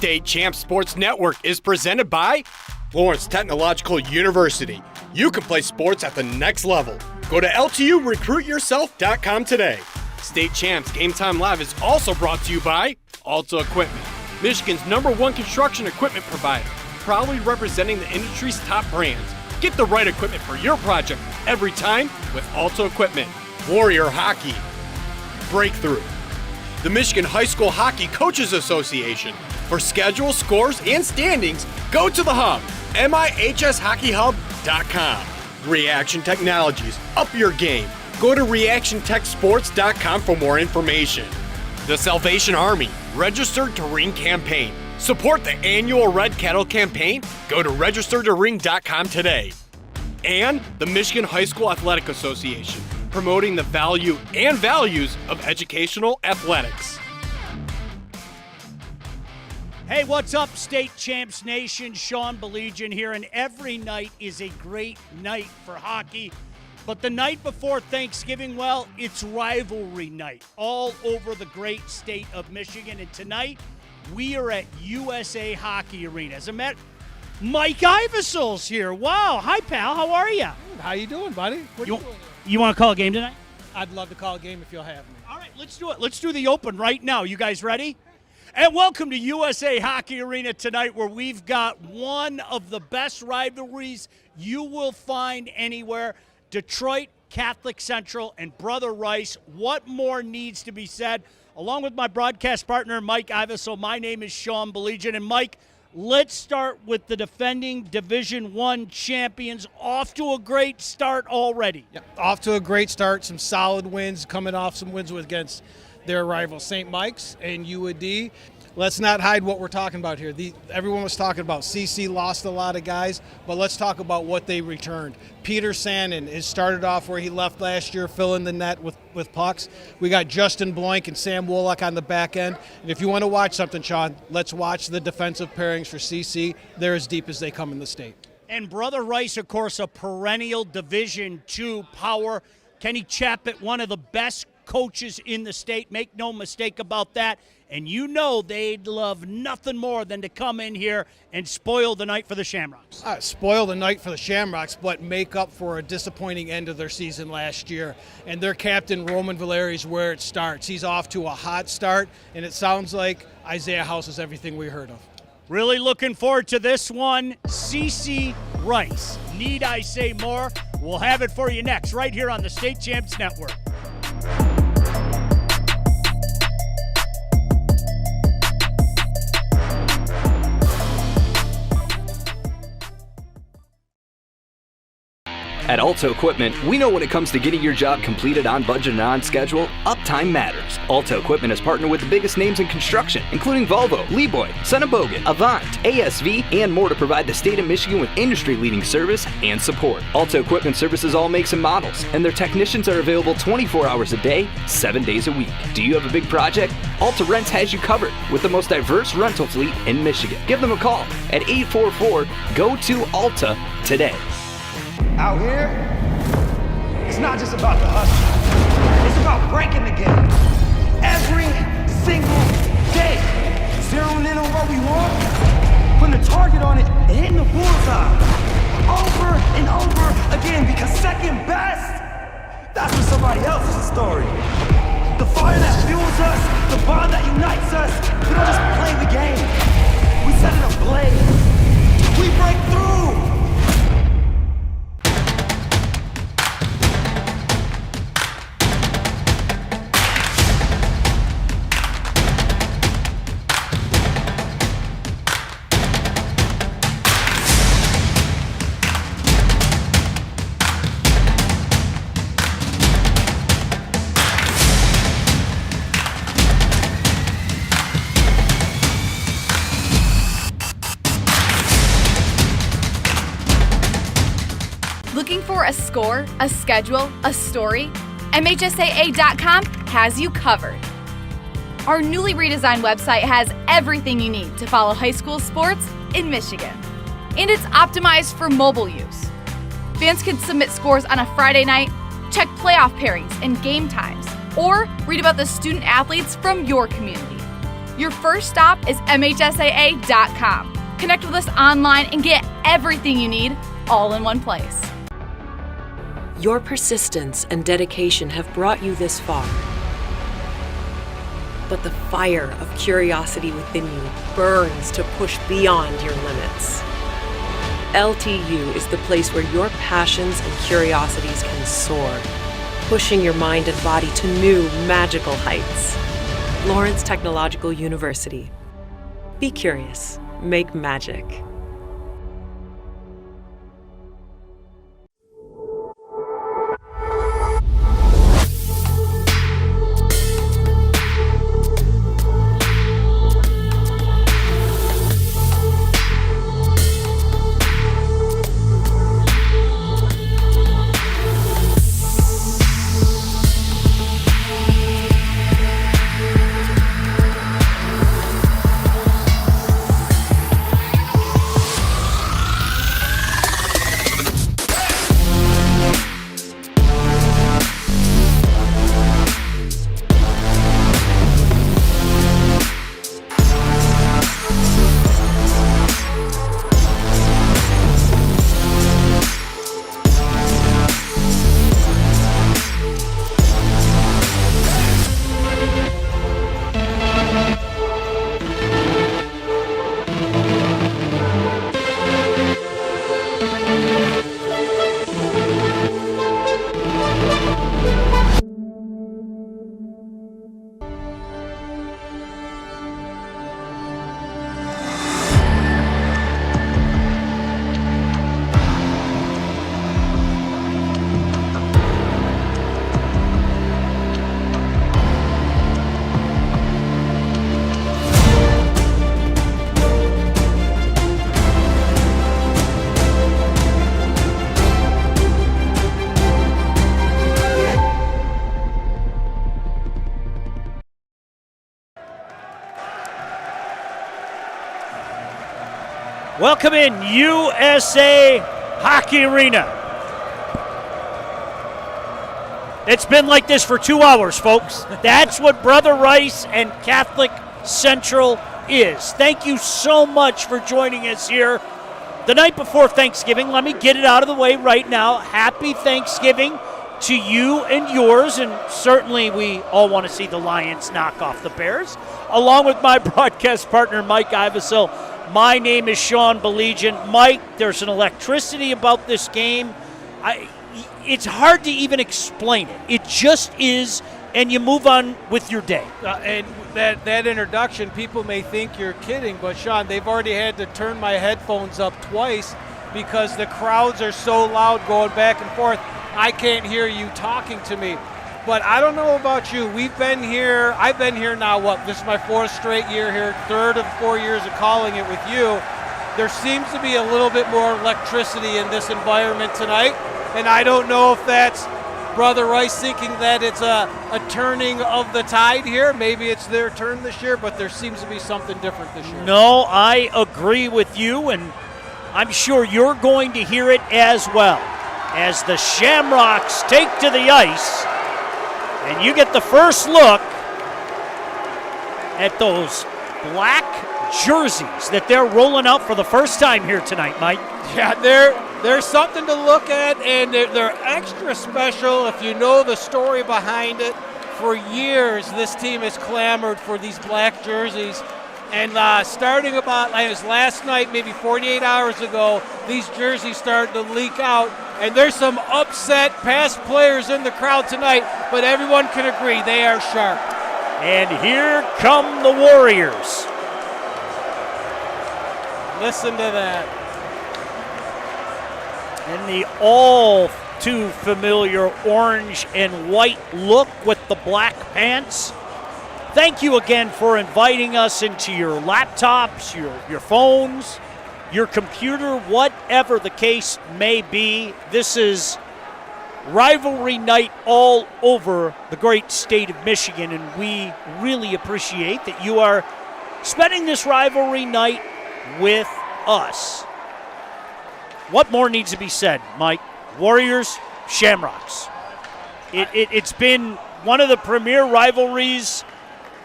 State Champs Sports Network is presented by Florence Technological University. You can play sports at the next level. Go to LTURecruitYourself.com today. State Champs Game Time Live is also brought to you by Alta Equipment, Michigan's #1 construction equipment provider, proudly representing the industry's top brands. Get the right equipment for your project every time with Alta Equipment. Warrior Hockey, Breakthrough, the Michigan High School Hockey Coaches Association. For schedule, scores, and standings, go to the hub, mihshockeyhub.com. Reaction Technologies, up your game. Go to reactiontechsports.com for more information. The Salvation Army, registered to ring campaign. Support the annual Red Cattle campaign. Go to registertoring.com today. And the Michigan High School Athletic Association, promoting the value and values of educational athletics. Hey, what's up, State Champs Nation? Sean Belegian here, and every night is a great night for hockey. But the night before Thanksgiving, well, it's rivalry night all over the great state of Michigan. And tonight, we are at USA Hockey Arena. As I met Mike Ivesel's here. Wow. Hi, pal. How are you? How you doing, buddy? You want to call a game tonight? I'd love to call a game if you'll have me. All right, let's do it. Let's do the open right now. You guys ready? And welcome to USA Hockey Arena tonight, where we've got one of the best rivalries you will find anywhere. Detroit Catholic Central and Brother Rice. What more needs to be said? Along with my broadcast partner, Mike Ivesel, my name is Sean Belegian. And Mike, let's start with the defending Division I champions. Off to a great start already. Yeah, off to a great start. Some solid wins, coming off some wins against their rival St. Mike's and UAD. Let's not hide what we're talking about here. Everyone was talking about CC lost a lot of guys, but let's talk about what they returned. Peter Sandin has started off where he left last year, filling the net with pucks. We got Justin Bloink and Sam Wolak on the back end. And if you want to watch something, Sean, let's watch the defensive pairings for CC. They're as deep as they come in the state. And Brother Rice, of course, a perennial Division II power. Kenny Chappett, one of the best coaches in the state. Make no mistake about that. And you know they'd love nothing more than to come in here and spoil the night for the Shamrocks. Spoil the night for the Shamrocks, but make up for a disappointing end of their season last year. And their captain, Roman Valeri, is where it starts. He's off to a hot start, and it sounds like Isaiah House is everything we heard of. Really looking forward to this one. CC Rice. Need I say more? We'll have it for you next, right here on the State Champs Network. At Alta Equipment, we know when it comes to getting your job completed on budget and on schedule, uptime matters. Alta Equipment has partnered with the biggest names in construction, including Volvo, Leeboy, Sennebogen, Avant, ASV, and more to provide the state of Michigan with industry-leading service and support. Alta Equipment services all makes and models, and their technicians are available 24 hours a day, 7 days a week. Do you have a big project? Alta Rents has you covered with the most diverse rental fleet in Michigan. Give them a call at 844-GO-TO-ALTA today. Out here, it's not just about the hustle. It's about breaking the game. Every single day. Zeroing in on what we want, putting a target on it, and hitting the bullseye. Over and over again, because second best, that's for somebody else's story. The fire that fuels us, the bond that unites us, we don't just play the game. We set it ablaze. We break through. Looking for a score, a schedule, a story? MHSAA.com has you covered. Our newly redesigned website has everything you need to follow high school sports in Michigan. And it's optimized for mobile use. Fans can submit scores on a Friday night, check playoff pairings and game times, or read about the student athletes from your community. Your first stop is MHSAA.com. Connect with us online and get everything you need all in one place. Your persistence and dedication have brought you this far. But the fire of curiosity within you burns to push beyond your limits. LTU is the place where your passions and curiosities can soar, pushing your mind and body to new magical heights. Lawrence Technological University. Be curious. Make magic. Welcome in USA Hockey Arena. It's been like this for 2 hours, folks. That's what Brother Rice and Catholic Central is. Thank you so much for joining us here the night before Thanksgiving. Let me get it out of the way right now. Happy Thanksgiving to you and yours, and certainly we all want to see the Lions knock off the Bears, along with my broadcast partner, Mike Ivesil. My name is Sean Belegian. Mike, there's an electricity about this game. It's hard to even explain it. It just is, and you move on with your day. And that introduction, people may think you're kidding, but Sean, they've already had to turn my headphones up twice because the crowds are so loud going back and forth. I can't hear you talking to me. But I don't know about you. I've been here now, this is my 4th straight year here, 3rd of 4 years of calling it with you. There seems to be a little bit more electricity in this environment tonight, and I don't know if that's Brother Rice thinking that it's a turning of the tide here. Maybe it's their turn this year, but there seems to be something different this year. No, I agree with you, and I'm sure you're going to hear it as well as the Shamrocks take to the ice. And you get the first look at those black jerseys that they're rolling out for the first time here tonight, Mike. Yeah, there's something to look at, and they're extra special if you know the story behind it. For years, this team has clamored for these black jerseys. And starting about, it was last night, maybe 48 hours ago, these jerseys started to leak out. And there's some upset past players in the crowd tonight, but everyone can agree they are sharp. And here come the Warriors. Listen to that. And the all too familiar orange and white look with the black pants. Thank you again for inviting us into your laptops, your phones, your computer, whatever the case may be. This is rivalry night all over the great state of Michigan, and we really appreciate that you are spending this rivalry night with us. What more needs to be said, Mike? Warriors, Shamrocks. It's been one of the premier rivalries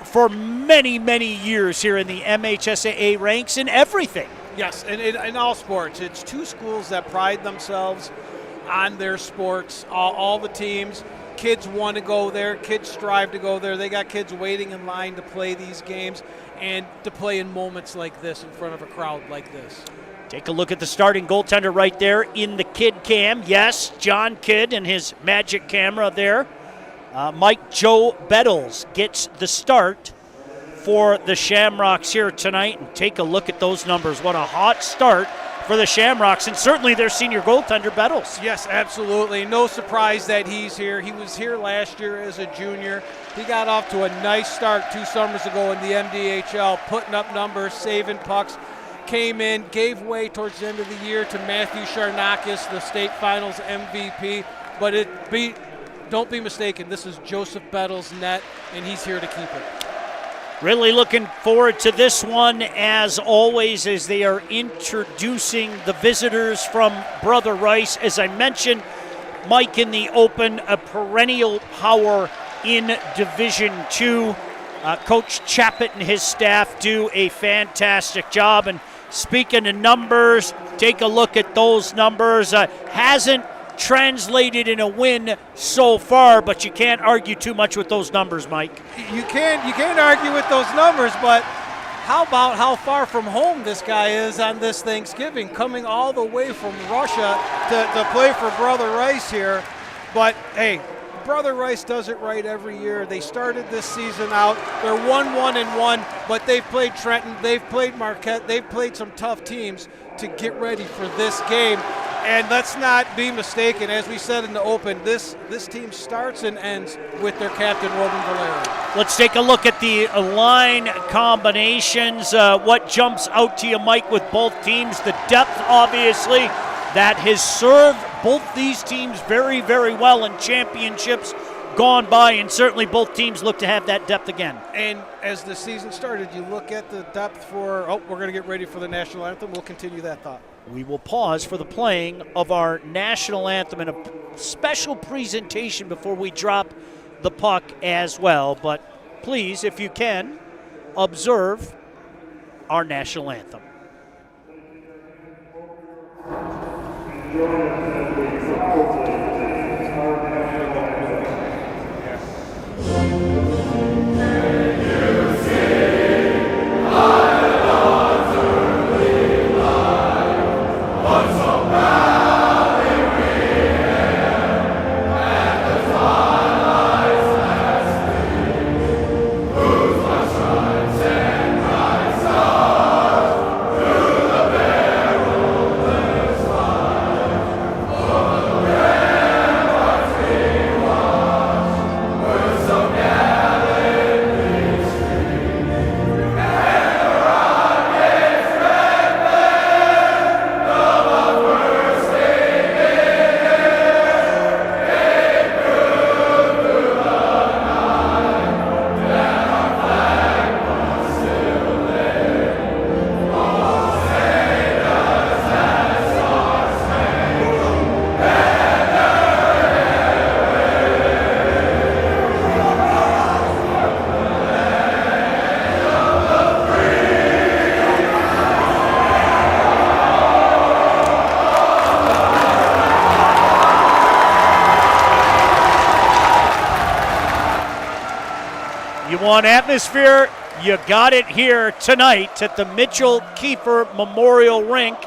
for many, many years here in the MHSAA ranks in everything. Yes, and in all sports. It's two schools that pride themselves on their sports, all the teams. Kids want to go there. Kids strive to go there. They got kids waiting in line to play these games and to play in moments like this in front of a crowd like this. Take a look at the starting goaltender right there in the Kidd cam. Yes, John Kidd and his magic camera there. Mike Joe Bettles gets the start for the Shamrocks here tonight. And take a look at those numbers. What a hot start for the Shamrocks, and certainly their senior goaltender, Bettles. Yes, absolutely. No surprise that he's here. He was here last year as a junior. He got off to a nice start 2 summers ago in the MDHL, putting up numbers, saving pucks. Came in, gave way towards the end of the year to Matthew Sharnakis, the state finals MVP. But don't be mistaken, this is Joseph Bettles' net, and he's here to keep it. Really looking forward to this one, as always, as they are introducing the visitors from Brother Rice. As I mentioned, Mike in the open, a perennial power in Division II. Coach Chappett and his staff do a fantastic job. And speaking of numbers, take a look at those numbers. Hasn't translated in a win so far, but you can't argue too much with those numbers, Mike. You can't argue with those numbers, but how about how far from home this guy is on this Thanksgiving, coming all the way from Russia to play for Brother Rice here. But hey, Brother Rice does it right every year. They started this season out, they're 1-1-1, but they've played Trenton, they've played Marquette, they've played some tough teams to get ready for this game. And let's not be mistaken, as we said in the open, this team starts and ends with their captain, Robin Valeri. Let's take a look at the line combinations. What jumps out to you, Mike, with both teams? The depth, obviously, that has served both these teams very, very well in championships gone by, and certainly both teams look to have that depth again. And as the season started, you look at the depth for, we're going to get ready for the national anthem. We'll continue that thought. We will pause for the playing of our national anthem and a special presentation before we drop the puck as well. But please, if you can, observe our national anthem. Want atmosphere? You got it here tonight at the Mitchell Kiefer Memorial Rink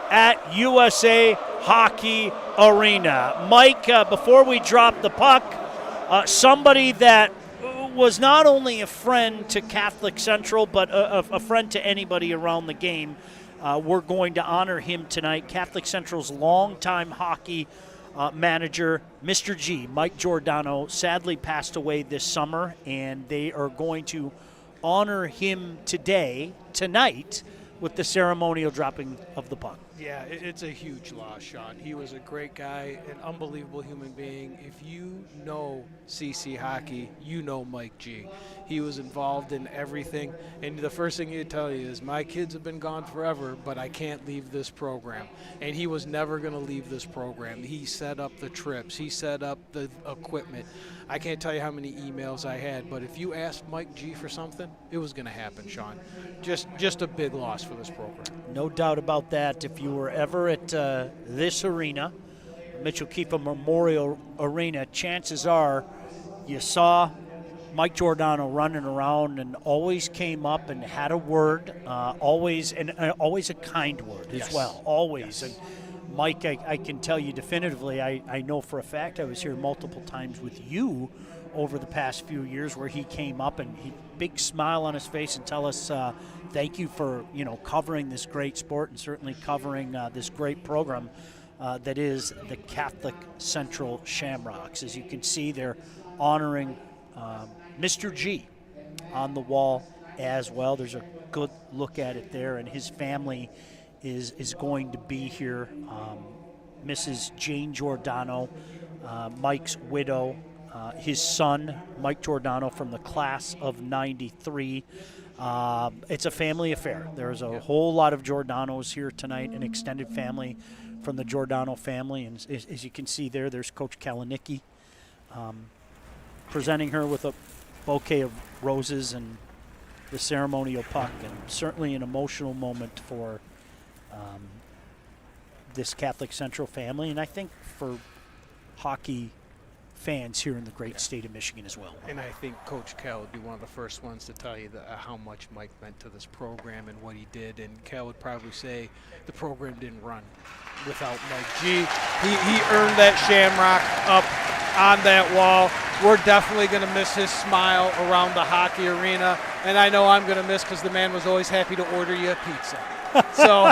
at USA Hockey Arena. Mike, before we drop the puck, somebody that was not only a friend to Catholic Central, but a friend to anybody around the game. We're going to honor him tonight. Catholic Central's longtime hockey manager, Mr. G, Mike Giordano, sadly passed away this summer, and they are going to honor him tonight, with the ceremonial dropping of the puck. Yeah, it's a huge loss, Sean. He was a great guy, an unbelievable human being. If you know CC hockey, you know Mike G. He was involved in everything, and the first thing he'd tell you is, my kids have been gone forever, but I can't leave this program. And he was never going to leave this program. He set up the trips. He set up the equipment. I can't tell you how many emails I had, but if you asked Mike G for something, it was going to happen, Sean. Just a big loss for this program. No doubt about that. If you were ever at this arena, Mitchell Kiefer Memorial Arena, chances are you saw Mike Giordano running around and always came up and had a word, always a kind word as well, always. Yes. And Mike, I can tell you definitively, I know for a fact I was here multiple times with you over the past few years where he came up and big smile on his face and tell us thank you for covering this great sport and certainly covering this great program that is the Catholic Central Shamrocks. As you can see, they're honoring Mr. G on the wall as well. There's a good look at it there, and his family is going to be here. Mrs. Jane Giordano, Mike's widow, his son, Mike Giordano, from the class of 93. It's a family affair. There's a whole lot of Giordanos here tonight, an extended family from the Giordano family. And as you can see there's Coach Kalinicki presenting her with a bouquet of roses and the ceremonial puck, and certainly an emotional moment for this Catholic Central family, and I think for hockey fans here in the great state of Michigan as well. And I think Coach Cal would be one of the first ones to tell you how much Mike meant to this program and what he did. And Cal would probably say the program didn't run without Mike G. He earned that shamrock up on that wall. We're definitely going to miss his smile around the hockey arena. And I know I'm going to miss, because the man was always happy to order you a pizza. So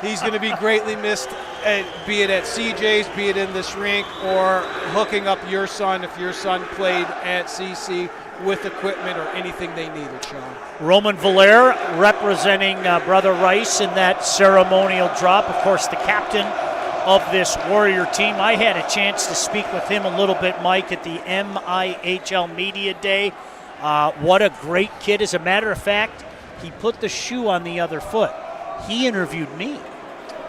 he's going to be greatly missed, be it at CJ's, be it in this rink, or hooking up your son if your son played at CC with equipment or anything they needed, Sean. Roman Valaire representing Brother Rice in that ceremonial drop. Of course, the captain of this Warrior team. I had a chance to speak with him a little bit, Mike, at the MIHL Media Day. What a great kid. As a matter of fact, he put the shoe on the other foot. He interviewed me.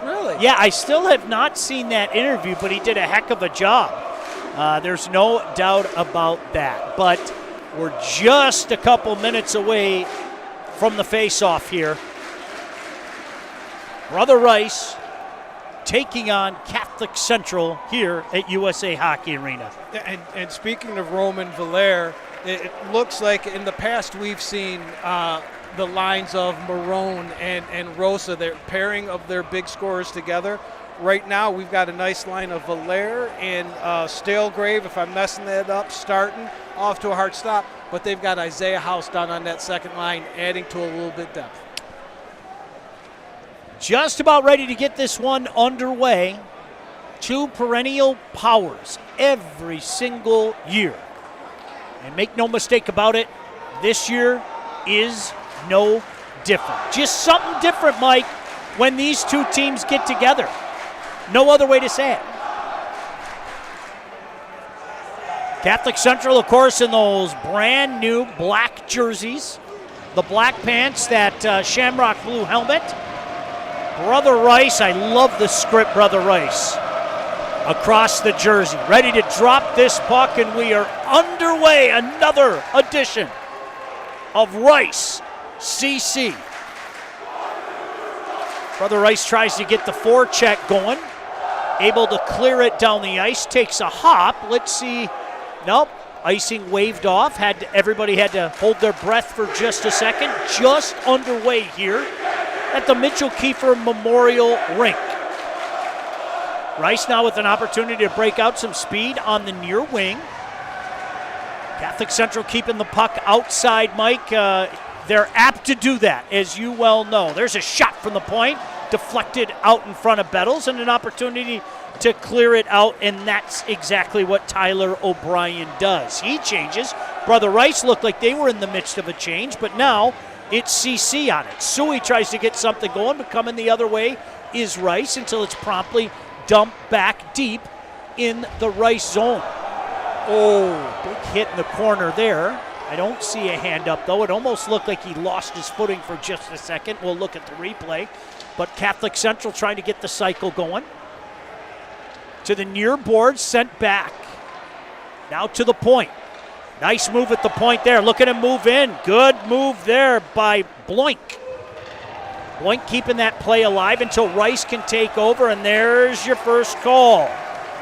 Really? Yeah, I still have not seen that interview, but he did a heck of a job. There's no doubt about that. But we're just a couple minutes away from the face-off here. Brother Rice taking on Catholic Central here at USA Hockey Arena. And speaking of Roman Valaire, it looks like in the past we've seen the lines of Marone and Rosa, their pairing of their big scorers together. Right now we've got a nice line of Valaire and Stalegrave, if I'm messing that up, starting off to a hard stop. But they've got Isaiah House down on that second line, adding to a little bit depth. Just about ready to get this one underway. Two perennial powers every single year. And make no mistake about it, this year is no different. Just something different, Mike, when these two teams get together. No other way to say it. Catholic Central, of course, in those brand new black jerseys, the black pants, that shamrock blue helmet. Brother Rice, I love the script, Brother Rice, across the jersey. Ready to drop this puck, and we are underway. Another edition of Rice CC. Brother Rice tries to get the forecheck going. Able to clear it down the ice. Takes a hop. Let's see. Nope. Icing waved off. Everybody had to hold their breath for just a second. Just underway here at the Mitchell Kiefer Memorial Rink. Rice now with an opportunity to break out some speed on the near wing. Catholic Central keeping the puck outside, Mike. They're apt to do that, as you well know. There's a shot from the point, deflected out in front of Bettles, and an opportunity to clear it out, and that's exactly what Tyler O'Brien does. He changes. Brother Rice looked like they were in the midst of a change, but now it's CC on it. Suey tries to get something going, but coming the other way is Rice until it's promptly dumped back deep in the Rice zone. Oh, big hit in the corner there. I don't see a hand up, though. It almost looked like he lost his footing for just a second. We'll look at the replay. But Catholic Central trying to get the cycle going. To the near board, sent back. Now to the point. Nice move at the point there. Look at him move in. Good move there by Bloink. Bloink keeping that play alive until Rice can take over, and there's your first call.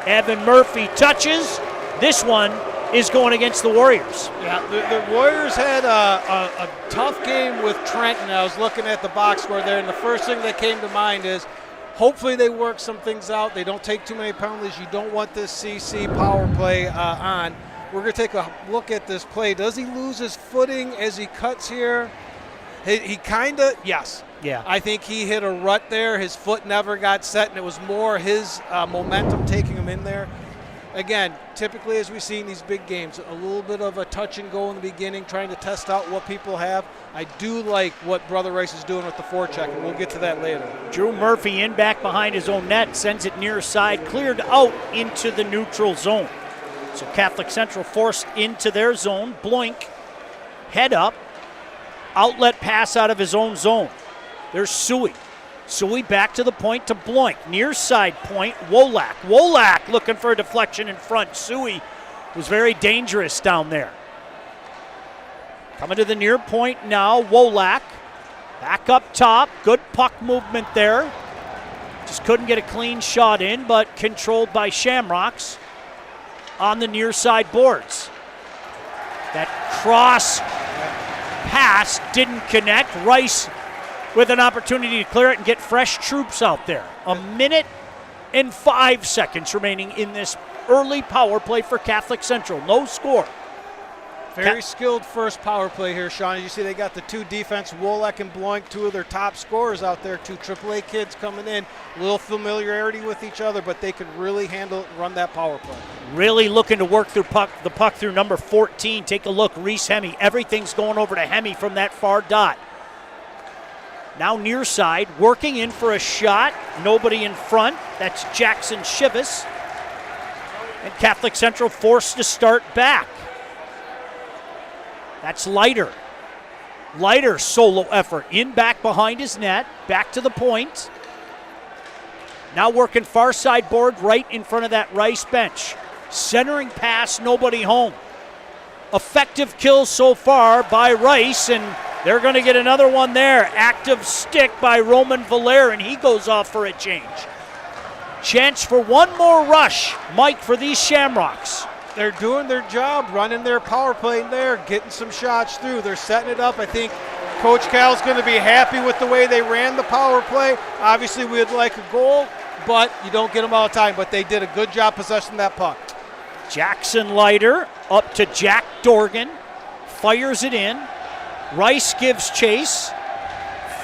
Evan Murphy touches. This one is going against the Warriors. Yeah, the Warriors had a tough game with Trenton. I was looking at the box score there, and the first thing that came to mind is hopefully they work some things out. They don't take too many penalties. You don't want this CC power play on. We're going to take a look at this play. Does he lose his footing as he cuts here? He kind of, yes. Yeah. I think he hit a rut there. His foot never got set, and it was more his momentum taking him in there. Again, typically as we see in these big games, a little bit of a touch and go in the beginning, trying to test out what people have. I do like what Brother Rice is doing with the forecheck, and we'll get to that later. Drew Murphy in back behind his own net, sends it near side, cleared out into the neutral zone. So Catholic Central forced into their zone. Bloink, head up, outlet pass out of his own zone. There's Suey. Suey back to the point to Bloink. Near side point, Wolak. Wolak looking for a deflection in front. Suey was very dangerous down there. Coming to the near point now, Wolak. Back up top, good puck movement there. Just couldn't get a clean shot in, but controlled by Shamrocks on the near side boards. That cross pass didn't connect. Rice with an opportunity to clear it and get fresh troops out there. 1 minute and 5 seconds remaining in this early power play for Catholic Central. No score. Very skilled first power play here, Sean. As you see, they got the two defense, Wolek and Bloink, two of their top scorers out there, two AAA kids coming in. A little familiarity with each other, but they can really handle it and run that power play. Really looking to work through the puck through number 14. Take a look, Reese Hemme. Everything's going over to Hemme from that far dot. Now near side, working in for a shot. Nobody in front. That's Jackson Shivas. And Catholic Central forced to start back. That's Leiter. Leiter solo effort. In back behind his net. Back to the point. Now working far side board right in front of that Rice bench. Centering pass, nobody home. Effective kill so far by Rice, and they're going to get another one there. Active stick by Roman Valer, and he goes off for a change. Chance for one more rush, Mike, for these Shamrocks. They're doing their job, running their power play in there, getting some shots through. They're setting it up. I think Coach Cal's going to be happy with the way they ran the power play. Obviously, we'd like a goal, but you don't get them all the time. But they did a good job possessing that puck. Jackson Leiter up to Jack Dorgan. Fires it in. Rice gives chase.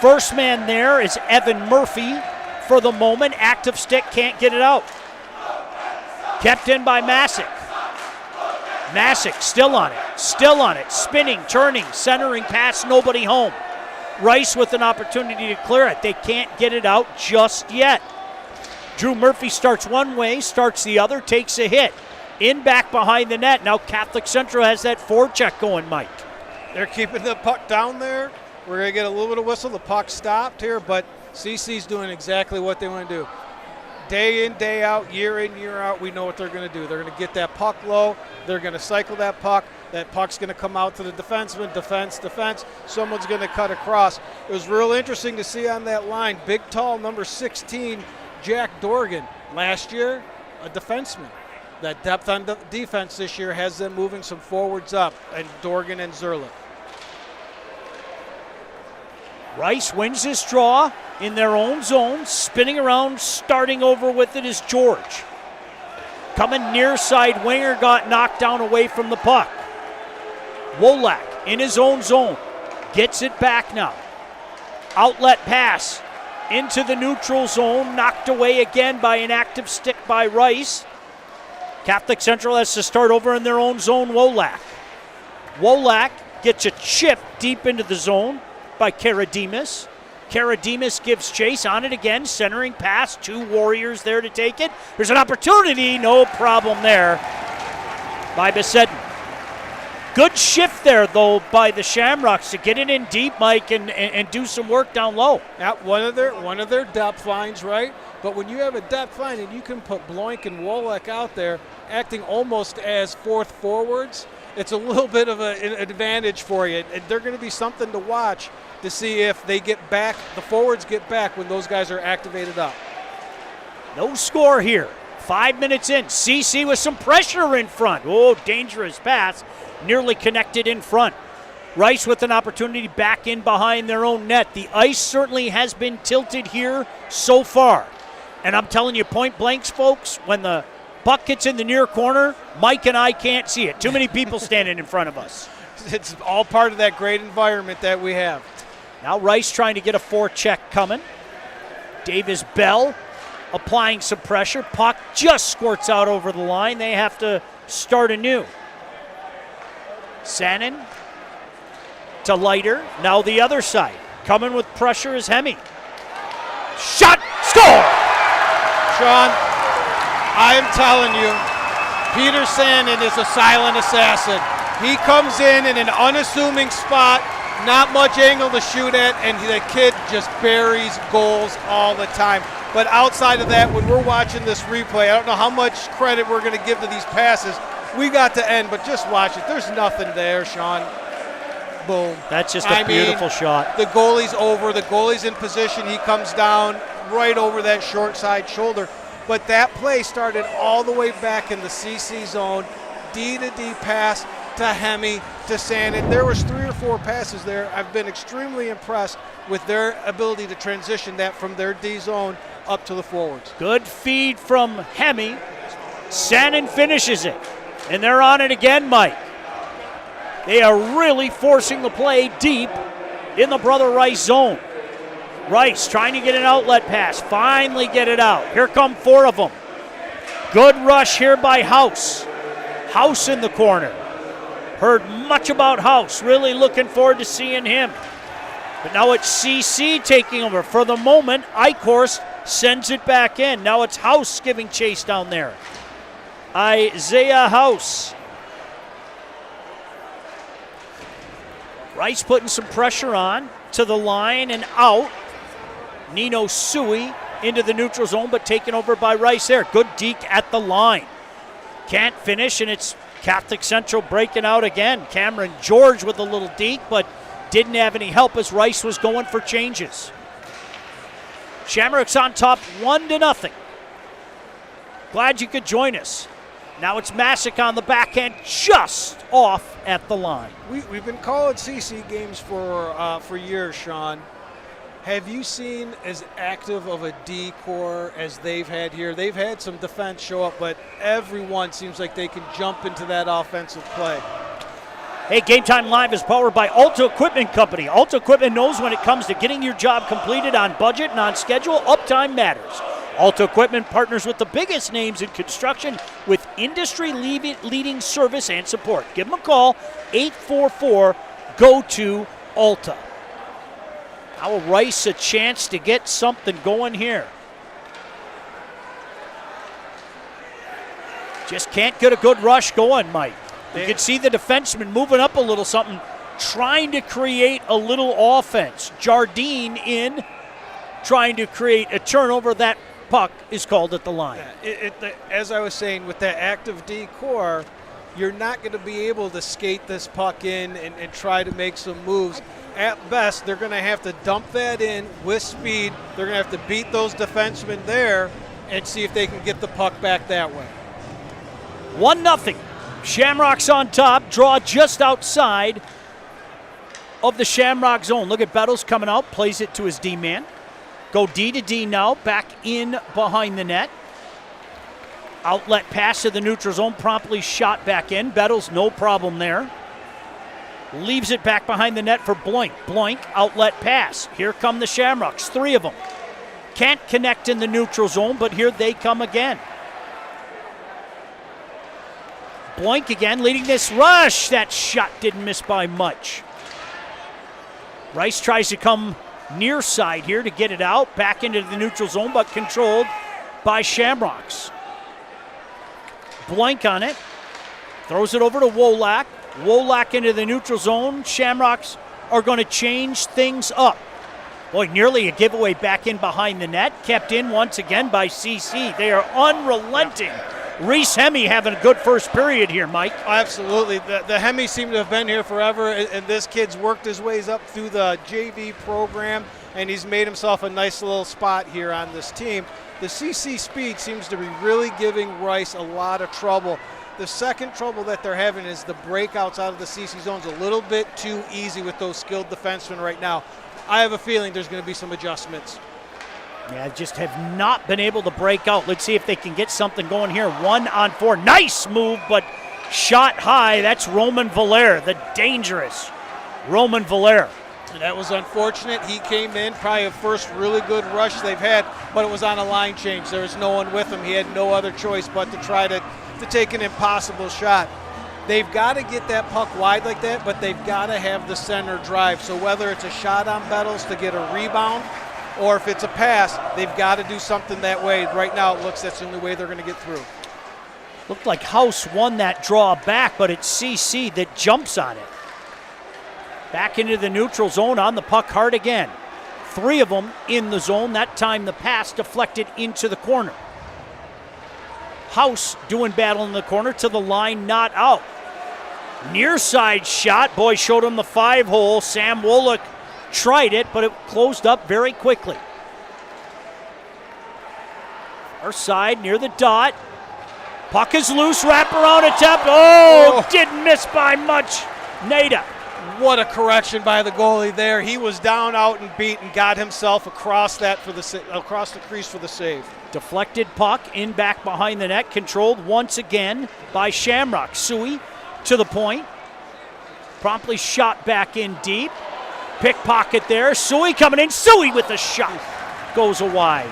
First man there is Evan Murphy for the moment. Active stick, can't get it out. Kept in by Masick. Masick still on it, spinning, turning, centering pass, nobody home. Rice with an opportunity to clear it. They can't get it out just yet. Drew Murphy starts one way, starts the other, takes a hit. In back behind the net. Now Catholic Central has that forecheck going, Mike. They're keeping the puck down there. We're going to get a little bit of whistle. The puck stopped here, but CC's doing exactly what they want to do. Day in, day out, year in, year out, we know what they're going to do. They're going to get that puck low. They're going to cycle that puck. That puck's going to come out to the defenseman, defense. Someone's going to cut across. It was real interesting to see on that line, big, tall, number 16, Jack Dorgan. Last year, a defenseman. That depth on the defense this year has them moving some forwards up, and Dorgan and Zerlich. Rice wins this draw in their own zone. Spinning around, starting over with it is George. Coming near side winger, got knocked down away from the puck. Wolak in his own zone. Gets it back now. Outlet pass into the neutral zone. Knocked away again by an active stick by Rice. Catholic Central has to start over in their own zone. Wolak gets a chip deep into the zone by Karadimas. Karadimas gives chase on it again, centering pass, 2 Warriors there to take it. There's an opportunity, no problem there by Besedin. Good shift there, though, by the Shamrocks to get it in deep, Mike, and do some work down low. Yeah, one of their depth lines, right? But when you have a depth line and you can put Bloink and Wolek out there acting almost as fourth forwards, it's a little bit of an advantage for you. They're going to be something to watch to see if they get back, the forwards get back when those guys are activated up. No score here. 5 minutes in. CC with some pressure in front. Oh, dangerous pass. Nearly connected in front. Rice with an opportunity back in behind their own net. The ice certainly has been tilted here so far. And I'm telling you, point blanks, folks, when the puck gets in the near corner, Mike and I can't see it. Too many people standing in front of us. It's all part of that great environment that we have. Now Rice trying to get a forecheck coming. Davis Bell applying some pressure. Puck just squirts out over the line. They have to start anew. Sannon to Leiter. Now the other side. Coming with pressure is Hemi. Shot! Score! Sean, I'm telling you, Peter Sannon is a silent assassin. He comes in an unassuming spot, not much angle to shoot at, and the kid just buries goals all the time. But outside of that, when we're watching this replay, I don't know how much credit we're going to give to these passes. We got to end, but just watch it. There's nothing there, Sean. Boom. That's just a beautiful shot. The goalie's over. The goalie's in position. He comes down right over that short side shoulder. But that play started all the way back in the CC zone. D-to-D pass to Hemi, to Sannon. There was 3 or 4 passes there. I've been extremely impressed with their ability to transition that from their D zone up to the forwards. Good feed from Hemi. Sannon finishes it. And they're on it again, Mike. They are really forcing the play deep in the Brother Rice zone. Rice trying to get an outlet pass. Finally get it out. Here come 4 of them. Good rush here by House. House in the corner. Heard much about House. Really looking forward to seeing him. But now it's CC taking over. For the moment, Eichhorst sends it back in. Now it's House giving chase down there. Isaiah House. Rice putting some pressure on to the line and out. Nino Sui into the neutral zone, but taken over by Rice there. Good deke at the line. Can't finish, and it's Catholic Central breaking out again. Cameron George with a little deke, but didn't have any help as Rice was going for changes. Shamrocks on top 1-0. Glad you could join us. Now it's Masick on the backhand, just off at the line. We've been calling CC games for years, Sean. Have you seen as active of a D core as they've had here? They've had some defense show up, but everyone seems like they can jump into that offensive play. Hey, Game Time Live is powered by Alta Equipment Company. Alta Equipment knows when it comes to getting your job completed on budget and on schedule, uptime matters. Alta Equipment partners with the biggest names in construction with industry-leading service and support. Give them a call, 844-GO-TO-ALTA. Now Rice a chance to get something going here. Just can't get a good rush going, Mike. You can see the defenseman moving up a little something, trying to create a little offense. Jardine in, trying to create a turnover. That puck is called at the line. As I was saying, with that active D core, you're not going to be able to skate this puck in and try to make some moves. At best, they're going to have to dump that in with speed. They're going to have to beat those defensemen there and see if they can get the puck back that way. 1-0. Shamrocks on top. Draw just outside of the Shamrock zone. Look at Bettles coming out. Plays it to his D-man. Go D to D now. Back in behind the net. Outlet pass to the neutral zone. Promptly shot back in. Bettles, no problem there. Leaves it back behind the net for Bloink. Bloink, outlet pass. Here come the Shamrocks, 3 of them. Can't connect in the neutral zone, but here they come again. Bloink again, leading this rush. That shot didn't miss by much. Rice tries to come near side here to get it out. Back into the neutral zone, but controlled by Shamrocks. Blank on it. Throws it over to Wolak. Wolak into the neutral zone. Shamrocks are going to change things up. Boy, nearly a giveaway back in behind the net. Kept in once again by CC. They are unrelenting. Reese Hemme having a good first period here, Mike. Absolutely. The Hemme seem to have been here forever, and this kid's worked his ways up through the JV program, and he's made himself a nice little spot here on this team. The CC speed seems to be really giving Rice a lot of trouble. The second trouble that they're having is the breakouts out of the CC zone's a little bit too easy with those skilled defensemen right now. I have a feeling there's going to be some adjustments. Yeah, just have not been able to break out. Let's see if they can get something going here. 1-on-4. Nice move, but shot high. That's Roman Valère, the dangerous Roman Valère. That was unfortunate. He came in, probably a first really good rush they've had, but it was on a line change. There was no one with him. He had no other choice but to try to take an impossible shot. They've got to get that puck wide like that, but they've got to have the center drive. So whether it's a shot on Bettles to get a rebound or if it's a pass, they've got to do something that way. Right now it looks that's the only way they're going to get through. Looked like House won that draw back, but it's CC that jumps on it. Back into the neutral zone on the puck hard again. 3 of them in the zone. That time the pass deflected into the corner. House doing battle in the corner to the line, not out. Near side shot. Boy, showed him the 5-hole. Sam Wolak tried it, but it closed up very quickly. Our side near the dot. Puck is loose. Wraparound attempt. Oh, didn't miss by much. Nada. What a correction by the goalie there. He was down, out, and beat and got himself across the crease for the save. Deflected puck in back behind the net, controlled once again by Shamrock. Suey to the point. Promptly shot back in deep. Pickpocket there. Suey coming in. Suey with the shot. Goes wide.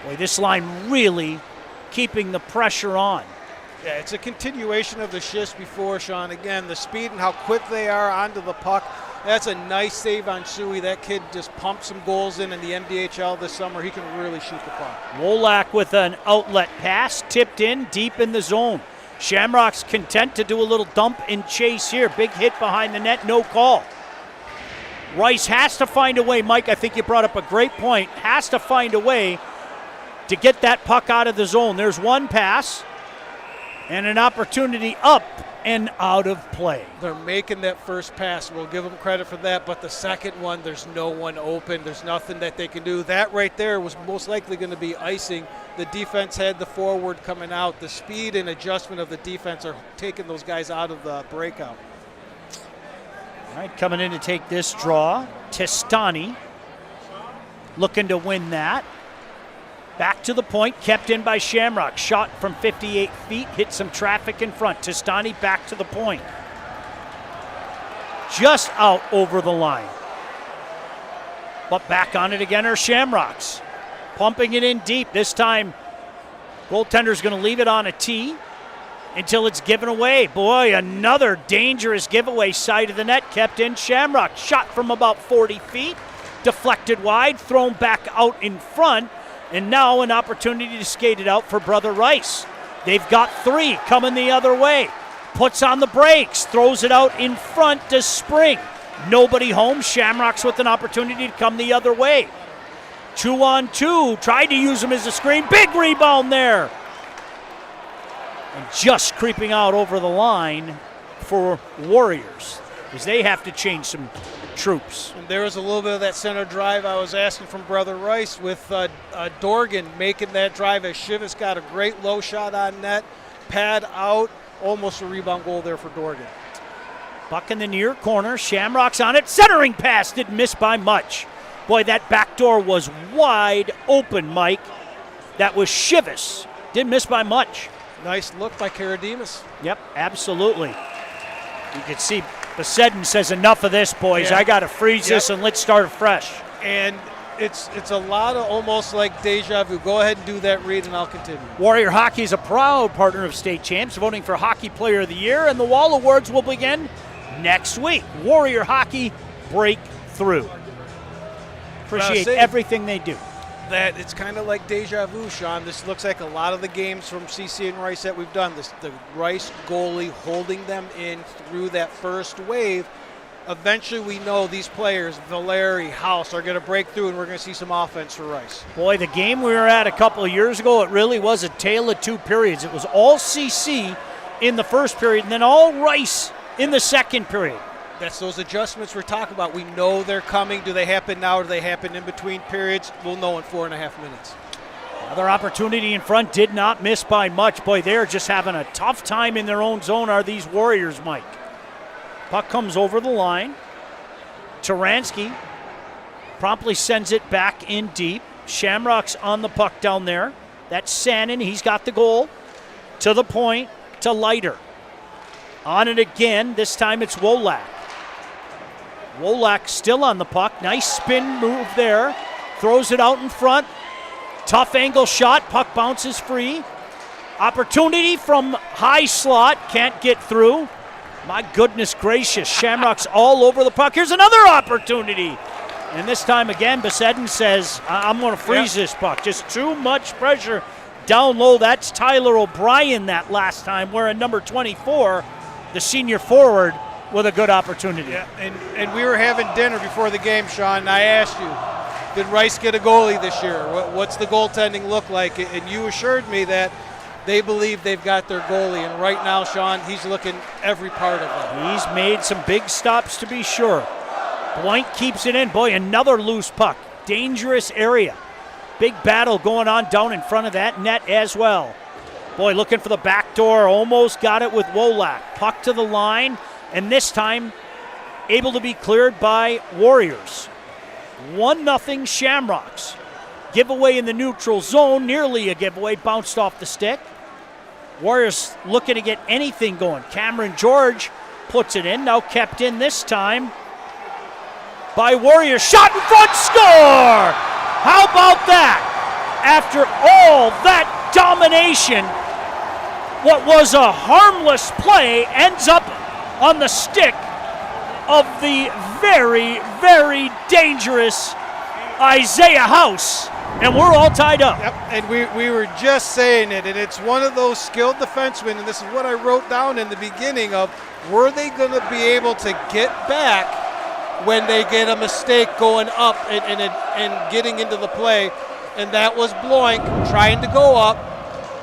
Boy, this line really keeping the pressure on. Yeah, it's a continuation of the shifts before, Sean. Again, the speed and how quick they are onto the puck. That's a nice save on Suey. That kid just pumped some goals in the NDHL this summer. He can really shoot the puck. Wolak with an outlet pass, tipped in deep in the zone. Shamrock's content to do a little dump and chase here. Big hit behind the net, no call. Rice has to find a way, Mike, I think you brought up a great point, has to find a way to get that puck out of the zone. There's one pass and an opportunity up and out of play. They're making that first pass. We'll give them credit for that, but the second one, there's no one open. There's nothing that they can do. That right there was most likely going to be icing. The defense had the forward coming out. The speed and adjustment of the defense are taking those guys out of the breakout. All right, coming in to take this draw, Testani looking to win that. Back to the point, kept in by Shamrock. Shot from 58 feet, hit some traffic in front. Testani back to the point. Just out over the line. But back on it again are Shamrocks. Pumping it in deep. This time, goaltender's going to leave it on a tee until it's given away. Boy, another dangerous giveaway side of the net. Kept in Shamrock. Shot from about 40 feet. Deflected wide, thrown back out in front. And now an opportunity to skate it out for Brother Rice. They've got 3 coming the other way. Puts on the brakes, throws it out in front to Spring. Nobody home. Shamrocks with an opportunity to come the other way. 2-on-2. Tried to use him as a screen. Big rebound there. And just creeping out over the line for Warriors as they have to change some troops. And there was a little bit of that center drive I was asking from Brother Rice with Dorgan making that drive as Shivas got a great low shot on net, pad out, almost a rebound goal there for Dorgan. Buck in the near corner, Shamrock's on it, centering pass, didn't miss by much. Boy, that back door was wide open, Mike. That was Shivas, didn't miss by much. Nice look by Karadimas. Yep, absolutely. You can see Besedin says enough of this, boys. Yeah. I got to freeze this and let's start fresh. And it's a lot of almost like deja vu. Go ahead and do that read and I'll continue. Warrior Hockey is a proud partner of State Champs, voting for Hockey Player of the Year, and the Wall Awards will begin next week. Warrior Hockey Breakthrough. Appreciate everything they do. That it's kind of like deja vu, Sean. This looks like a lot of the games from CC and Rice that we've done. The Rice goalie holding them in through that first wave. Eventually, we know these players, Valeri, House, are going to break through, and we're going to see some offense for Rice. Boy, the game we were at a couple of years ago, it really was a tale of two periods. It was all CC in the first period, and then all Rice in the second period. That's those adjustments we're talking about. We know they're coming. Do they happen now or do they happen in between periods? We'll know in 4.5 minutes. Another opportunity in front, did not miss by much. Boy, they're just having a tough time in their own zone, are these Warriors, Mike. Puck comes over the line. Taransky promptly sends it back in deep. Shamrock's on the puck down there. That's Sannon. He's got the goal. To the point, to Leiter. On it again. This time it's Wolak. Wolak still on the puck. Nice spin move there. Throws it out in front. Tough angle shot. Puck bounces free. Opportunity from high slot. Can't get through. My goodness gracious. Shamrock's all over the puck. Here's another opportunity. And this time again, Besedin says, I'm going to freeze this puck. Just too much pressure down low. That's Tyler O'Brien that last time, wearing number 24, the senior forward, with a good opportunity. Yeah, and we were having dinner before the game, Sean, and I asked you, did Rice get a goalie this year? What's the goaltending look like? And you assured me that they believe they've got their goalie, and right now, Sean, he's looking every part of it. He's made some big stops to be sure. Blank keeps it in. Boy, another loose puck. Dangerous area. Big battle going on down in front of that net as well. Boy, looking for the back door. Almost got it with Wolak. Puck to the line, and this time able to be cleared by Warriors. 1-0 Shamrocks. Giveaway in the neutral zone, nearly a giveaway, bounced off the stick. Warriors looking to get anything going. Cameron George puts it in, now kept in this time by Warriors. Shot in front, score! How about that? After all that domination, what was a harmless play ends up on the stick of the very, very dangerous Isaiah House, and we're all tied up. Yep, and we were just saying it, and it's one of those skilled defensemen, and this is what I wrote down in the beginning of, were they going to be able to get back when they get a mistake going up and getting into the play? And that was Bloink trying to go up.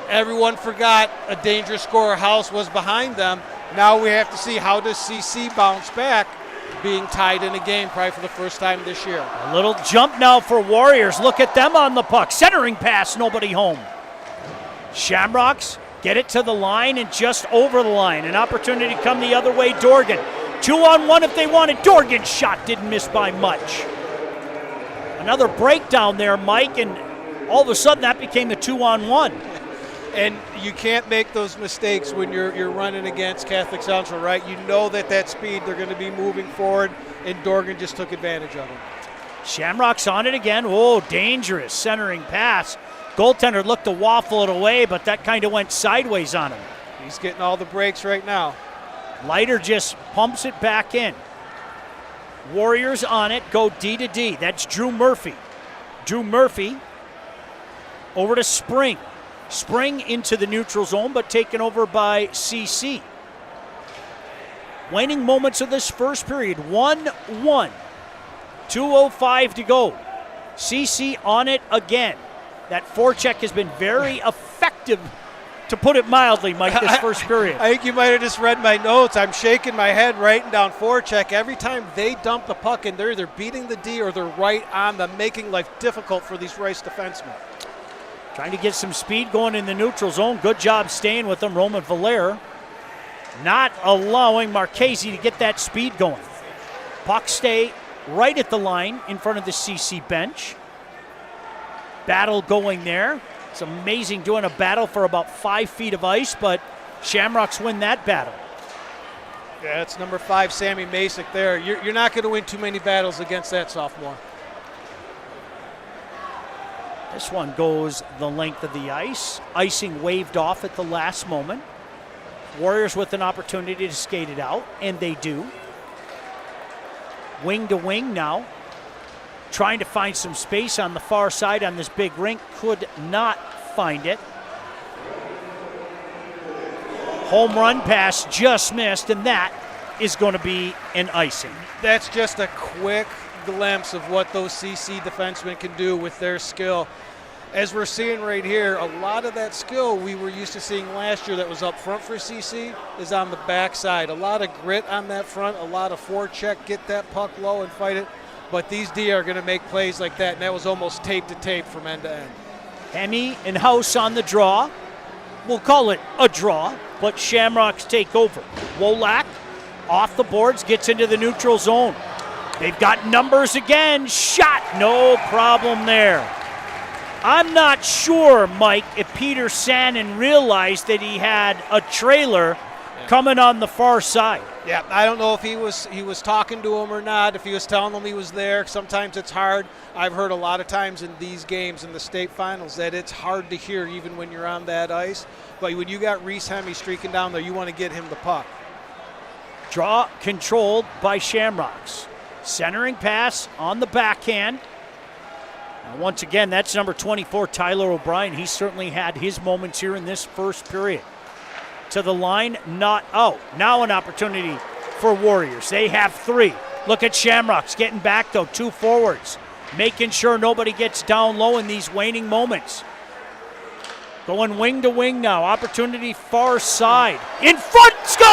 Everyone forgot a dangerous scorer, House, was behind them. Now we have to see, how does CC bounce back, being tied in a game probably for the first time this year. A little jump now for Warriors. Look at them on the puck. Centering pass, nobody home. Shamrocks get it to the line and just over the line. An opportunity to come the other way, Dorgan. 2-on-1 if they wanted. Dorgan's shot didn't miss by much. Another breakdown there, Mike, and all of a sudden that became a 2-on-1. And you can't make those mistakes when you're running against Catholic Central, right? You know that speed, they're going to be moving forward, and Dorgan just took advantage of it. Shamrock's on it again. Oh, dangerous centering pass. Goaltender looked to waffle it away, but that kind of went sideways on him. He's getting all the breaks right now. Leiter just pumps it back in. Warriors on it, go D to D. That's Drew Murphy. Drew Murphy over to Spring. Spring into the neutral zone, but taken over by CC. Waning moments of this first period, 1-1. 2:05 to go. CC on it again. That forecheck has been very effective, to put it mildly, Mike, this first period. I think you might have just read my notes. I'm shaking my head writing down forecheck. Every time they dump the puck in, they're either beating the D or they're right on them, making life difficult for these Rice defensemen. Trying to get some speed going in the neutral zone. Good job staying with them, Roman Valère. Not allowing Marchese to get that speed going. Puck stay right at the line in front of the CC bench. Battle going there. It's amazing doing a battle for about 5 feet of ice, but Shamrocks win that battle. Yeah, it's number 5, Sammy Masick there. You're not going to win too many battles against that sophomore. This one goes the length of the ice. Icing waved off at the last moment. Warriors with an opportunity to skate it out, and they do. Wing to wing now. trying to find some space on the far side on this big rink. Could not find it. Home run pass just missed, and that is going to be an icing. That's just a quick glimpse of what those CC defensemen can do with their skill. As we're seeing right here, a lot of that skill we were used to seeing last year that was up front for CC is on the backside. A lot of grit on that front, a lot of forecheck, get that puck low and fight it. But these D are going to make plays like that, and that was almost tape to tape from end to end. Hemme and House on the draw. We'll call it a draw, but Shamrocks take over. Wolak off the boards, gets into the neutral zone. They've got numbers again. Shot, no problem there. I'm not sure, Mike, if Peter Sannon realized that he had a trailer coming on the far side. Yeah, I don't know if he was talking to him or not, if he was telling them he was there. Sometimes it's hard. I've heard a lot of times in these games in the state finals that it's hard to hear even when you're on that ice. But when you got Reese Hemme streaking down there, you want to get him the puck. Draw controlled by Shamrocks. Centering pass on the backhand. Now once again, that's number 24, Tyler O'Brien. He certainly had his moments here in this first period. To the line, not out. Now an opportunity for Warriors. They have 3. Look at Shamrocks getting back, though. 2 forwards. Making sure nobody gets down low in these waning moments. Going wing to wing now. Opportunity far side. In front, score!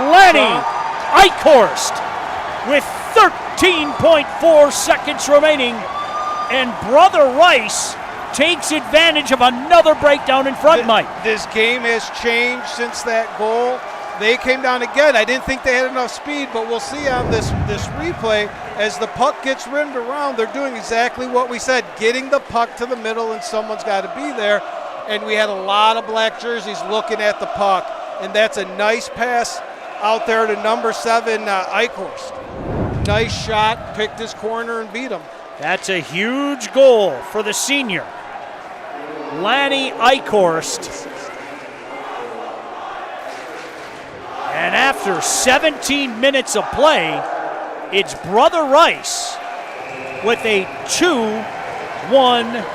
Lenny Eichhorst with 13.4 seconds remaining. And Brother Rice takes advantage of another breakdown in front, Mike. This game has changed since that goal. They came down again. I didn't think they had enough speed, but we'll see on this replay, as the puck gets rimmed around, they're doing exactly what we said, getting the puck to the middle, and someone's got to be there. And we had a lot of black jerseys looking at the puck, and that's a nice pass out there to number 7, Eichhorst. Nice shot, picked his corner and beat him. That's a huge goal for the senior, Lanny Eichhorst. And after 17 minutes of play, it's Brother Rice with a 2-1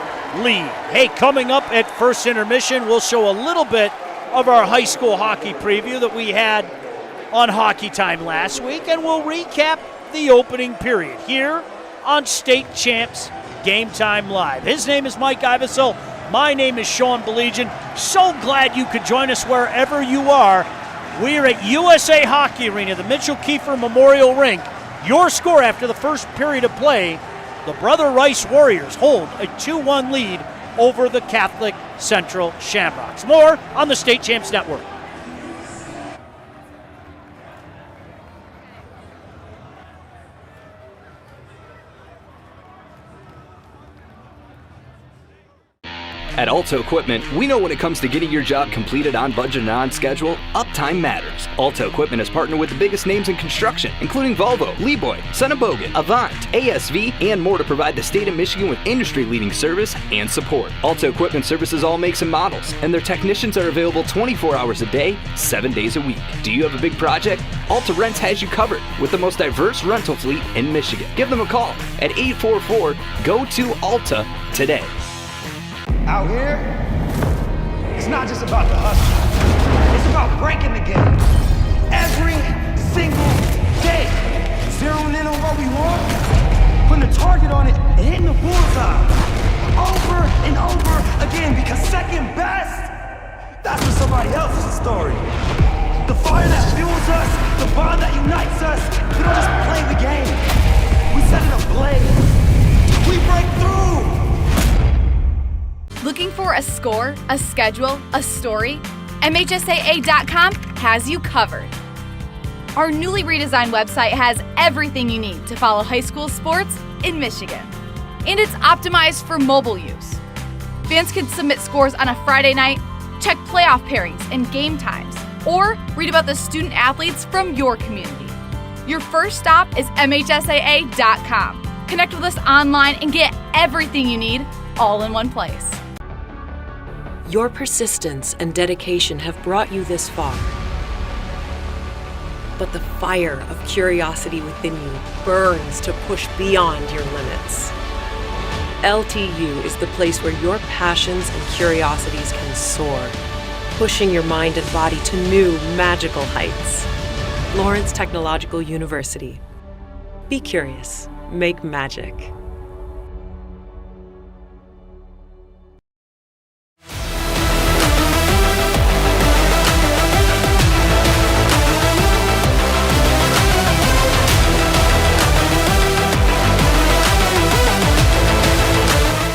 lead. Hey, coming up at first intermission, we'll show a little bit of our high school hockey preview that we had on Hockey Time last week, and we'll recap the opening period here on State Champs Game Time Live. His name is Mike Iversell. My name is Sean Belegian. So glad you could join us wherever you are. We're at USA Hockey Arena, the Mitchell Kiefer Memorial Rink. Your score after the first period of play, the Brother Rice Warriors hold a 2-1 lead over the Catholic Central Shamrocks. More on the State Champs Network. At Alto Equipment, we know when it comes to getting your job completed on budget and on schedule, uptime matters. Alto Equipment has partnered with the biggest names in construction, including Volvo, Leeboy, Bogan, Avant, ASV, and more to provide the state of Michigan with industry-leading service and support. Alto Equipment services all makes and models, and their technicians are available 24 hours a day, 7 days a week. Do you have a big project? Alta Rents has you covered with the most diverse rental fleet in Michigan. Give them a call at 844-GO-TO-ALTA today. Out here, it's not just about the hustle. It's about breaking the game. Every single day. Zeroing in on what we want, putting a target on it, and hitting the bullseye. Over and over again, because second best, that's for somebody else's story. The fire that fuels us, the bond that unites us, we don't just play the game. We set it ablaze. We break through. Looking for a score, a schedule, a story? MHSAA.com has you covered. Our newly redesigned website has everything you need to follow high school sports in Michigan. And it's optimized for mobile use. Fans can submit scores on a Friday night, check playoff pairings and game times, or read about the student athletes from your community. Your first stop is MHSAA.com. Connect with us online and get everything you need all in one place. Your persistence and dedication have brought you this far. but the fire of curiosity within you burns to push beyond your limits. LTU is the place where your passions and curiosities can soar, pushing your mind and body to new magical heights. Lawrence Technological University. Be curious. Make magic.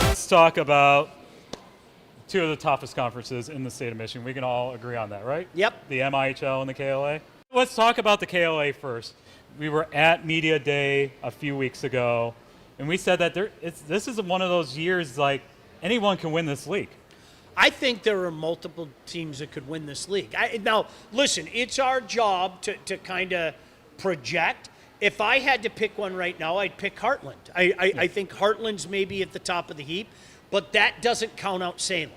Let's talk about two of the toughest conferences in the state of Michigan. We can all agree on that, right? Yep. The MIHL and the KLA. Let's talk about the KLA first. We were at Media Day a few weeks ago, and we said that this is one of those years like anyone can win this league. I think there are multiple teams that could win this league. Now, listen, it's our job to kind of project. If I had to pick one right now, I'd pick Heartland. I think Heartland's maybe at the top of the heap, but that doesn't count out Salem.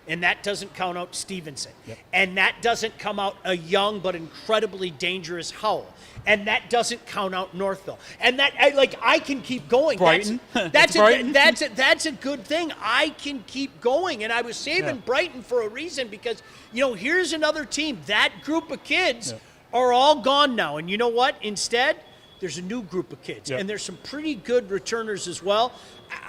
And that doesn't count out Stevenson. Yep. And that doesn't come out a young but incredibly dangerous Howell. And that doesn't count out Northville. And that, I can keep going. Brighton. That's Brighton. a good thing. I can keep going. And I was saving Brighton for a reason because, here's another team. That group of kids are all gone now. And you know what? Instead, there's a new group of kids. And there's some pretty good returners as well.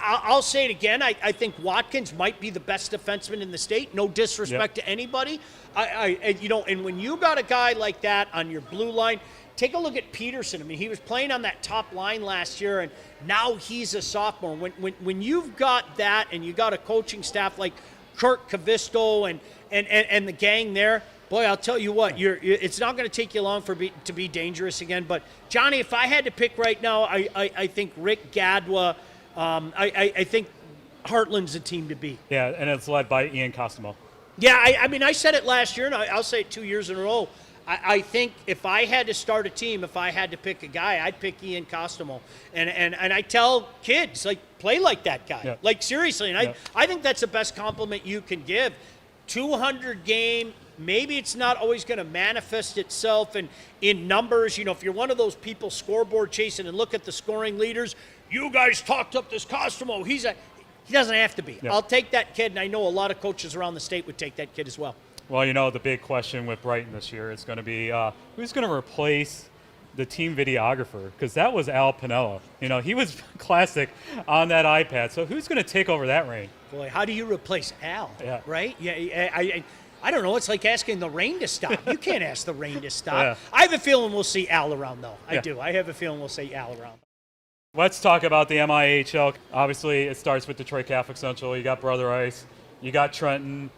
I'll say it again. I think Watkins might be the best defenseman in the state. No disrespect to anybody. And when you got a guy like that on your blue line, take a look at Peterson. I mean, he was playing on that top line last year, and now he's a sophomore. When you've got that, and you got a coaching staff like Kurt Kavisto and the gang there, boy, I'll tell you what, it's not going to take you long to be dangerous again. But Johnny, if I had to pick right now, I think Rick Gadwa. I think Heartland's a team to beat. Yeah, and it's led by Ian Costomo. Yeah, I said it last year, and I'll say it 2 years in a row. I think if I had to start a team, if I had to pick a guy, I'd pick Ian Costomo. And I tell kids, play like that guy. Yeah. Seriously. And I think that's the best compliment you can give. 200 game. Maybe it's not always going to manifest itself in numbers. If you're one of those people scoreboard chasing and look at the scoring leaders, you guys talked up this Costomo. He doesn't have to be. I'll take that kid, and I know a lot of coaches around the state would take that kid as well. Well, the big question with Brighton this year is going to be who's going to replace the team videographer, because that was Al Pinello. He was classic on that iPad. So who's going to take over that reign? Boy, how do you replace Al? Yeah. Right? Yeah. I don't know. It's like asking the rain to stop. You can't ask the rain to stop. Yeah. I have a feeling we'll see Al around, though. I do. I have a feeling we'll see Al around. Let's talk about the MIHL. Obviously, it starts with Detroit Catholic Central. You got Brother Rice. You got Trenton.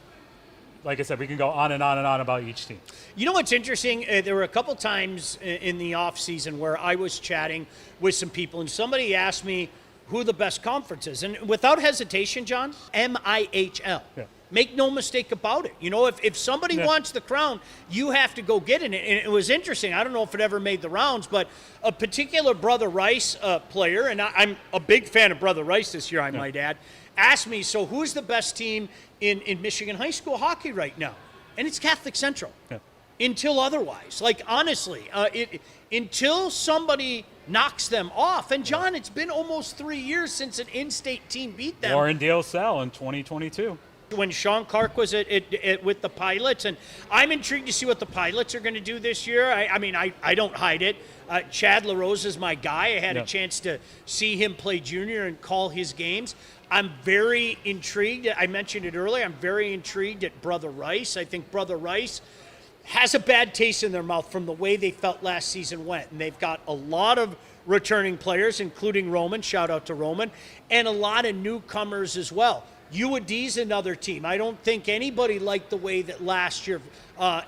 Like I said, we can go on and on and on about each team. You know what's interesting? There were a couple times in the off season where I was chatting with some people, and somebody asked me who the best conference is. And without hesitation, John, MIHL. Yeah. Make no mistake about it. If somebody wants the crown, you have to go get it. And it was interesting. I don't know if it ever made the rounds, but a particular Brother Rice player, and I'm a big fan of Brother Rice this year, I might add, asked me, so who's the best team in Michigan high school hockey right now? And it's Catholic Central. Yeah. Until otherwise. Honestly, until somebody knocks them off. And, John, it's been almost 3 years since an in-state team beat them. Warren Dale Sal in 2022. When Sean Clark was with the Pilots, and I'm intrigued to see what the Pilots are going to do this year. I don't hide it. Chad LaRose is my guy. I had a chance to see him play junior and call his games. I'm very intrigued. I mentioned it earlier. I'm very intrigued at Brother Rice. I think Brother Rice has a bad taste in their mouth from the way they felt last season went. And they've got a lot of returning players, including Roman. Shout out to Roman. And a lot of newcomers as well. UAD's another team. I don't think anybody liked the way that last year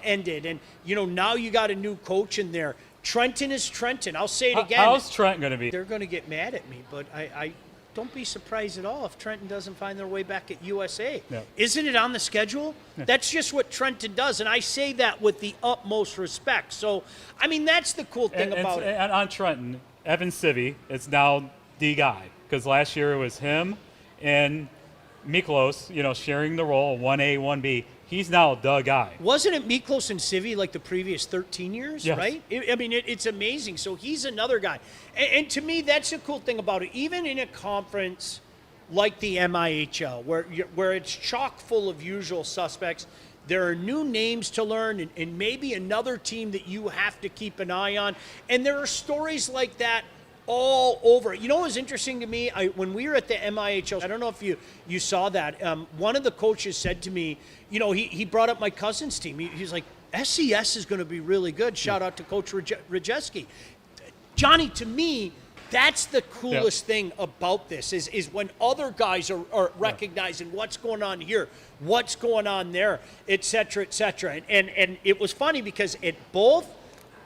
ended. And, now you got a new coach in there. Trenton is Trenton. I'll say it again. How's Trenton going to be? They're going to get mad at me, but I don't be surprised at all if Trenton doesn't find their way back at USA. Yeah. Isn't it on the schedule? Yeah. That's just what Trenton does, and I say that with the utmost respect. So, that's the cool thing about it. And on Trenton, Evan Sivvy is now the guy, because last year it was him and Miklos, sharing the role, 1A, 1B. he's now the guy. Wasn't it Miklos and Civi like the previous 13 years, Yes. right? It's amazing. So he's another guy. And to me, that's the cool thing about it. Even in a conference like the MIHL, where it's chock full of usual suspects, there are new names to learn and maybe another team that you have to keep an eye on. And there are stories like that all over. You know what was interesting to me? When we were at the MIHL, I don't know if you saw that, one of the coaches said to me, he brought up my cousin's team. He's like, SCS is going to be really good. Shout out to Coach Rajeski. Johnny, to me, that's the coolest thing about this is when other guys are recognizing what's going on here, what's going on there, et cetera, et cetera. And it was funny because at both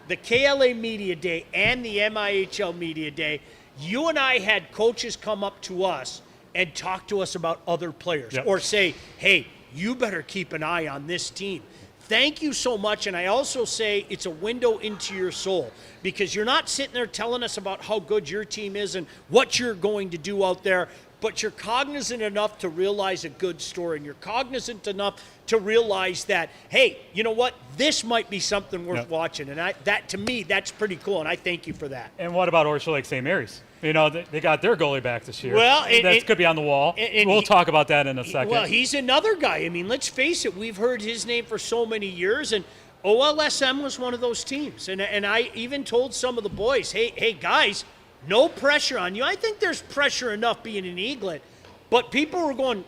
the KLA Media Day and the MIHL Media Day, you and I had coaches come up to us and talk to us about other players or say, hey, you better keep an eye on this team. Thank you so much. And I also say it's a window into your soul because you're not sitting there telling us about how good your team is and what you're going to do out there, but you're cognizant enough to realize a good story, and you're cognizant enough to realize that, hey, you know what? This might be something worth watching. And that to me, that's pretty cool, and I thank you for that. And what about Orchard Lake St. Mary's? They got their goalie back this year. Well, that could be on the wall. We'll talk about that in a second. Well, he's another guy. I mean, let's face it. We've heard his name for so many years, and OLSM was one of those teams. And I even told some of the boys, hey, guys, no pressure on you. I think there's pressure enough being an Eaglet, but people were going,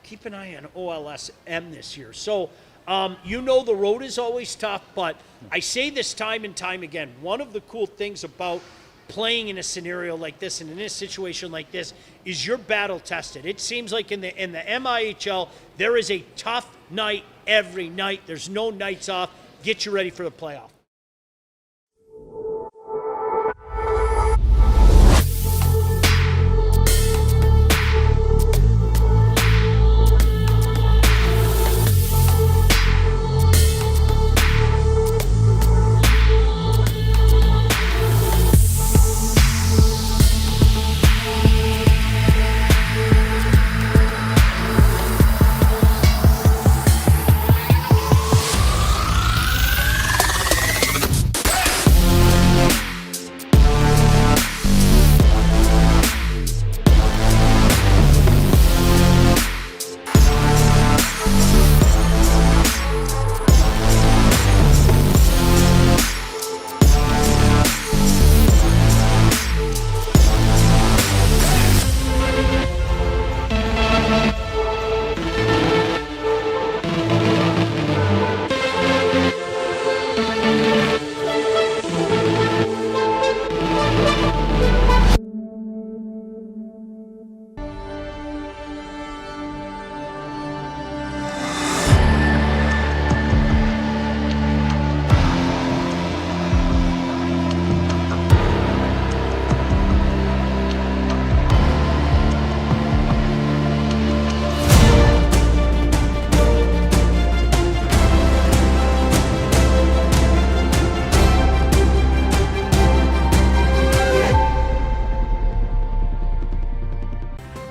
keep an eye on OLSM this year. So, the road is always tough, but I say this time and time again, one of the cool things about playing in a scenario like this and in a situation like this is you're battle tested. It seems like in the MIHL, there is a tough night every night. There's no nights off. Get you ready for the playoff.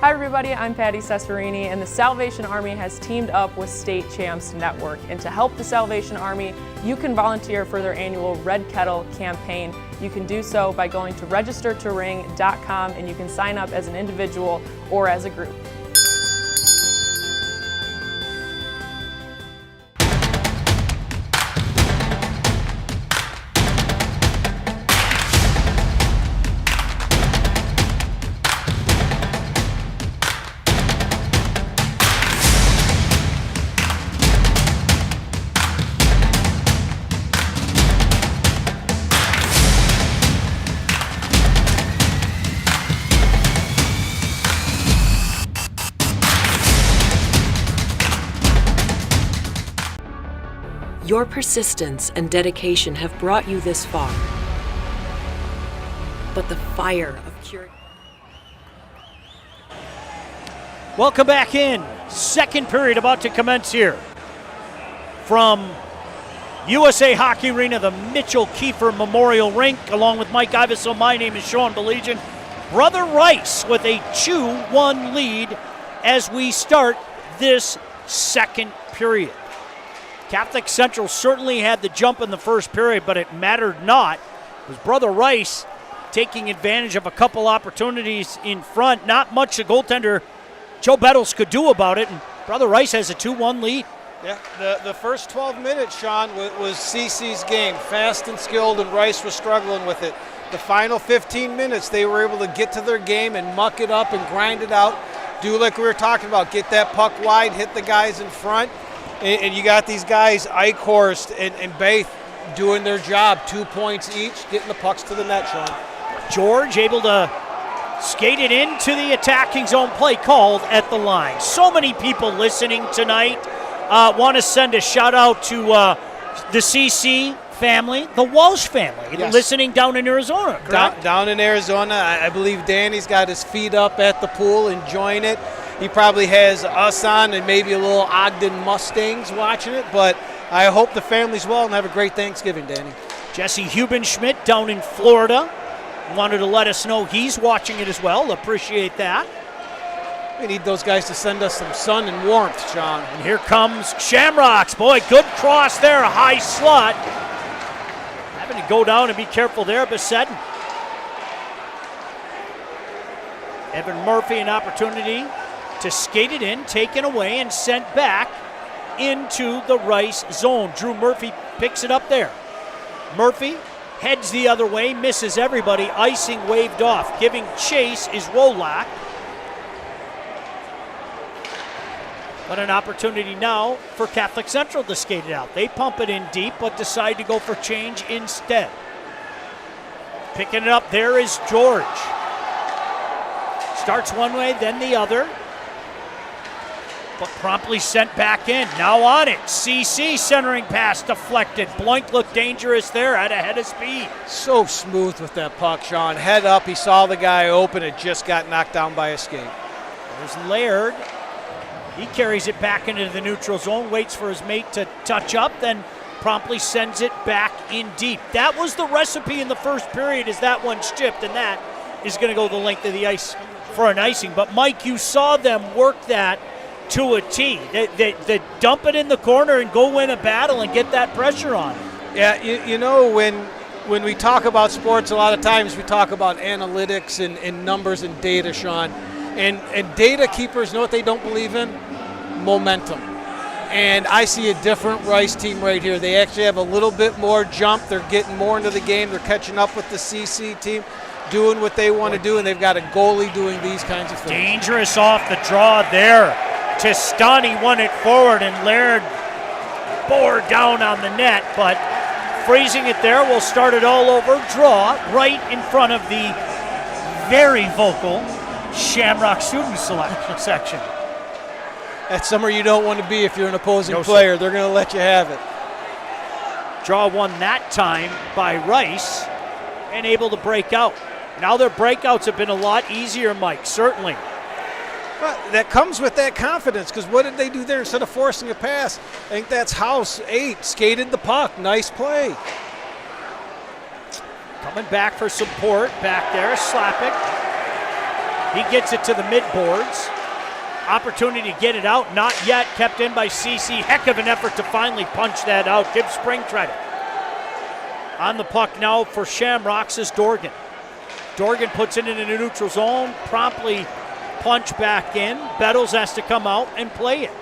Hi everybody, I'm Patty Cesarini, and the Salvation Army has teamed up with State Champs Network. And to help the Salvation Army, you can volunteer for their annual Red Kettle campaign. You can do so by going to registertoring.com, and you can sign up as an individual or as a group. Your persistence and dedication have brought you this far. But the fire of curiosity. Welcome back in. Second period about to commence here. From USA Hockey Arena, the Mitchell Kiefer Memorial Rink, along with Mike Iveson. My name is Sean Belegian. Brother Rice with a 2-1 lead as we start this second period. Catholic Central certainly had the jump in the first period, but it mattered not. It was Brother Rice taking advantage of a couple opportunities in front. Not much the goaltender Joe Bettles could do about it, and Brother Rice has a 2-1 lead. Yeah, the first 12 minutes, Sean, was CC's game. Fast and skilled, and Rice was struggling with it. The final 15 minutes, they were able to get to their game and muck it up and grind it out. Do like we were talking about, get that puck wide, hit the guys in front. And you got these guys, Eichhorst and Baith, doing their job. 2 points each, getting the pucks to the net, Sean. George able to skate it into the attacking zone, play called at the line. So many people listening tonight. Want to send a shout out to the CC family, the Walsh family, yes, listening down in Arizona, correct? Down in Arizona. I believe Danny's got his feet up at the pool enjoying it. He probably has us on and maybe a little Ogden Mustangs watching it, but I hope the family's well and have a great Thanksgiving, Danny. Jesse Hubenschmidt down in Florida wanted to let us know he's watching it as well. Appreciate that. We need those guys to send us some sun and warmth, Sean. And here comes Shamrocks. Boy, good cross there, a high slot. Having to go down and be careful there, Besedin. Evan Murphy, an opportunity to skate it in, taken away, and sent back into the Rice zone. Drew Murphy picks it up there. Murphy heads the other way, misses everybody. Icing waved off. Giving chase is Rolak. But an opportunity now for Catholic Central to skate it out. They pump it in deep, but decide to go for change instead. Picking it up there is George. Starts one way, then the other. But promptly sent back in. Now on it. CC centering pass deflected. Blank looked dangerous there at a head of speed. So smooth with that puck, Sean. Head up, he saw the guy open. It just got knocked down by a skate. There's Laird. He carries it back into the neutral zone, waits for his mate to touch up, then promptly sends it back in deep. That was the recipe in the first period, as that one's chipped, and that is going to go the length of the ice for an icing. But, Mike, you saw them work that to a T. They dump it in the corner and go win a battle and get that pressure on. Yeah, you know, when we talk about sports, a lot of times we talk about analytics and numbers and data, Sean. And data keepers know what they don't believe in? Momentum. And I see a different Rice team right here. They actually have a little bit more jump. They're getting more into the game. They're catching up with the CC team, doing what they want to do, and they've got a goalie doing these kinds of things. Dangerous off the draw there. Testani won it forward, and Laird bore down on the net, but freezing it there. We'll start it all over. Draw right in front of the very vocal Shamrock student selection section. That's somewhere you don't want to be if you're an opposing player. Sir. They're going to let you have it. Draw won that time by Rice and able to break out. Now their breakouts have been a lot easier, Mike, certainly. But that comes with that confidence, because what did they do there instead of forcing a pass? I think that's House, 8, skated the puck. Nice play. Coming back for support back there, Slapik. He gets it to the mid-boards. Opportunity to get it out, not yet. Kept in by CC. Heck of an effort to finally punch that out. Give Spring credit. On the puck now for Shamrocks is Dorgan. Dorgan puts it into the neutral zone. Promptly punch back in. Bettles has to come out and play it.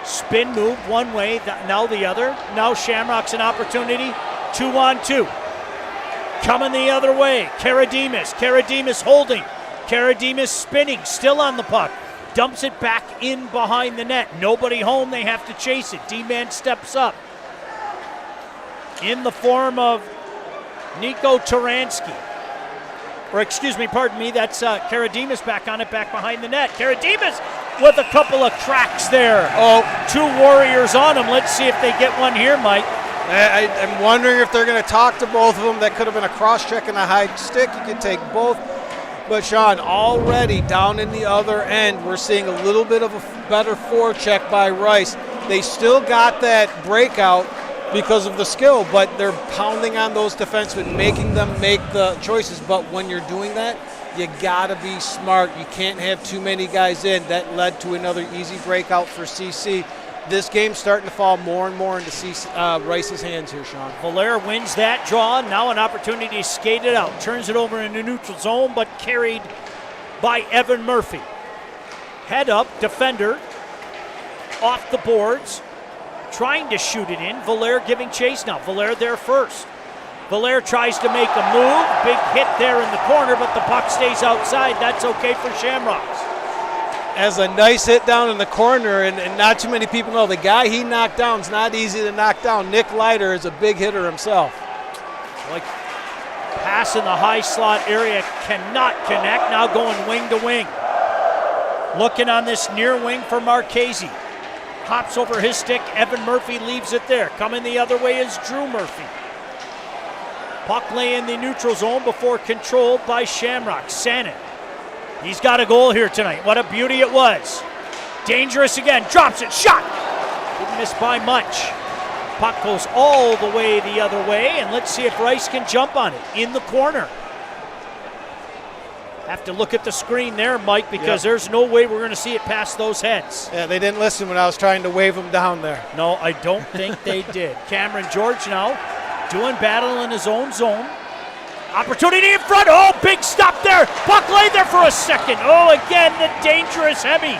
Spin move one way, now the other. Now Shamrocks an opportunity. 2-on-2. Coming the other way. Karadimas holding. Karadimas spinning, still on the puck. Dumps it back in behind the net. Nobody home, they have to chase it. D-man steps up. In the form of Nico Taransky. Or excuse me, pardon me, that's Karadimas back on it, back behind the net. Karadimas with a couple of cracks there. Oh, 2 Warriors on him. Let's see if they get one here, Mike. I'm wondering if they're going to talk to both of them. That could have been a cross-check and a high stick. You can take both. But, Sean, already down in the other end, we're seeing a little bit of a better forecheck by Rice. They still got that breakout because of the skill, but they're pounding on those defensemen, making them make the choices. But when you're doing that, You got to be smart. You can't have too many guys in. That led to another easy breakout for CC. This game's starting to fall more and more into Rice's hands here, Sean. Valaire wins that draw. Now an opportunity to skate it out. Turns it over in the neutral zone, but carried by Evan Murphy. Head up, defender, off the boards, trying to shoot it in. Valaire giving chase now. Valaire there first. Valaire tries to make a move. Big hit there in the corner, but the puck stays outside. That's okay for Shamrocks. As a nice hit down in the corner, and not too many people know, the guy he knocked down is not easy to knock down. Nick Leiter is a big hitter himself. Like pass in the high slot area, cannot connect. Now going wing to wing. Looking on this near wing for Marchese. Hops over his stick. Evan Murphy leaves it there. Coming the other way is Drew Murphy. Puck lay in the neutral zone before controlled by Shamrock. Sanin. He's got a goal here tonight. What a beauty it was. Dangerous again. Drops it. Shot. Didn't miss by much. Puck goes all the way the other way, and let's see if Rice can jump on it. In the corner. Have to look at the screen there, Mike, because there's no way we're going to see it past those heads. Yeah, they didn't listen when I was trying to wave them down there. No, I don't think they did. Cameron George now doing battle in his own zone. Opportunity in front. Oh, big stop there. Puck lay there for a second. Oh, again, the dangerous Hemi.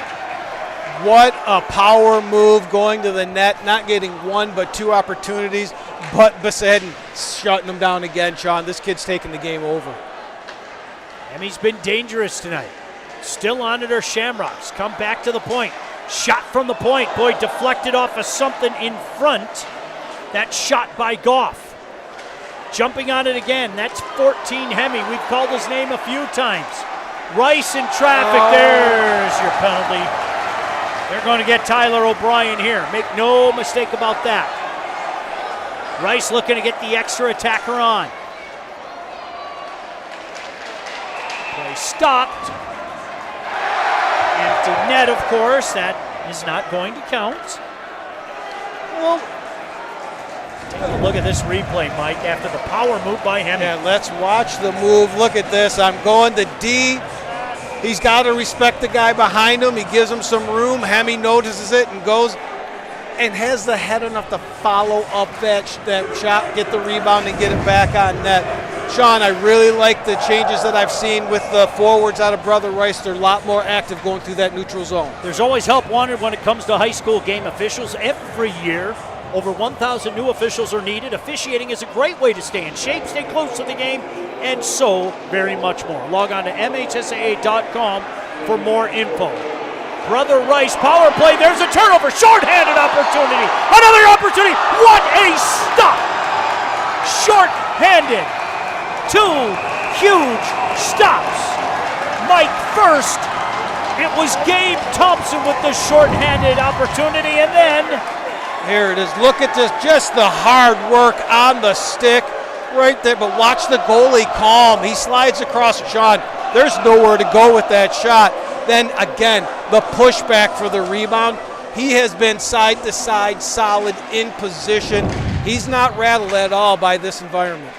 What a power move going to the net. Not getting one, but two opportunities. But Besaden shutting them down again, Sean. This kid's taking the game over. Hemi's been dangerous tonight. Still on it are Shamrocks. Come back to the point. Shot from the point. Boy, deflected off of something in front. That shot by Goff. Jumping on it again. That's 14 Hemi. We've called his name a few times. Rice in traffic. There's your penalty. They're going to get Tyler O'Brien here. Make no mistake about that. Rice looking to get the extra attacker on. Play stopped. Empty net, of course. That is not going to count. Well, take a look at this replay, Mike, after the power move by Hemi. Yeah, let's watch the move. Look at this. I'm going to D. He's got to respect the guy behind him. He gives him some room. Hemi notices it and goes and has the head enough to follow up that shot, get the rebound, and get it back on net. Sean, I really like the changes that I've seen with the forwards out of Brother Rice. They're a lot more active going through that neutral zone. There's always help wanted when it comes to high school game officials. Every year, over 1,000 new officials are needed. Officiating is a great way to stay in shape, stay close to the game, and so very much more. Log on to MHSAA.com for more info. Brother Rice, power play. There's a turnover. Short-handed opportunity. Another opportunity. What a stop. Short-handed. Two huge stops. Mike first. It was Gabe Thompson with the short-handed opportunity, and then here it is. Look at this. Just the hard work on the stick right there. But watch the goalie calm. He slides across Sean. There's nowhere to go with that shot. Then again, the pushback for the rebound. He has been side to side, solid in position. He's not rattled at all by this environment.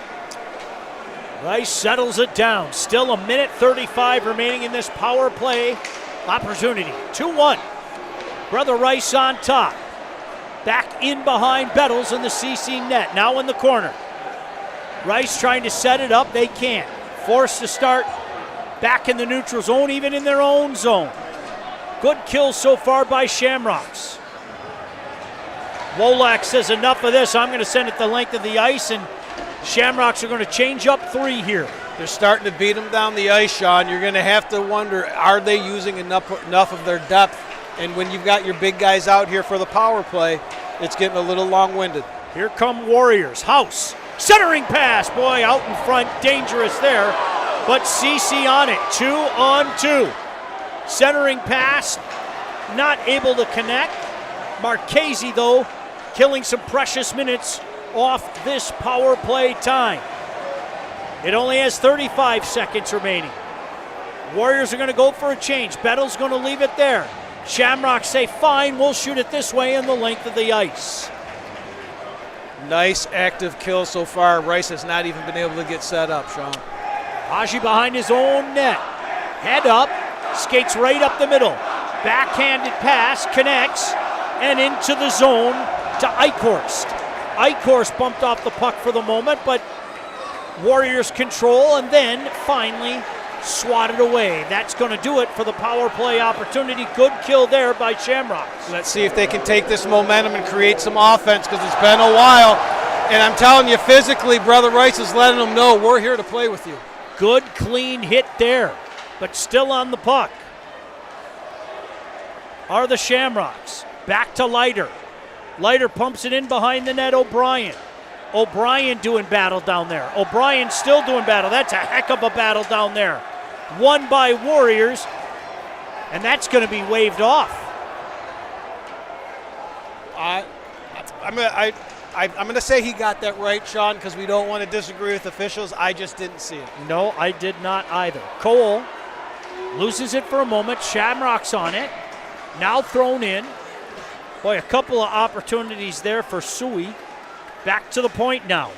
Rice settles it down. Still a minute 35 remaining in this power play opportunity. 2-1. Brother Rice on top. Back in behind Bettles in the CC net. Now in the corner. Rice trying to set it up. They can't. Forced to start back in the neutral zone, even in their own zone. Good kill so far by Shamrocks. Wolak says enough of this. I'm going to send it the length of the ice, and Shamrocks are going to change up three here. They're starting to beat them down the ice, Sean. You're going to have to wonder, are they using enough of their depth? And when you've got your big guys out here for the power play, it's getting a little long-winded. Here come Warriors. House. Centering pass. Boy, out in front. Dangerous there. But CC on it. 2-on-2. Centering pass. Not able to connect. Marchese, though, killing some precious minutes off this power play time. It only has 35 seconds remaining. Warriors are going to go for a change. Bettle's going to leave it there. Shamrocks say, fine, we'll shoot it this way in the length of the ice. Nice active kill so far. Rice has not even been able to get set up, Sean. Haji behind his own net. Head up, skates right up the middle. Backhanded pass, connects, and into the zone to Eichhorst. Eichhorst bumped off the puck for the moment, but Warriors control and then finally swatted away. That's going to do it for the power play opportunity. Good kill there by Shamrocks. Let's see if they can take this momentum and create some offense, because it's been a while. And I'm telling you, physically, Brother Rice is letting them know we're here to play with you. Good, clean hit there, but still on the puck are the Shamrocks. Back to Leiter. Leiter pumps it in behind the net, O'Brien. O'Brien doing battle down there. O'Brien still doing battle. That's a heck of a battle down there. Won by Warriors, and that's going to be waved off. I'm going to say he got that right, Sean, because we don't want to disagree with officials. I just didn't see it. No, I did not either. Cole loses it for a moment. Shamrock's on it. Now thrown in. Boy, a couple of opportunities there for Suey. Back to the point now.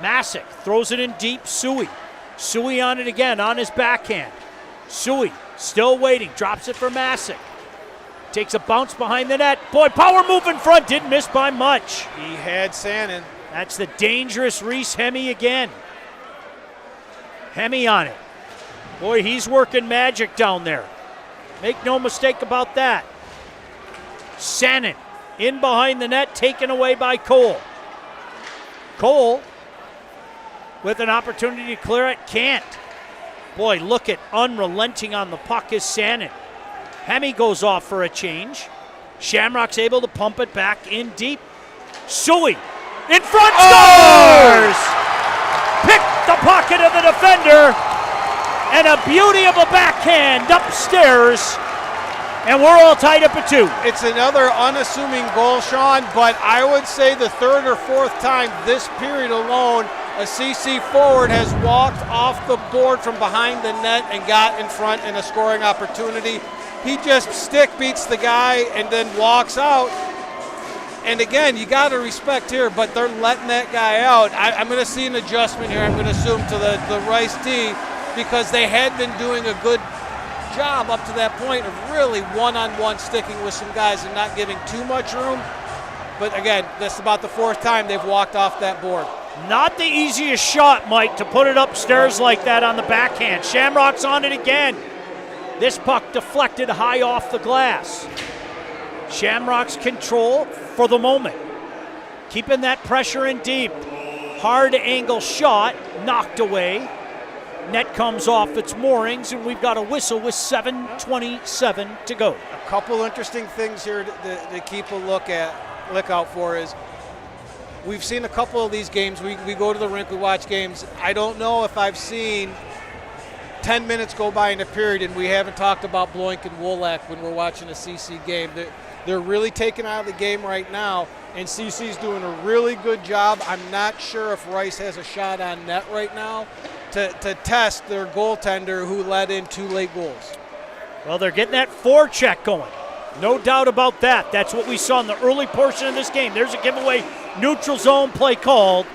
Masick throws it in deep. Suey. Suey on it again on his backhand. Suey still waiting. Drops it for Masick. Takes a bounce behind the net. Boy, power move in front. Didn't miss by much. He had Sannon. That's the dangerous Reese Hemme again. Hemme on it. Boy, he's working magic down there. Make no mistake about that. Sannon in behind the net, taken away by Cole. Cole with an opportunity to clear it, can't. Boy, look at unrelenting on the puck is Sannon. Hemme goes off for a change. Shamrock's able to pump it back in deep. Suey in front, scores! Picked the pocket of the defender, and a beauty of a backhand upstairs, and we're all tied up at 2. It's another unassuming goal, Sean, but I would say the third or fourth time this period alone, a CC forward has walked off the board from behind the net and got in front in a scoring opportunity. He just stick beats the guy and then walks out. And again, you got to respect here, but they're letting that guy out. I'm going to see an adjustment here, I'm going to assume, to the Rice D, because they had been doing a good job up to that point of really one-on-one sticking with some guys and not giving too much room. But again, that's about the fourth time they've walked off that board. Not the easiest shot, Mike, to put it upstairs like that on the backhand. Shamrock's on it again. This puck deflected high off the glass. Shamrock's control for the moment. Keeping that pressure in deep. Hard angle shot, knocked away. Net comes off its moorings, and we've got a whistle with 7:27 to go. A couple interesting things here to keep a look out for is we've seen a couple of these games. We go to the rink, we watch games. I don't know if I've seen 10 minutes go by in a period and we haven't talked about Bloink and Wolak when we're watching a CC game. They're really taken out of the game right now, and CC's doing a really good job. I'm not sure if Rice has a shot on net right now to test their goaltender who let in 2 late goals. Well, they're getting that forecheck going. No doubt about that. That's what we saw in the early portion of this game. There's a giveaway neutral zone play called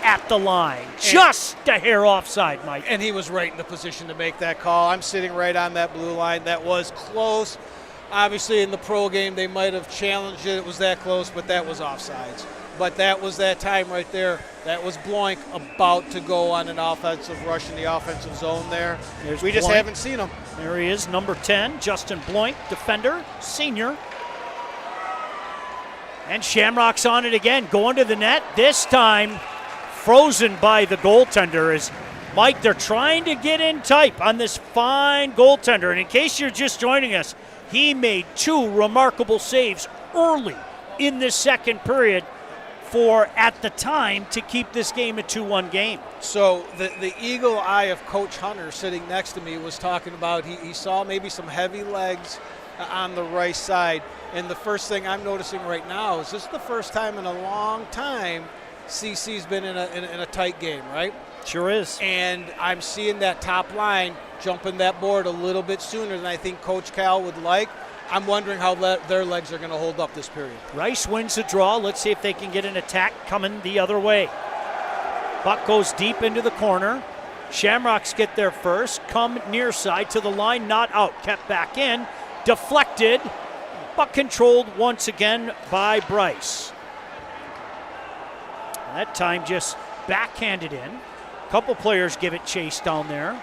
at the line. Just a hair offside, Mike. And he was right in the position to make that call. I'm sitting right on that blue line. That was close. Obviously, in the pro game, they might have challenged it. It was that close, but that was offsides. But that was that time right there. That was Bloink about to go on an offensive rush in the offensive zone there. We just haven't seen him. There he is, number 10, Justin Bloink, defender, senior. And Shamrock's on it again, going to the net. This time frozen by the goaltender. As Mike, they're trying to get in tight on this fine goaltender. And in case you're just joining us, he made 2 remarkable saves early in this second period for, at the time, to keep this game a 2-1 game. So the eagle eye of Coach Hunter sitting next to me was talking about he saw maybe some heavy legs on the right side. And the first thing I'm noticing right now is this is the first time in a long time CC's been in a tight game, right? Sure is. And I'm seeing that top line jumping that board a little bit sooner than I think Coach Cal would like. I'm wondering how their legs are going to hold up this period. Rice wins the draw. Let's see if they can get an attack coming the other way. Puck goes deep into the corner. Shamrocks get there first, come near side to the line, not out, kept back in, deflected, but controlled once again by Bryce. That time just backhanded in. A couple players give it chase down there.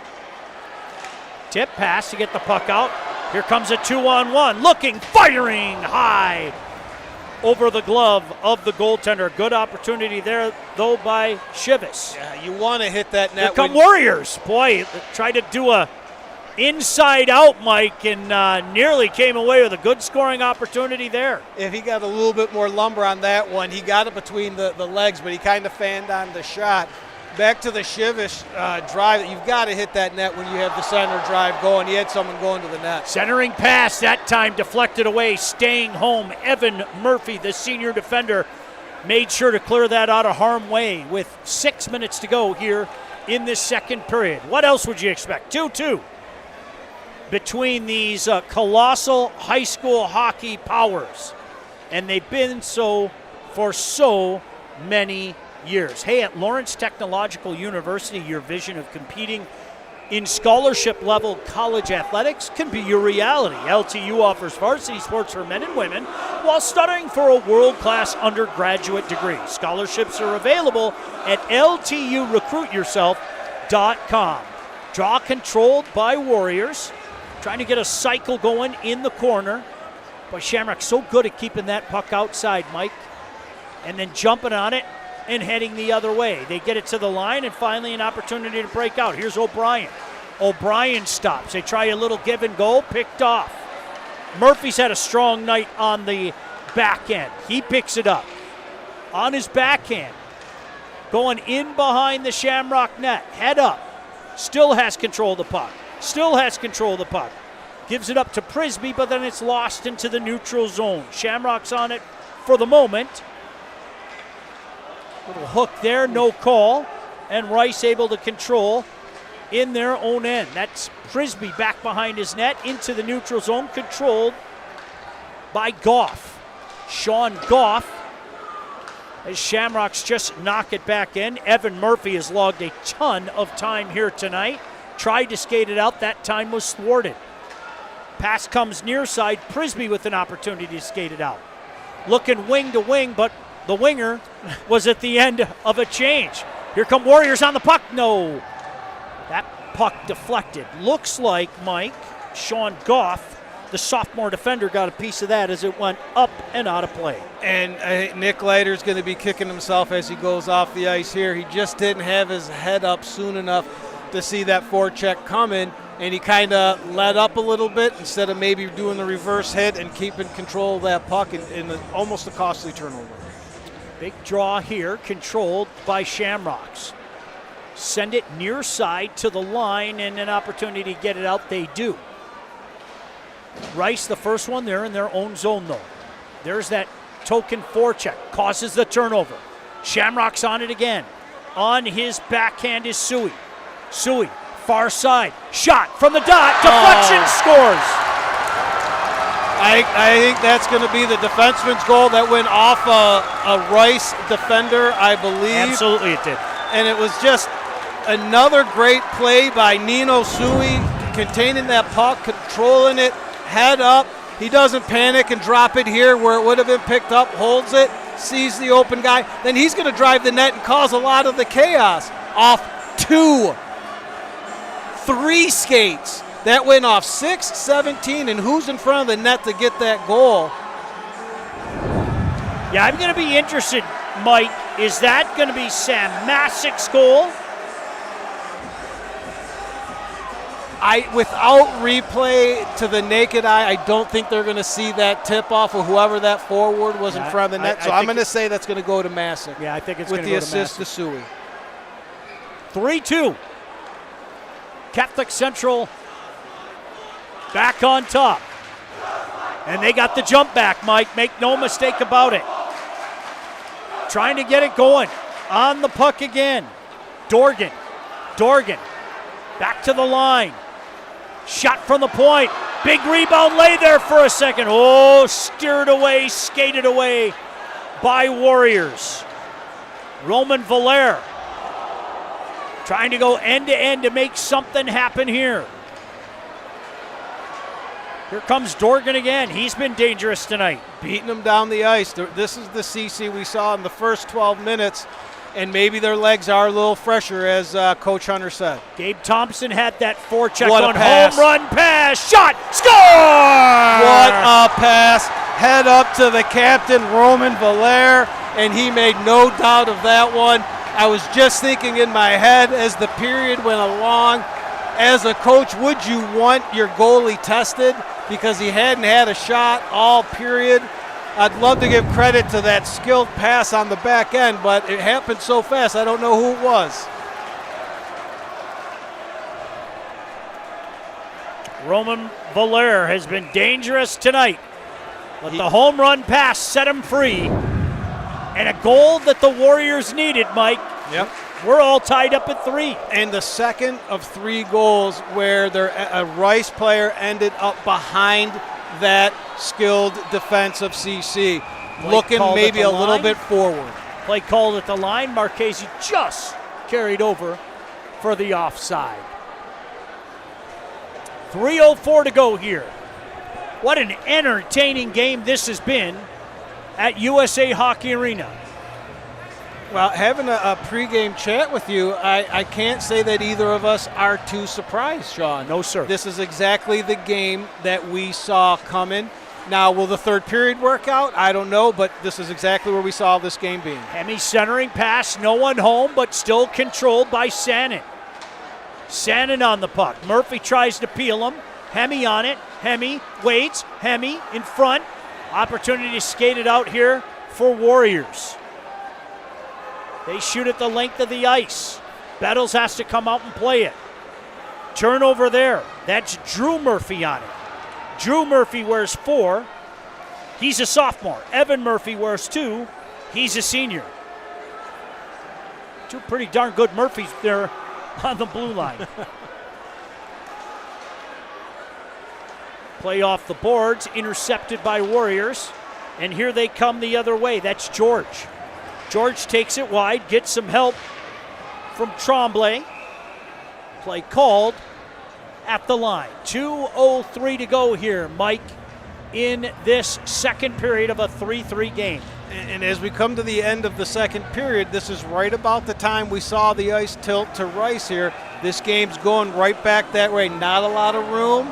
Tip pass to get the puck out. Here comes a 2-on-1, looking, firing high over the glove of the goaltender. Good opportunity there, though, by Chivas. Yeah, you want to hit that net. Here come Warriors. Boy, tried to do a inside out, Mike, and nearly came away with a good scoring opportunity there. If he got a little bit more lumber on that one, he got it between the legs, but he kind of fanned on the shot. Back to the Chivas drive. You've got to hit that net when you have the center drive going. He had someone going to the net. Centering pass, that time deflected away, staying home. Evan Murphy, the senior defender, made sure to clear that out of harm's way with 6 minutes to go here in this second period. What else would you expect? 2-2 between these colossal high school hockey powers, and they've been so for so many years. Hey, at Lawrence Technological University, your vision of competing in scholarship-level college athletics can be your reality. LTU offers varsity sports for men and women while studying for a world-class undergraduate degree. Scholarships are available at LTURecruitYourself.com. Draw controlled by Warriors, trying to get a cycle going in the corner. But Shamrock's so good at keeping that puck outside, Mike, and then jumping on it and heading the other way. They get it to the line, and finally an opportunity to break out. Here's O'Brien. O'Brien stops. They try a little give and go, picked off. Murphy's had a strong night on the back end. He picks it up on his backhand, going in behind the Shamrock net, head up. Still has control of the puck. Gives it up to Prisby, but then it's lost into the neutral zone. Shamrock's on it for the moment. Little hook there, no call, and Rice able to control in their own end. That's Prisby back behind his net into the neutral zone, controlled by Goff. Sean Goff, as Shamrocks just knock it back in. Evan Murphy has logged a ton of time here tonight. Tried to skate it out, that time was thwarted. Pass comes near side, Prisby with an opportunity to skate it out. Looking wing to wing, but the winger was at the end of a change. Here come Warriors on the puck. No. That puck deflected. Looks like, Mike, Sean Goff, the sophomore defender, got a piece of that as it went up and out of play. And Nick Leiter's going to be kicking himself as he goes off the ice here. He just didn't have his head up soon enough to see that forecheck coming, and he kind of let up a little bit instead of maybe doing the reverse hit and keeping control of that puck in almost a costly turnover. Big draw here, controlled by Shamrocks. Send it near side to the line, and an opportunity to get it out, they do. Rice, the first one, they're in their own zone, though. There's that token forecheck, causes the turnover. Shamrocks on it again. On his backhand is Suey. Suey, far side, shot from the dot, deflection, scores. I think that's going to be the defenseman's goal that went off a Rice defender, I believe. Absolutely it did. And it was just another great play by Nino Suey, containing that puck, controlling it, head up. He doesn't panic and drop it here where it would have been picked up, holds it, sees the open guy. Then he's going to drive the net and cause a lot of the chaos off 3 skates. That went off 6-17, and who's in front of the net to get that goal? Yeah, I'm going to be interested, Mike. Is that going to be Sam Masick's goal? Without replay to the naked eye, I don't think they're going to see that tip-off of whoever that forward was in front of the net. So I'm going to say that's going to go to Masick. Yeah, I think it's going to go to Masick. With the assist to Suey. 3-2. Catholic Central back on top. And they got the jump back, Mike. Make no mistake about it. Trying to get it going. On the puck again. Dorgan. Back to the line. Shot from the point. Big rebound, lay there for a second. Oh, steered away, skated away by Warriors. Roman Valaire trying to go end to end to make something happen here. Here comes Dorgan again. He's been dangerous tonight. Beating them down the ice. This is the CC we saw in the first 12 minutes, and maybe their legs are a little fresher, as Coach Hunter said. Gabe Thompson had that forecheck What a on pass. home run pass. Shot. Score! What a pass. Head up to the captain, Roman Valaire, and he made no doubt of that one. I was just thinking in my head as the period went along, as a coach, would you want your goalie tested? Because he hadn't had a shot all period. I'd love to give credit to that skilled pass on the back end, but it happened so fast, I don't know who it was. Roman Valaire has been dangerous tonight, but the home run pass set him free. And a goal that the Warriors needed, Mike. Yep. We're all tied up at 3. And the second of 3 goals where a Rice player ended up behind that skilled defense of CC, looking maybe a little bit forward. Play called at the line. Marchese just carried over for the offside. 3:04 to go here. What an entertaining game this has been at USA Hockey Arena. Well, having a pregame chat with you, I can't say that either of us are too surprised, Sean. No, sir. This is exactly the game that we saw coming. Now, will the third period work out? I don't know, but this is exactly where we saw this game being. Hemi centering pass, no one home, but still controlled by Sannon. Sannon on the puck. Murphy tries to peel him. Hemi on it. Hemi waits. Hemi in front. Opportunity to skate it out here for Warriors. They shoot at the length of the ice. Bettles has to come out and play it. Turnover there. That's Drew Murphy on it. Drew Murphy wears 4. He's a sophomore. Evan Murphy wears 2. He's a senior. 2 pretty darn good Murphys there on the blue line. Play off the boards, intercepted by Warriors. And here they come the other way. That's George. George takes it wide, gets some help from Tremblay. Play called at the line. 2:03 to go here, Mike, in this second period of a 3-3 game. And as we come to the end of the second period, this is right about the time we saw the ice tilt to Rice here. This game's going right back that way. Not a lot of room,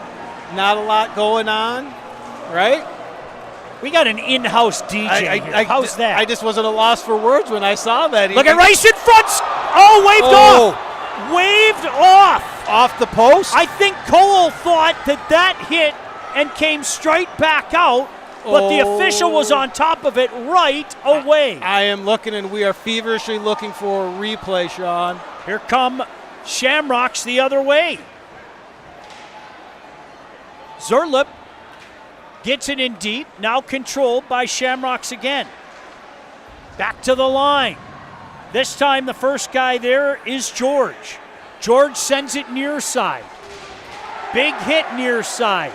not a lot going on, right? We got an in-house DJ here. How's that? I just wasn't at a loss for words when I saw that. Look at Rice in front. Oh, waved off. Waved off. Off the post? I think Cole thought that hit and came straight back out, but the official was on top of it right away. I am looking, and we are feverishly looking for a replay, Sean. Here come Shamrocks the other way. Zurlip gets it in deep, now controlled by Shamrocks again. Back to the line. This time the first guy there is George. George sends it near side. Big hit near side.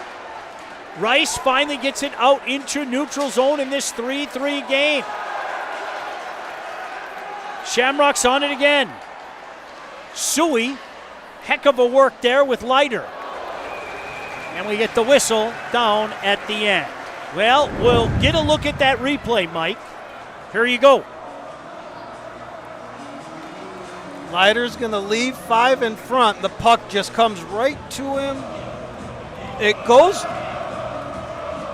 Rice finally gets it out into neutral zone in this 3-3 game. Shamrocks on it again. Suey, heck of a work there with Leiter. And we get the whistle down at the end. Well, we'll get a look at that replay, Mike. Here you go. Leiter's going to leave 5 in front. The puck just comes right to him. It goes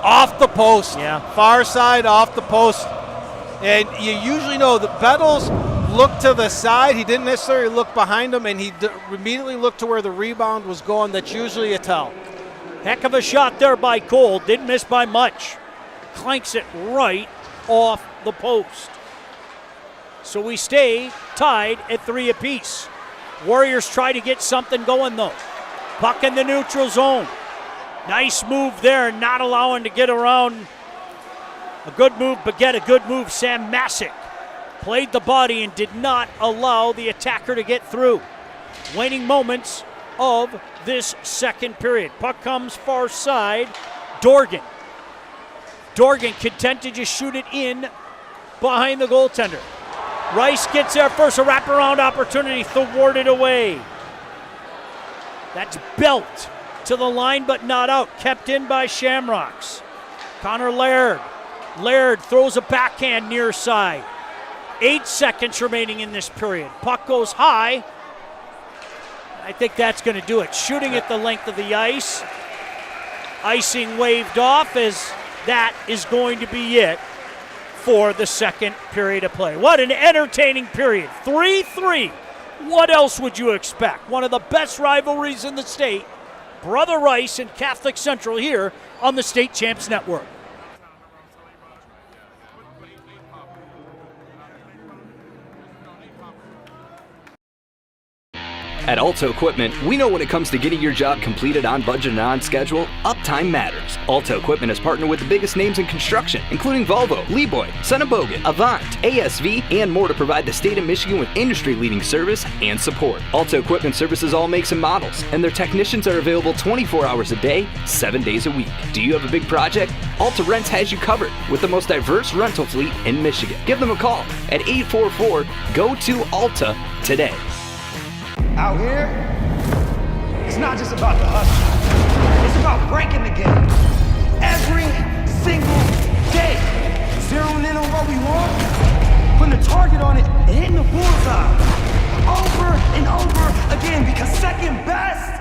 off the post. Yeah. Far side off the post. And you usually know that Bettles looked to the side. He didn't necessarily look behind him, and he immediately looked to where the rebound was going. That's usually a tell. Heck of a shot there by Cole. Didn't miss by much. Clanks it right off the post. So we stay tied at 3 apiece. Warriors try to get something going, though. Puck in the neutral zone. Nice move there, not allowing to get around. A good move, but get a good move. Sam Masick played the body and did not allow the attacker to get through. Waning moments of this second period. Puck comes far side. Dorgan. Dorgan content to just shoot it in behind the goaltender. Rice gets there first, a wraparound opportunity thwarted away. That's Belt to the line but not out, kept in by Shamrocks. Connor Laird. Laird throws a backhand near side. 8 seconds remaining in this period. Puck goes high. I think that's going to do it. Shooting at the length of the ice. Icing waved off as that is going to be it for the second period of play. What an entertaining period. 3-3. What else would you expect? One of the best rivalries in the state. Brother Rice and Catholic Central here on the State Champs Network. At Alto Equipment, we know when it comes to getting your job completed on budget and on schedule, uptime matters. Alto Equipment has partnered with the biggest names in construction, including Volvo, Leeboy, Bogan, Avant, ASV, and more to provide the state of Michigan with industry-leading service and support. Alto Equipment services all makes and models, and their technicians are available 24 hours a day, 7 days a week. Do you have a big project? Alta Rents has you covered with the most diverse rental fleet in Michigan. Give them a call at 844-GO-TO-ALTA today. Out here, it's not just about the hustle. It's about breaking the game. Every single day, zeroing in on what we want, putting a target on it, and hitting the bullseye. Over and over again, because second best,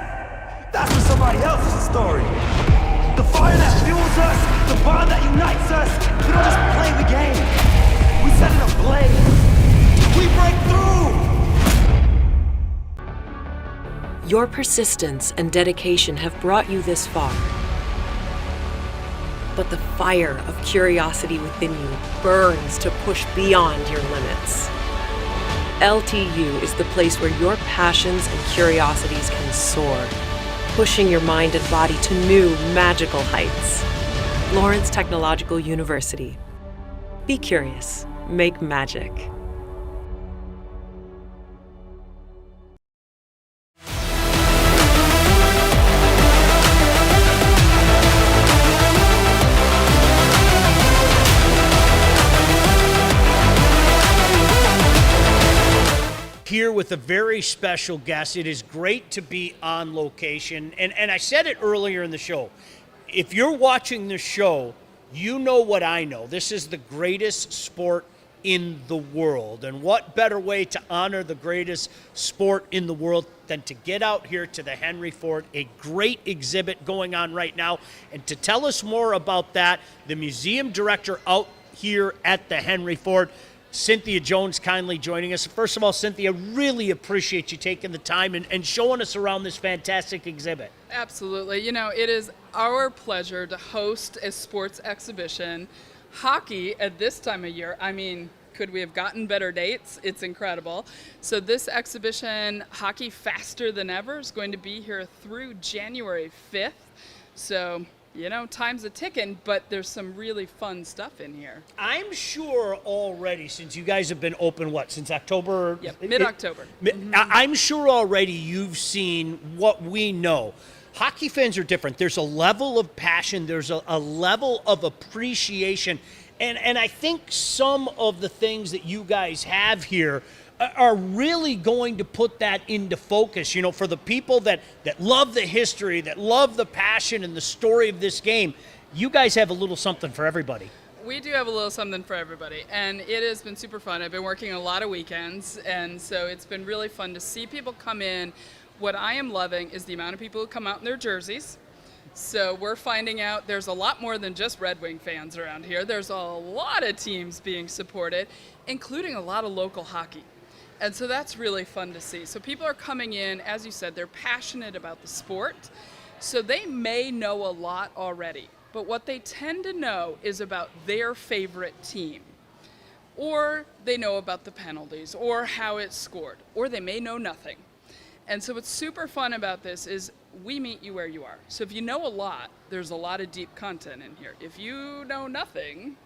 that's for somebody else's story. The fire that fuels us, the bond that unites us, we don't just play the game. We set it ablaze. We break through. Your persistence and dedication have brought you this far. But the fire of curiosity within you burns to push beyond your limits. LTU is the place where your passions and curiosities can soar, pushing your mind and body to new magical heights. Lawrence Technological University. Be curious. Make magic. Here with a very special guest. It is great to be on location. And I said it earlier in the show. If you're watching the show, you know what I know. This is the greatest sport in the world. And what better way to honor the greatest sport in the world than to get out here to the Henry Ford, a great exhibit going on right now. And to tell us more about that, the museum director out here at the Henry Ford, Cynthia Jones, kindly joining us. First of all, Cynthia, really appreciate you taking the time and showing us around this fantastic exhibit. Absolutely. You know, it is our pleasure to host a sports exhibition. Hockey at this time of year, I mean, could we have gotten better dates? It's incredible. So this exhibition, Hockey Faster Than Ever, is going to be here through January 5th. So, you know, time's a ticking, but there's some really fun stuff in here. I'm sure already, since you guys have been open, since October? Yep, mid-October. I'm sure already you've seen what we know. Hockey fans are different. There's a level of passion. There's a level of appreciation. And I think some of the things that you guys have here are really going to put that into focus, you know, for the people that love the history, that love the passion and the story of this game. You guys have a little something for everybody. We do have a little something for everybody, and it has been super fun. I've been working a lot of weekends, and so it's been really fun to see people come in. What I am loving is the amount of people who come out in their jerseys. So we're finding out there's a lot more than just Red Wing fans around here. There's a lot of teams being supported, including a lot of local hockey. And so that's really fun to see. So people are coming in, as you said, they're passionate about the sport. So they may know a lot already, but what they tend to know is about their favorite team. Or they know about the penalties, or how it's scored, or they may know nothing. And so what's super fun about this is we meet you where you are. So if you know a lot, there's a lot of deep content in here. If you know nothing,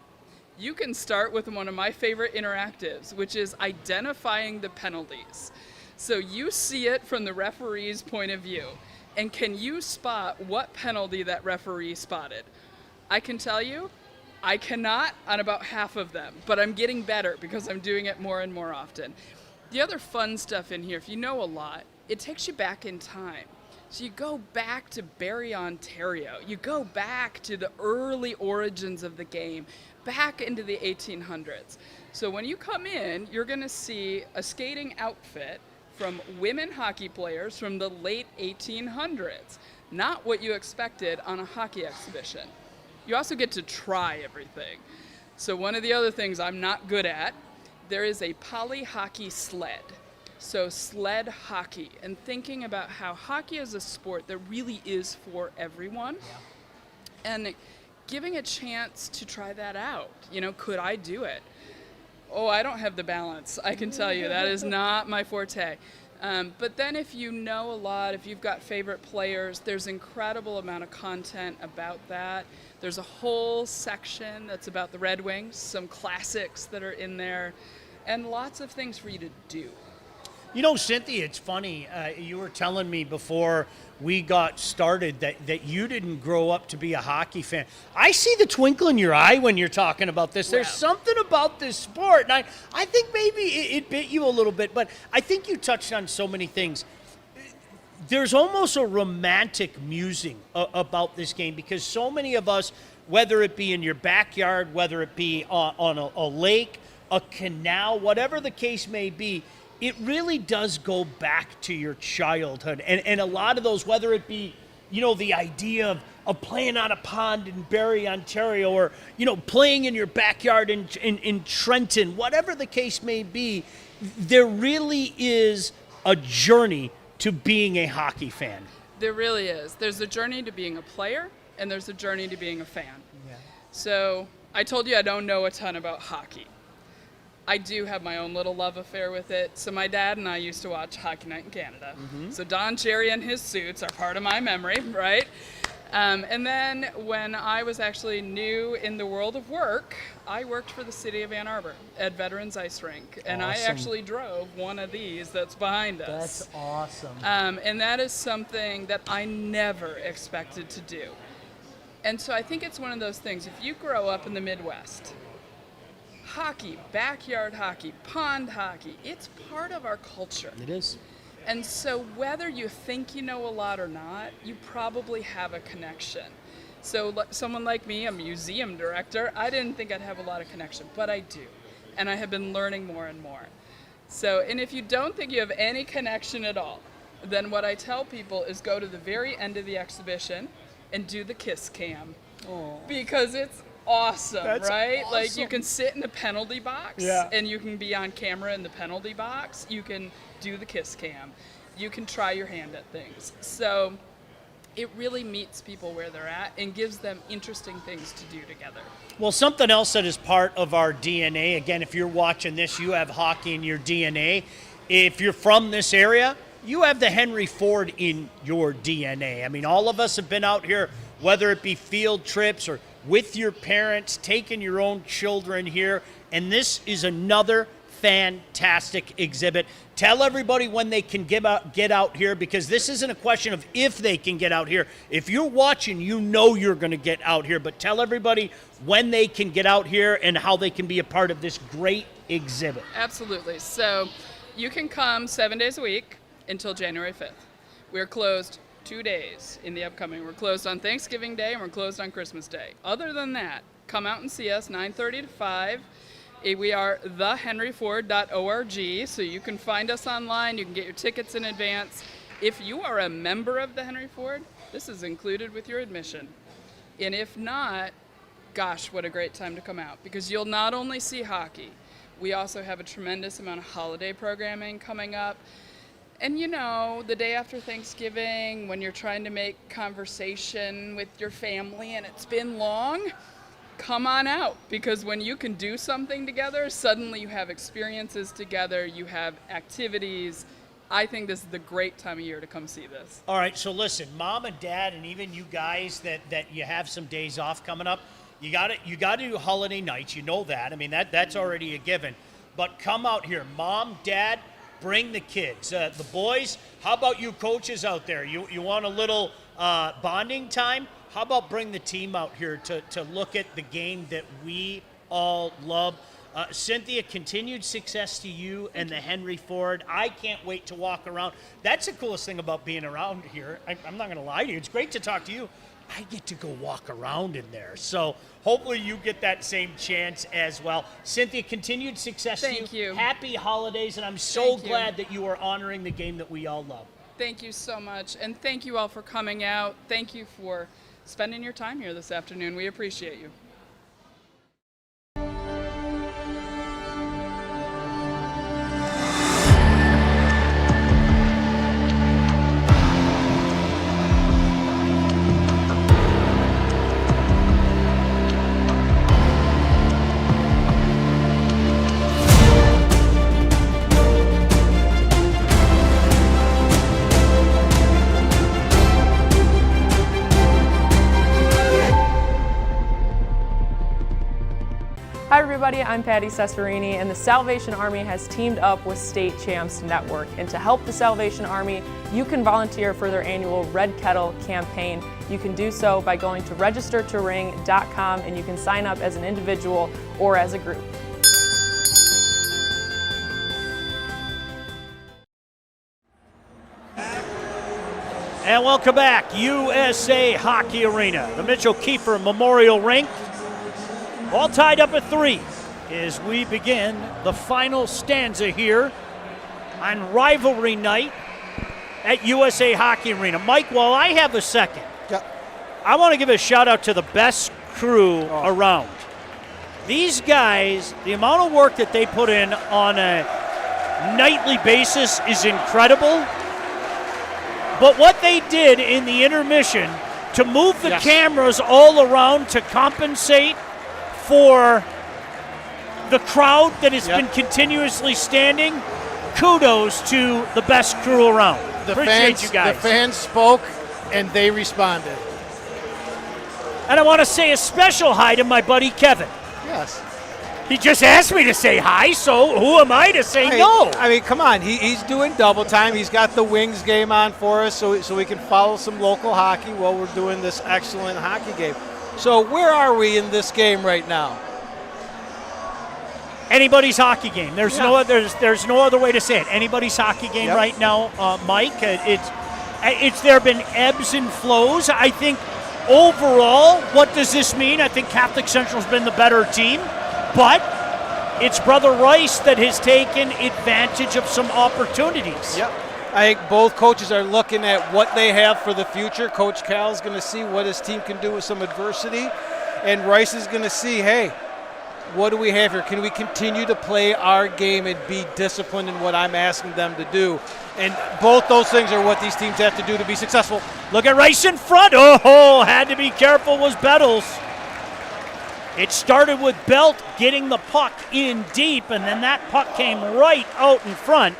you can start with one of my favorite interactives, which is identifying the penalties. So you see it from the referee's point of view, and can you spot what penalty that referee spotted? I can tell you, I cannot on about half of them, but I'm getting better because I'm doing it more and more often. The other fun stuff in here, if you know a lot, it takes you back in time. So you go back to Barrie, Ontario. You go back to the early origins of the game, back into the 1800s. So when you come in, you're going to see a skating outfit from women hockey players from the late 1800s. Not what you expected on a hockey exhibition. You also get to try everything. So one of the other things I'm not good at, there is a poly hockey sled. So sled hockey, and thinking about how hockey is a sport that really is for everyone, and giving a chance to try that out. You know, could I do it? Oh, I don't have the balance. I can tell you that is not my forte. But then if you know a lot, if you've got favorite players, there's incredible amount of content about that. There's a whole section that's about the Red Wings, some classics that are in there, and lots of things for you to do. You know, Cynthia, it's funny. You were telling me before we got started that you didn't grow up to be a hockey fan. I see the twinkle in your eye when you're talking about this. There's something about this sport, and I think maybe it bit you a little bit, but I think you touched on so many things. There's almost a romantic musing about this game because so many of us, whether it be in your backyard, whether it be on a lake, a canal, whatever the case may be, it really does go back to your childhood. And a lot of those, whether it be, you know, the idea of playing on a pond in Barrie, Ontario, or, you know, playing in your backyard in Trenton, whatever the case may be, there really is a journey to being a hockey fan. There really is. There's a journey to being a player, and there's a journey to being a fan. Yeah. So I told you I don't know a ton about hockey. I do have my own little love affair with it. So my dad and I used to watch Hockey Night in Canada. Mm-hmm. So Don Cherry and his suits are part of my memory, right? And then when I was actually new in the world of work, I worked for the city of Ann Arbor at Veterans Ice Rink. And I actually drove one of these that's behind us. That's awesome. And that is something that I never expected to do. And so I think it's one of those things, if you grow up in the Midwest, hockey, backyard hockey, pond hockey, it's part of our culture. It is. And so whether you think you know a lot or not, you probably have a connection. So someone like me, a museum director, I didn't think I'd have a lot of connection, but I do. And I have been learning more and more. So, and if you don't think you have any connection at all, then what I tell people is go to the very end of the exhibition and do the kiss cam. Aww. Because it's awesome. That's right? awesome. Like you can sit in the penalty box and you can be on camera in the penalty box. You can do the kiss cam. You can try your hand at things. So it really meets people where they're at and gives them interesting things to do together. Well, something else that is part of our DNA, again, if you're watching this, you have hockey in your DNA. If you're from this area, you have the Henry Ford in your DNA. I mean, all of us have been out here, whether it be field trips or with your parents, taking your own children here, and this is another fantastic exhibit. Tell everybody when they can get out here, because this isn't a question of if they can get out here. If you're watching, you know you're going to get out here, but tell everybody when they can get out here and how they can be a part of this great exhibit. Absolutely. So you can come 7 days a week until January 5th. We're closed 2 days in the upcoming. We're closed on Thanksgiving Day and we're closed on Christmas Day. Other than that, come out and see us 9:30 to 5. We are thehenryford.org, so you can find us online. You can get your tickets in advance. If you are a member of the Henry Ford, this is included with your admission. And if not, gosh, what a great time to come out, because you'll not only see hockey, we also have a tremendous amount of holiday programming coming up. And you know, the day after Thanksgiving, when you're trying to make conversation with your family and it's been long, come on out, because when you can do something together, suddenly you have experiences together, you have activities. I think this is the great time of year to come see this. All right, so listen, mom and dad, and even you guys that you have some days off coming up, you got to do holiday nights. You know that. I mean, that's already a given. But come out here, mom, dad. Bring the kids. The boys, how about you coaches out there? You want a little bonding time? how about bring the team out here to look at the game that we all love? Cynthia, continued success to you and the Henry Ford. I can't wait to walk around. That's the coolest thing about being around here. I'm not going to lie to you. It's great to talk to you. I get to go walk around in there. So hopefully you get that same chance as well. Cynthia, continued success to you. Thank you. Happy holidays, and I'm so glad that you are honoring the game that we all love. Thank you so much, and thank you all for coming out. Thank you for spending your time here this afternoon. We appreciate you. Hi everybody, I'm Patty Cesarini, and the Salvation Army has teamed up with State Champs Network. And to help the Salvation Army, you can volunteer for their annual Red Kettle campaign. You can do so by going to registertoring.com, and you can sign up as an individual or as a group. And welcome back, USA Hockey Arena, the Mitchell Kiefer Memorial Rink. All tied up at 3 as we begin the final stanza here on rivalry night at USA Hockey Arena. Mike, while I have a second, I want to give a shout out to the best crew around. These guys, the amount of work that they put in on a nightly basis is incredible. But what they did in the intermission to move the cameras all around to compensate for the crowd that has been continuously standing, kudos to the best crew around. Appreciate you guys. The fans spoke, and they responded. And I want to say a special hi to my buddy Kevin. Yes. He just asked me to say hi, so who am I to say no? I mean, come on. He's doing double time. He's got the Wings game on for us so we can follow some local hockey while we're doing this excellent hockey game. So where are we in this game right now? Anybody's hockey game. There's no other way to say it. Anybody's hockey game right now, Mike. It's there have been ebbs and flows. I think overall, what does this mean? I think Catholic Central's been the better team, but it's Brother Rice that has taken advantage of some opportunities. Yep. I think both coaches are looking at what they have for the future. Coach Cal's going to see what his team can do with some adversity, and Rice is going to see, hey, what do we have here? Can we continue to play our game and be disciplined in what I'm asking them to do? And both those things are what these teams have to do to be successful. Look at Rice in front. Oh, had to be careful was Bettles. It started with Belt getting the puck in deep, and then that puck came right out in front.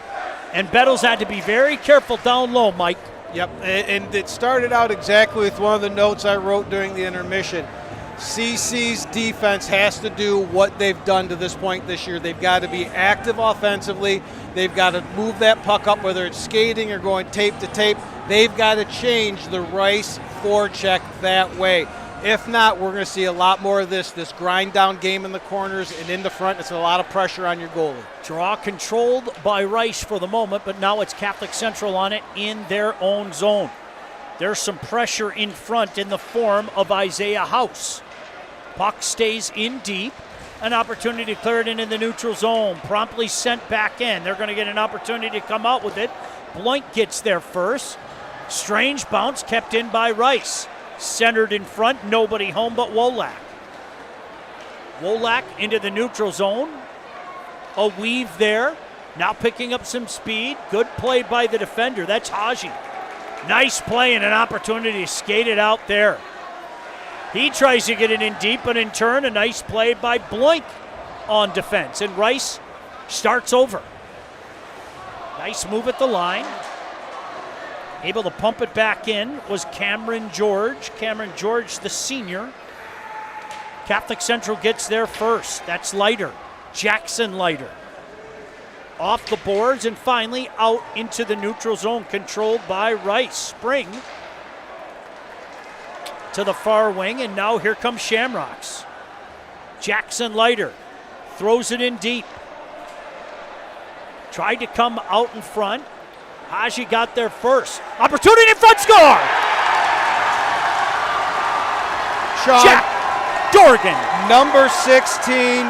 And Bettles had to be very careful down low, Mike. Yep, and it started out exactly with one of the notes I wrote during the intermission. CC's defense has to do what they've done to this point this year. They've got to be active offensively. They've got to move that puck up, whether it's skating or going tape to tape. They've got to change the Rice forecheck that way. If not, we're going to see a lot more of this grind down game in the corners and in the front. It's a lot of pressure on your goalie. Draw controlled by Rice for the moment, but now it's Catholic Central on it in their own zone. There's some pressure in front in the form of Isaiah House. Puck stays in deep. An opportunity to clear it into the neutral zone. Promptly sent back in. They're going to get an opportunity to come out with it. Blank gets there first. Strange bounce kept in by Rice. Centered in front, nobody home but Wolak. Wolak into the neutral zone. A weave there. Now picking up some speed. Good play by the defender. That's Haji. Nice play and an opportunity to skate it out there. He tries to get it in deep, but in turn, a nice play by Blank on defense. And Rice starts over. Nice move at the line. Able to pump it back in was Cameron George. Cameron George, the senior. Catholic Central gets there first. That's Leiter. Jackson Leiter. Off the boards and finally out into the neutral zone, controlled by Rice. Spring to the far wing, and now here comes Shamrocks. Jackson Leiter throws it in deep. Tried to come out in front. Haji got there first. Opportunity in front, score! Sean, Jack Dorgan. number 16,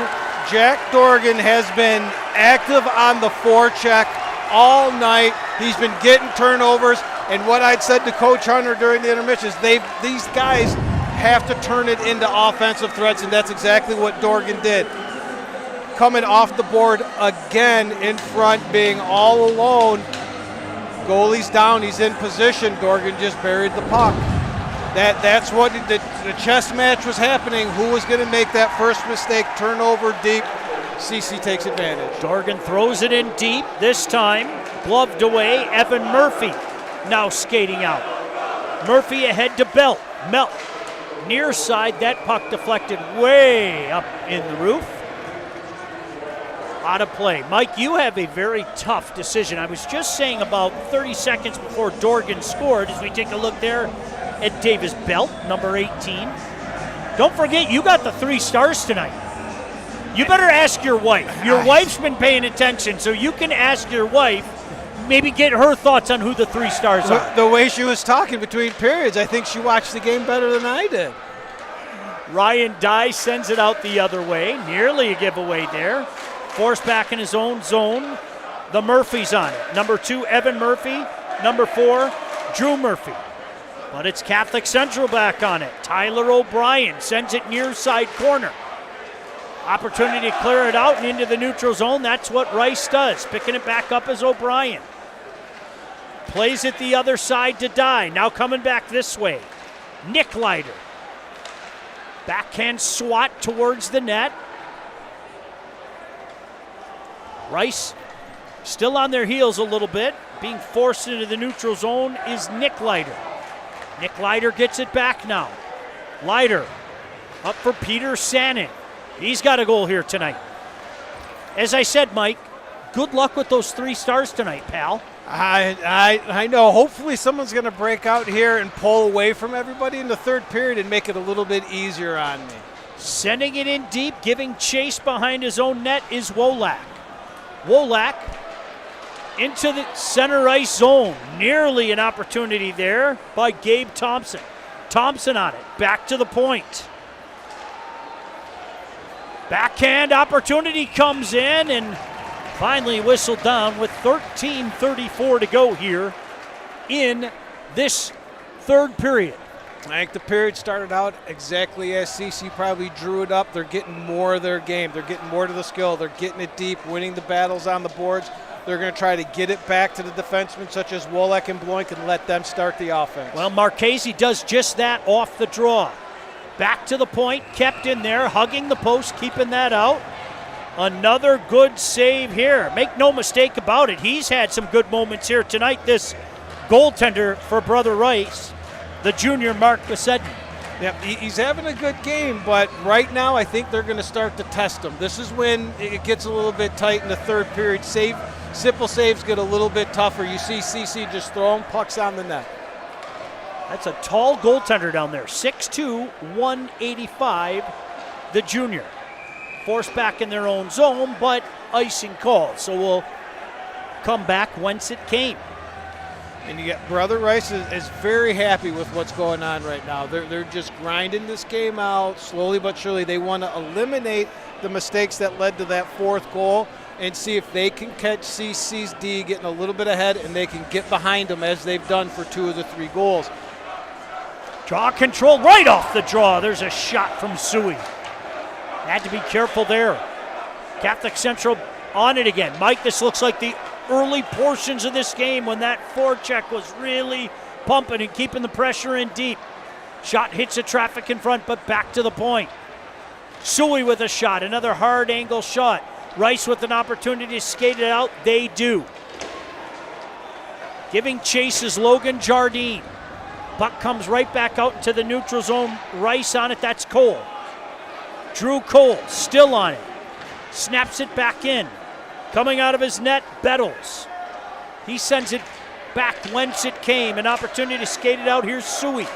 Jack Dorgan has been active on the forecheck all night. He's been getting turnovers, and what I'd said to Coach Hunter during the intermission is these guys have to turn it into offensive threats, and that's exactly what Dorgan did. Coming off the board again in front, being all alone. Goalie's down, he's in position. Dorgan just buried the puck. That's what the chess match was happening. Who was going to make that first mistake? Turnover deep. CC takes advantage. Dorgan throws it in deep. This time, gloved away. Evan Murphy now skating out. Murphy ahead to Belt. Melt. Near side, that puck deflected way up in the roof. Out of play. Mike, you have a very tough decision. I was just saying about 30 seconds before Dorgan scored, as we take a look there at Davis Belt, number 18. Don't forget, you got the 3 stars tonight. You better ask your wife. Your wife's been paying attention, so you can ask your wife, maybe get her thoughts on who the 3 stars are. The way she was talking between periods, I think she watched the game better than I did. Ryan Dye sends it out the other way. Nearly a giveaway there. Forced back in his own zone. The Murphys on it. Number 2, Evan Murphy. Number 4, Drew Murphy. But it's Catholic Central back on it. Tyler O'Brien sends it near side corner. Opportunity to clear it out and into the neutral zone. That's what Rice does. Picking it back up as O'Brien. Plays it the other side to Dye. Now coming back this way. Nick Leiter. Backhand swat towards the net. Rice still on their heels a little bit. Being forced into the neutral zone is Nick Leiter. Nick Leiter gets it back now. Leiter up for Peter Sanin. He's got a goal here tonight. As I said, Mike, good luck with those 3 stars tonight, pal. I know. Hopefully someone's going to break out here and pull away from everybody in the third period and make it a little bit easier on me. Sending it in deep, giving chase behind his own net is Wolak. Wolak into the center ice zone. Nearly an opportunity there by Gabe Thompson. Thompson on it. Back to the point. Backhand opportunity comes in and finally whistled down with 13:34 to go here in this third period. I think the period started out exactly as CC probably drew it up. They're getting more of their game. They're getting more to the skill. They're getting it deep, winning the battles on the boards. They're going to try to get it back to the defensemen such as Wolek and Bloink and let them start the offense. Well, Marchese does just that off the draw. Back to the point, kept in there, hugging the post, keeping that out. Another good save here. Make no mistake about it. He's had some good moments here tonight, this goaltender for Brother Rice, the junior Mark Besedny. Yep, he's having a good game, but right now I think they're going to start to test him. This is when it gets a little bit tight in the third period. Simple saves get a little bit tougher. You see CC just throwing pucks on the net. That's a tall goaltender down there, 6'2", 185, the junior. Forced back in their own zone, but icing called. So we'll come back whence it came. And you get Brother Rice is very happy with what's going on right now. They're just grinding this game out slowly but surely. They want to eliminate the mistakes that led to that 4th goal and see if they can catch CC's D getting a little bit ahead and they can get behind them as they've done for 2 of the 3 goals. Draw control right off the draw. There's a shot from Sui. Had to be careful there. Catholic Central on it again. Mike, this looks like the early portions of this game when that forecheck was really pumping and keeping the pressure in deep. Shot hits the traffic in front, but back to the point. Sui with a shot, another hard angle shot. Rice with an opportunity to skate it out. They do. Giving chase is Logan Jardine. Puck comes right back out into the neutral zone. Rice on it, that's Cole. Drew Cole still on it. Snaps it back in. Coming out of his net, Bettles. He sends it back whence it came. An opportunity to skate it out. Here's Sui.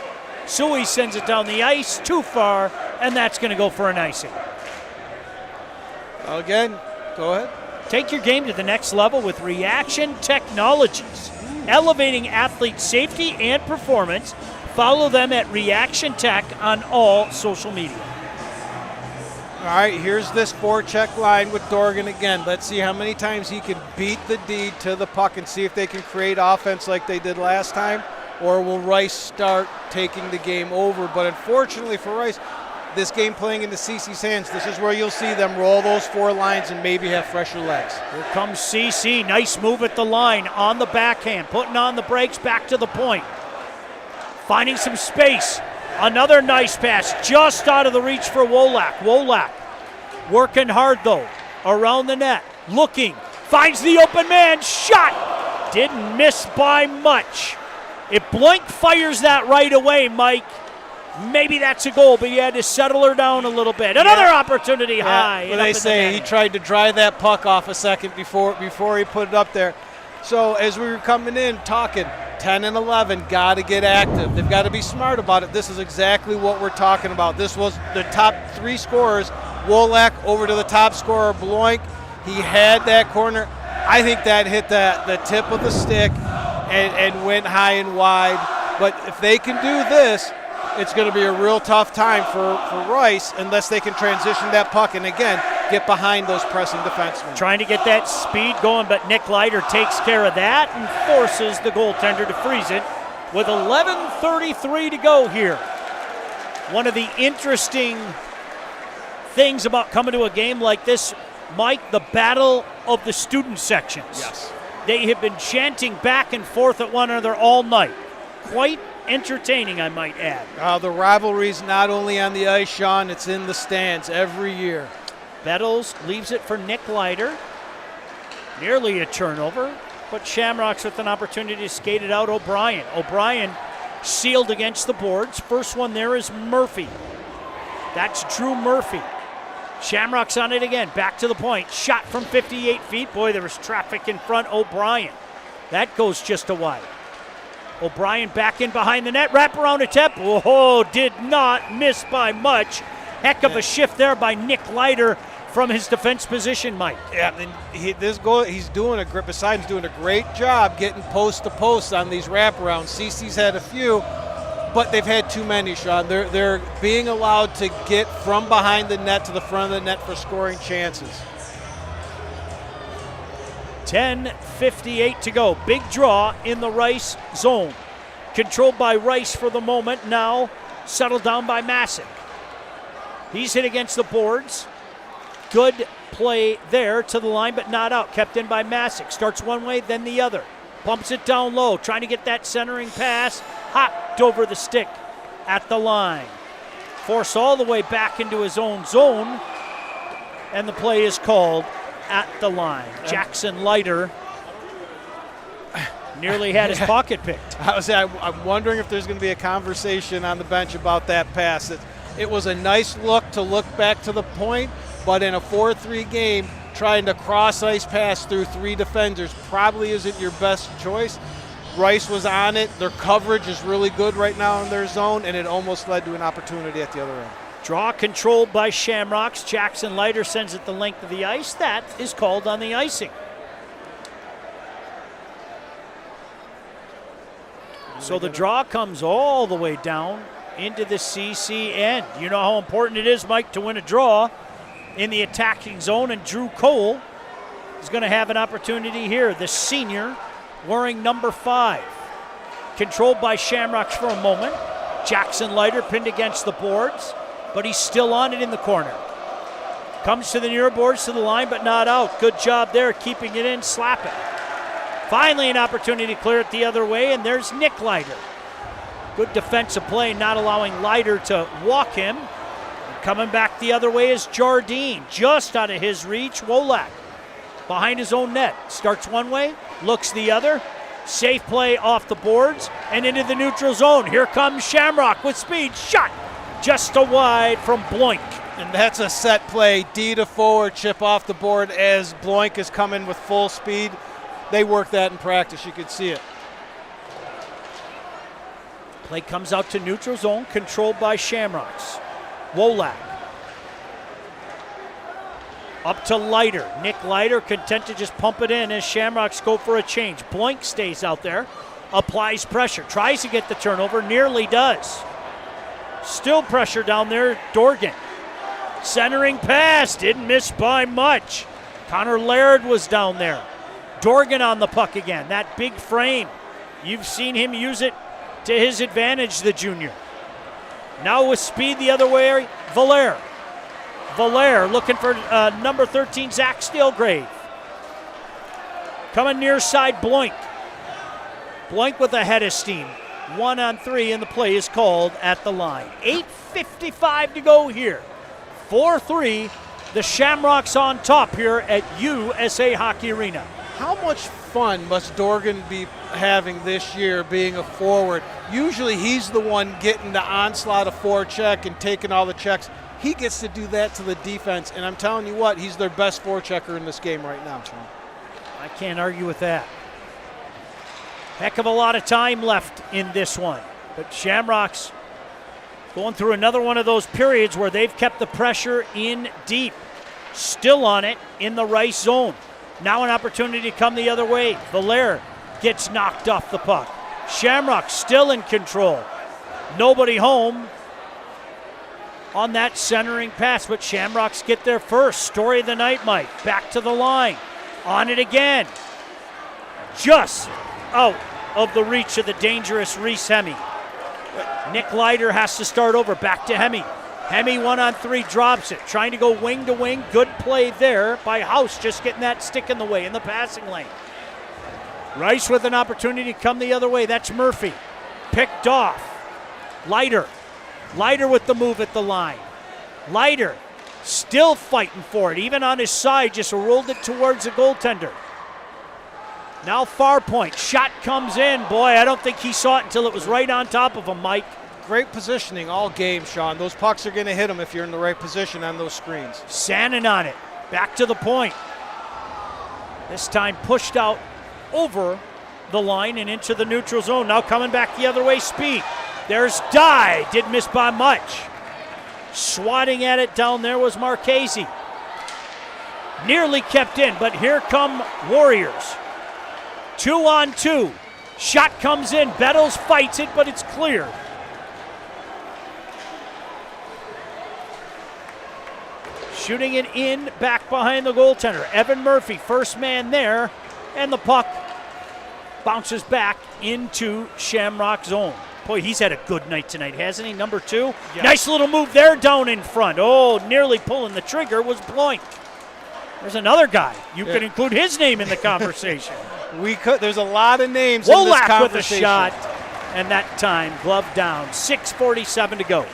Suey sends it down the ice too far, and that's going to go for an icing. Again, go ahead. Take your game to the next level with Reaction Technologies, elevating athlete safety and performance. Follow them at Reaction Tech on all social media. All right, here's this forecheck line with Dorgan again. Let's see how many times he can beat the D to the puck and see if they can create offense like they did last time, or will Rice start taking the game over? But unfortunately for Rice, this game playing into CC's hands, this is where you'll see them roll those 4 lines and maybe have fresher legs. Here comes CC. Nice move at the line on the backhand, putting on the brakes back to the point. Finding some space. Another nice pass just out of the reach for Wolak. Wolak working hard though around the net. Looking. Finds the open man. Shot. Didn't miss by much. If Bloink fires that right away, Mike, maybe that's a goal, but you had to settle her down a little bit. Another opportunity high. Well, they say he tried to dry that puck off a second before he put it up there. So as we were coming in talking, 10 and 11, got to get active. They've got to be smart about it. This is exactly what we're talking about. This was the top 3 scorers. Wolak over to the top scorer, Bloink. He had that corner. I think that hit the tip of the stick and went high and wide. But if they can do this, it's going to be a real tough time for Rice unless they can transition that puck and, again, get behind those pressing defensemen. Trying to get that speed going, but Nick Leiter takes care of that and forces the goaltender to freeze it with 11:33 to go here. One of the interesting things about coming to a game like this, Mike, the battle of the student sections. Yes. They have been chanting back and forth at one another all night. Quite entertaining, I might add. The rivalry's not only on the ice, Sean, it's in the stands every year. Bettles leaves it for Nick Leiter. Nearly a turnover, but Shamrocks with an opportunity to skate it out. O'Brien. O'Brien sealed against the boards. First one there is Murphy. That's Drew Murphy. Shamrocks on it again. Back to the point. Shot from 58 feet. Boy, there was traffic in front. O'Brien. That goes just a wide. O'Brien back in behind the net. Wrap around attempt. Whoa, did not miss by much. Heck of a shift there by Nick Leiter from his defense position, Mike. Yeah, and he's doing besides doing a great job getting post to post on these wraparounds. CC's had a few, but they've had too many, Sean. They're being allowed to get from behind the net to the front of the net for scoring chances. 10:58 to go. Big draw in the Rice zone. Controlled by Rice for the moment. Now settled down by Masick. He's hit against the boards. Good play there to the line, but not out. Kept in by Masick. Starts one way, then the other. Pumps it down low, trying to get that centering pass. Hopped over the stick at the line. Forced all the way back into his own zone, and the play is called at the line. Jackson Leiter nearly had his pocket picked. I'm wondering if there's going to be a conversation on the bench about that pass. It was a nice look to look back to the point, but in a 4-3 game, trying to cross-ice pass through 3 defenders probably isn't your best choice. Rice was on it. Their coverage is really good right now in their zone, and it almost led to an opportunity at the other end. Draw controlled by Shamrocks. Jackson Leiter sends it the length of the ice. That is called on the icing. So the draw comes all the way down into the CC end. You know how important it is, Mike, to win a draw in the attacking zone, and Drew Cole is going to have an opportunity here. The senior wearing number 5. Controlled by Shamrocks for a moment. Jackson Leiter pinned against the boards, but he's still on it in the corner. Comes to the near boards, to the line, but not out. Good job there, keeping it in, slap it. Finally an opportunity to clear it the other way, and there's Nick Leiter. Good defensive play, not allowing Leiter to walk him. And coming back the other way is Jardine, just out of his reach. Wolak behind his own net. Starts one way, looks the other. Safe play off the boards and into the neutral zone. Here comes Shamrock with speed. Shot just a wide from Bloink. And that's a set play. D to forward, chip off the board as Bloink is coming with full speed. They work that in practice. You could see it. Play comes out to neutral zone, controlled by Shamrocks. Wolak. Up to Leiter. Nick Leiter content to just pump it in as Shamrocks go for a change. Bloink stays out there, applies pressure, tries to get the turnover, nearly does. Still pressure down there, Dorgan. Centering pass, didn't miss by much. Connor Laird was down there. Dorgan on the puck again, that big frame. You've seen him use it to his advantage, the junior. Now with speed the other way, Valaire. Valaire looking for number 13, Zach Steelgrave. Coming near side, Bloink. Bloink with a head of steam. 1-on-3, and the play is called at the line. 8:55 to go here. 4-3, the Shamrocks on top here at USA Hockey Arena. How much fun must Dorgan be having this year being a forward? Usually he's the one getting the onslaught of forecheck and taking all the checks. He gets to do that to the defense, and I'm telling you what, he's their best forechecker in this game right now, Sean. I can't argue with that. Heck of a lot of time left in this one. But Shamrocks going through another one of those periods where they've kept the pressure in deep. Still on it in the Rice zone. Now an opportunity to come the other way. Valaire gets knocked off the puck. Shamrocks still in control. Nobody home on that centering pass, but Shamrocks get there first. Story of the night, Mike. Back to the line. On it again. Just out of the reach of the dangerous Reese Hemme. Nick Leiter has to start over. Back to Hemme. Hemme 1-on-3 drops it. Trying to go wing to wing. Good play there by House, just getting that stick in the way in the passing lane. Rice with an opportunity to come the other way. That's Murphy. Picked off. Leiter. Leiter with the move at the line. Leiter still fighting for it. Even on his side, just rolled it towards the goaltender. Now far point. Shot comes in. Boy, I don't think he saw it until it was right on top of him, Mike. Great positioning all game, Sean. Those pucks are going to hit him if you're in the right position on those screens. Sannon on it. Back to the point. This time pushed out over the line and into the neutral zone. Now coming back the other way, Speed. There's Dye. Didn't miss by much. Swatting at it down there was Marchese. Nearly kept in, but here come Warriors. 2-on-2. Shot comes in. Bettles fights it, but it's cleared. Shooting it in back behind the goaltender. Evan Murphy, first man there, and the puck bounces back into Shamrock zone. Boy, he's had a good night tonight, hasn't he? Number 2. Yes. Nice little move there down in front. Oh, nearly pulling the trigger was Bloink. There's another guy. You could include his name in the conversation. We could. There's a lot of names in this Wolak with a conversation. shot, and that time glove down. 6:47 to go.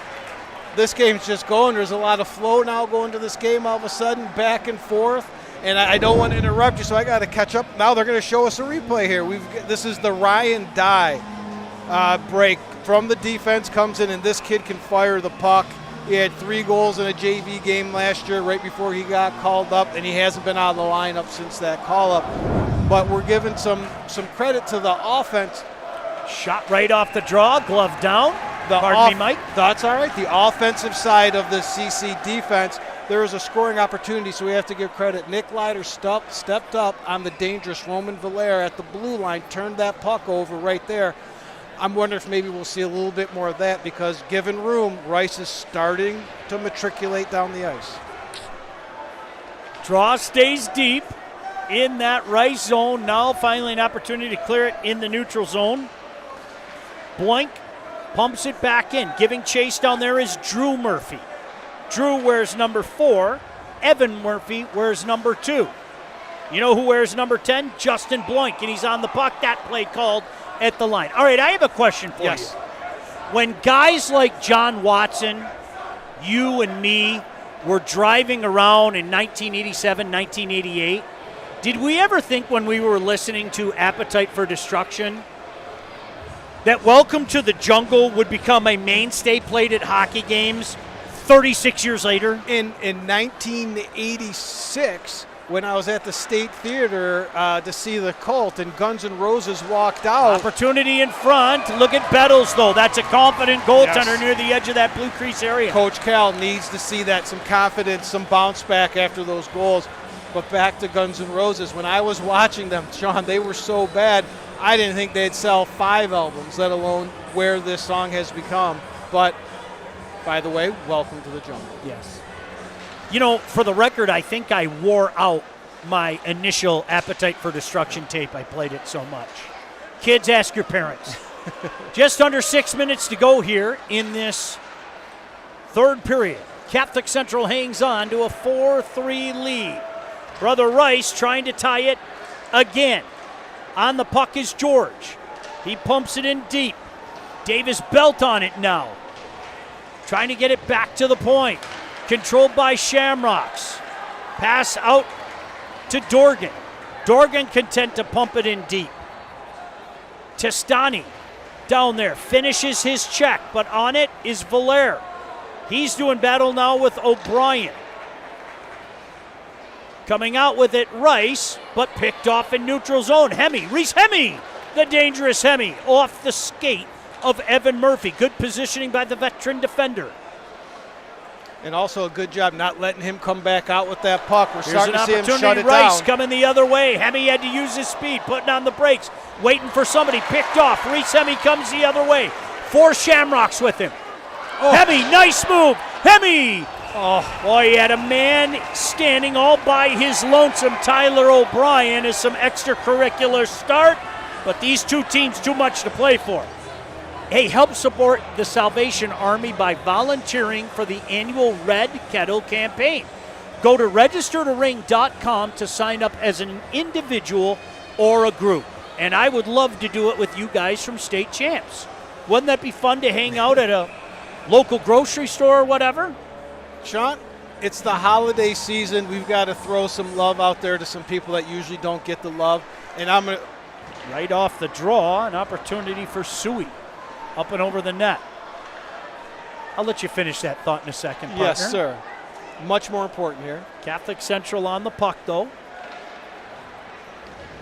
This game's just going. There's a lot of flow now going to this game all of a sudden, back and forth. And I don't want to interrupt you, so I got to catch up. Now they're going to show us a replay here. This is the Ryan Dye break from the defense, comes in, and this kid can fire the puck. He had 3 goals in a JV game last year right before he got called up, and he hasn't been out of the lineup since that call-up. But we're giving some credit to the offense. Shot right off the draw, glove down. Pardon me, Mike. That's all right. The offensive side of the CC defense, there is a scoring opportunity, so we have to give credit. Nick Leiter stepped up on the dangerous Roman Valaire at the blue line, turned that puck over right there. I'm wondering if maybe we'll see a little bit more of that because given room, Rice is starting to matriculate down the ice. Draw stays deep in that Rice zone. Now finally an opportunity to clear it in the neutral zone. Blank pumps it back in. Giving chase down there is Drew Murphy. Drew wears number 4. Evan Murphy wears number 2. You know who wears number 10? Justin Blank, and he's on the puck. That play called at the line. All right, I have a question for you. When guys like John Watson, you and me, were driving around in 1987, 1988, did we ever think when we were listening to Appetite for Destruction that Welcome to the Jungle would become a mainstay played at hockey games 36 years later? In 1986, when I was at the State Theater to see the Cult and Guns N' Roses walked out. Opportunity in front. Look at Bettles, though. That's a confident goaltender near the edge of that blue crease area. Coach Cal needs to see that, some confidence, some bounce back after those goals. But back to Guns N' Roses. When I was watching them, Sean, they were so bad, I didn't think they'd sell 5 albums, let alone where this song has become. But, by the way, welcome to the jungle. Yes. You know, for the record, I think I wore out my initial Appetite for Destruction tape. I played it so much. Kids, ask your parents. Just under 6 minutes to go here in this third period. Catholic Central hangs on to a 4-3 lead. Brother Rice trying to tie it again. On the puck is George. He pumps it in deep. Davis Belt on it now. Trying to get it back to the point. Controlled by Shamrocks. Pass out to Dorgan. Dorgan content to pump it in deep. Testani down there finishes his check, but on it is Valaire. He's doing battle now with O'Brien. Coming out with it, Rice, but picked off in neutral zone. Hemme, Reese Hemme, the dangerous Hemme, off the skate of Evan Murphy. Good positioning by the veteran defender. And also a good job not letting him come back out with that puck. We're Here's starting to see him shut it Rice down. coming the other way. Hemme had to use his speed, putting on the brakes, waiting for somebody. Picked off. Reese Hemme comes the other way. 4 Shamrocks with him. Hemme, nice move. Hemme! Oh, boy, he had a man standing all by his lonesome. Tyler O'Brien is some extracurricular start, but these two teams too much to play for. Hey, help support the Salvation Army by volunteering for the annual Red Kettle campaign. Go to registertoring.com to sign up as an individual or a group. And I would love to do it with you guys from State Champs. Wouldn't that be fun to hang out at a local grocery store or whatever? Sean, it's the holiday season. We've got to throw some love out there to some people that usually don't get the love. And I'm going to... Right off the draw, an opportunity for Suey. Up and over the net. I'll let you finish that thought in a second, partner. Yes, sir. Much more important here. Catholic Central on the puck, though.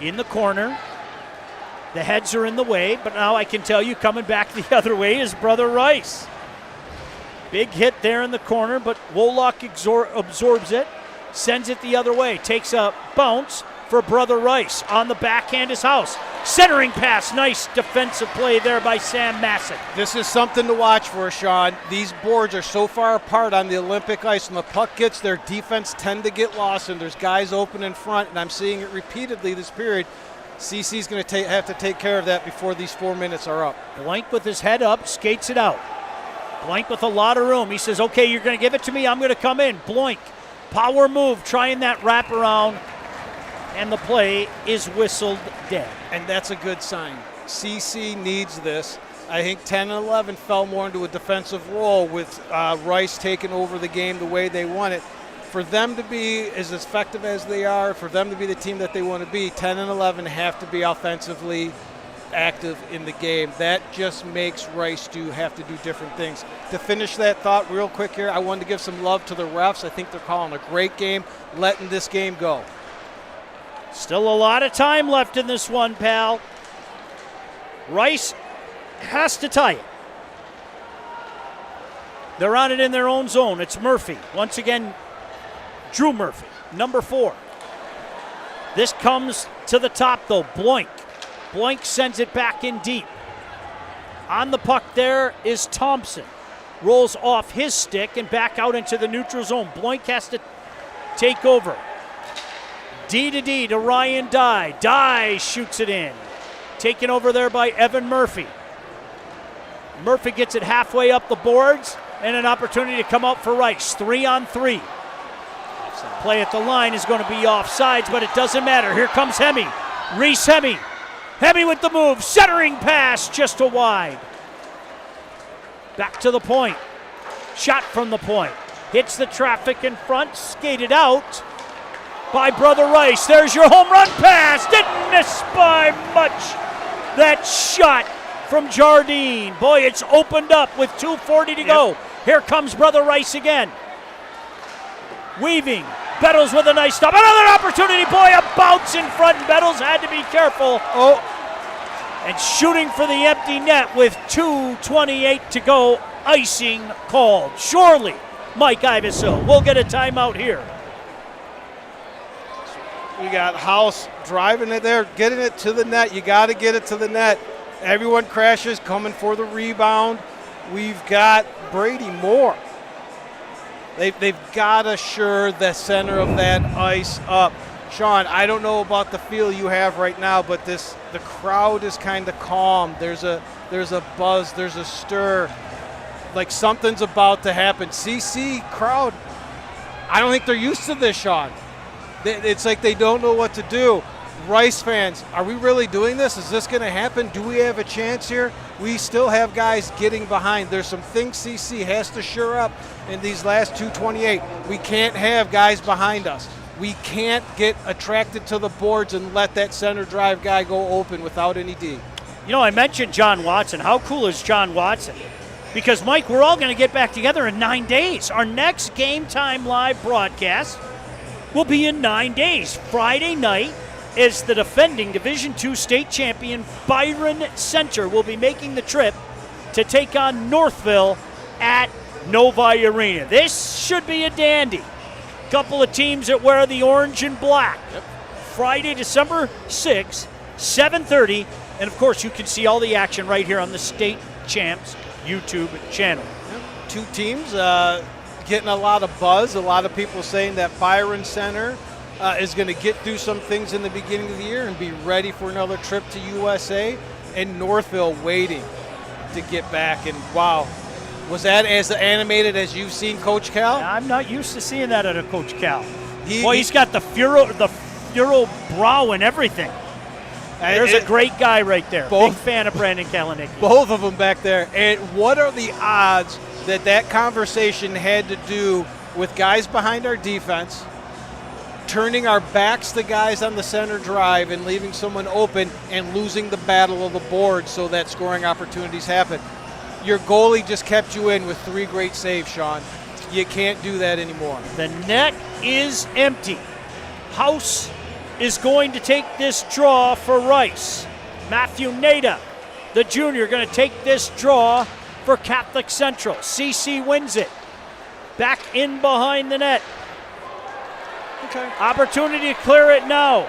In the corner. The heads are in the way, but now I can tell you coming back the other way is Brother Rice. Big hit there in the corner, but Wolock absorbs it, sends it the other way, takes a bounce for Brother Rice. On the backhand is House. Centering pass, nice defensive play there by Sam Massick. This is something to watch for, Sean. These boards are so far apart on the Olympic ice. When the puck gets there, defense tend to get lost, and there's guys open in front, and I'm seeing it repeatedly this period. CC's going to have to take care of that before these 4 minutes are up. Blank with his head up, skates it out. Blank with a lot of room. He says, okay, you're going to give it to me. I'm going to come in. Blank, power move, trying that wraparound, and the play is whistled dead. And that's a good sign. CC needs this. I think 10 and 11 fell more into a defensive role with Rice taking over the game the way they want it. For them to be as effective as they are, for them to be the team that they want to be, 10 and 11 have to be offensively active in the game. That just makes Rice have to do different things. To finish that thought real quick here, I wanted to give some love to the refs. I think they're calling a great game, letting this game go. Still a lot of time left in this one, pal. Rice has to tie it. They're on it in their own zone. It's Murphy. Once again, Drew Murphy, number 4. This comes to the top, though. Bloink. Bloink sends it back in deep. On the puck there is Thompson. Rolls off his stick and back out into the neutral zone. Bloink has to take over. D to Ryan Dye. Dye shoots it in. Taken over there by Evan Murphy. Murphy gets it halfway up the boards and an opportunity to come out for Rice. 3-on-3. Play at the line is going to be offsides, but it doesn't matter. Here comes Hemme. Reese Hemme. Hemme with the move. Centering pass just to wide. Back to the point. Shot from the point. Hits the traffic in front. Skated out by Brother Rice. There's your home run pass. Didn't miss by much. That shot from Jardine. Boy, it's opened up with 2:40 to go. Here comes Brother Rice again. Weaving. Bettles with a nice stop. Another opportunity, boy, a bounce in front. Bettles had to be careful. Oh, and shooting for the empty net with 2:28 to go. Icing called. Surely, Mike Ivesil will get a timeout here. We got House driving it there, getting it to the net. You got to get it to the net. Everyone crashes, coming for the rebound. We've got Brady Moore. They've got to shore the center of that ice up. Sean, I don't know about the feel you have right now, but the crowd is kind of calm. There's a buzz, there's a stir, like something's about to happen. CC crowd, I don't think they're used to this, Sean. It's like they don't know what to do. Rice fans, are we really doing this? Is this going to happen? Do we have a chance here? We still have guys getting behind. There's some things CC has to shore up in these last 2:28. We can't have guys behind us. We can't get attracted to the boards and let that center drive guy go open without any D. You know, I mentioned John Watson. How cool is John Watson? Because, Mike, we're all going to get back together in 9 days. Our next Game Time Live broadcast will be in 9 days. Friday night is the defending Division II state champion Byron Center will be making the trip to take on Northville at Novi Arena. This should be a dandy. Couple of teams that wear the orange and black. Yep. Friday, December 6th, 7:30. And, of course, you can see all the action right here on the State Champs YouTube channel. Yep. 2 teams getting a lot of buzz. A lot of people saying that Byron Center is going to get through some things in the beginning of the year and be ready for another trip to USA. And Northville waiting to get back. And, wow. Was that as animated as you've seen Coach Cal? I'm not used to seeing that out of Coach Cal. He's got the Furo brow and everything. There's a great guy right there. Big fan of Brandon Kalinicki. Both of them back there. And what are the odds that conversation had to do with guys behind our defense, turning our backs to guys on the center drive and leaving someone open and losing the battle of the board so that scoring opportunities happen? Your goalie just kept you in with 3 great saves, Sean. You can't do that anymore. The net is empty. House is going to take this draw for Rice. Matthew Nada, the junior, going to take this draw for Catholic Central. CC wins it. Back in behind the net. Okay. Opportunity to clear it now.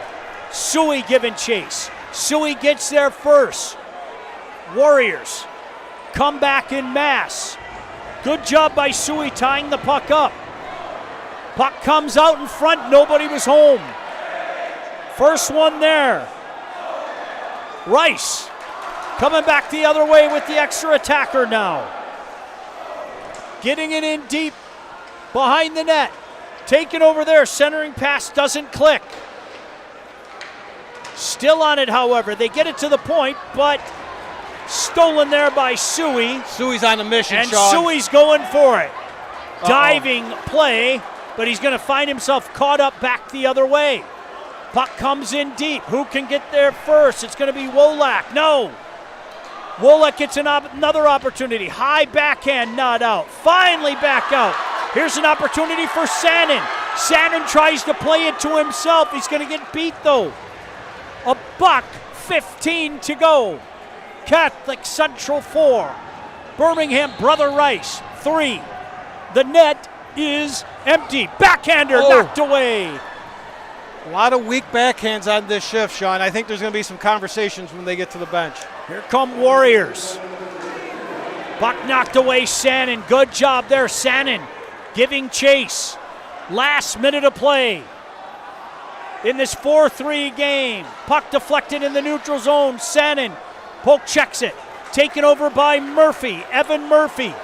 Suey giving chase. Suey gets there first. Warriors come back in mass. Good job by Suey tying the puck up. Puck comes out in front. Nobody was home. First one there. Rice coming back the other way with the extra attacker now. Getting it in deep behind the net. Taken over there. Centering pass doesn't click. Still on it, however. They get it to the point, but stolen there by Suey. Suey's on a mission, and Sean. Suey's going for it. Diving play, but he's going to find himself caught up back the other way. Puck comes in deep. Who can get there first? It's going to be Wolak. No. Wolak gets another opportunity. High backhand, not out. Finally back out. Here's an opportunity for Sannon. Sannon tries to play it to himself. He's going to get beat, though. $1:15 to go. Catholic Central 4. Birmingham Brother Rice 3. The net is empty. Backhander knocked away. A lot of weak backhands on this shift, Sean. I think there's going to be some conversations when they get to the bench. Here come Warriors. Puck knocked away, Sannon. Good job there, Sannon. Giving chase. Last minute of play. In this 4-3 game. Puck deflected in the neutral zone. Sannon. Poke checks it. Taken over by Murphy. Evan Murphy.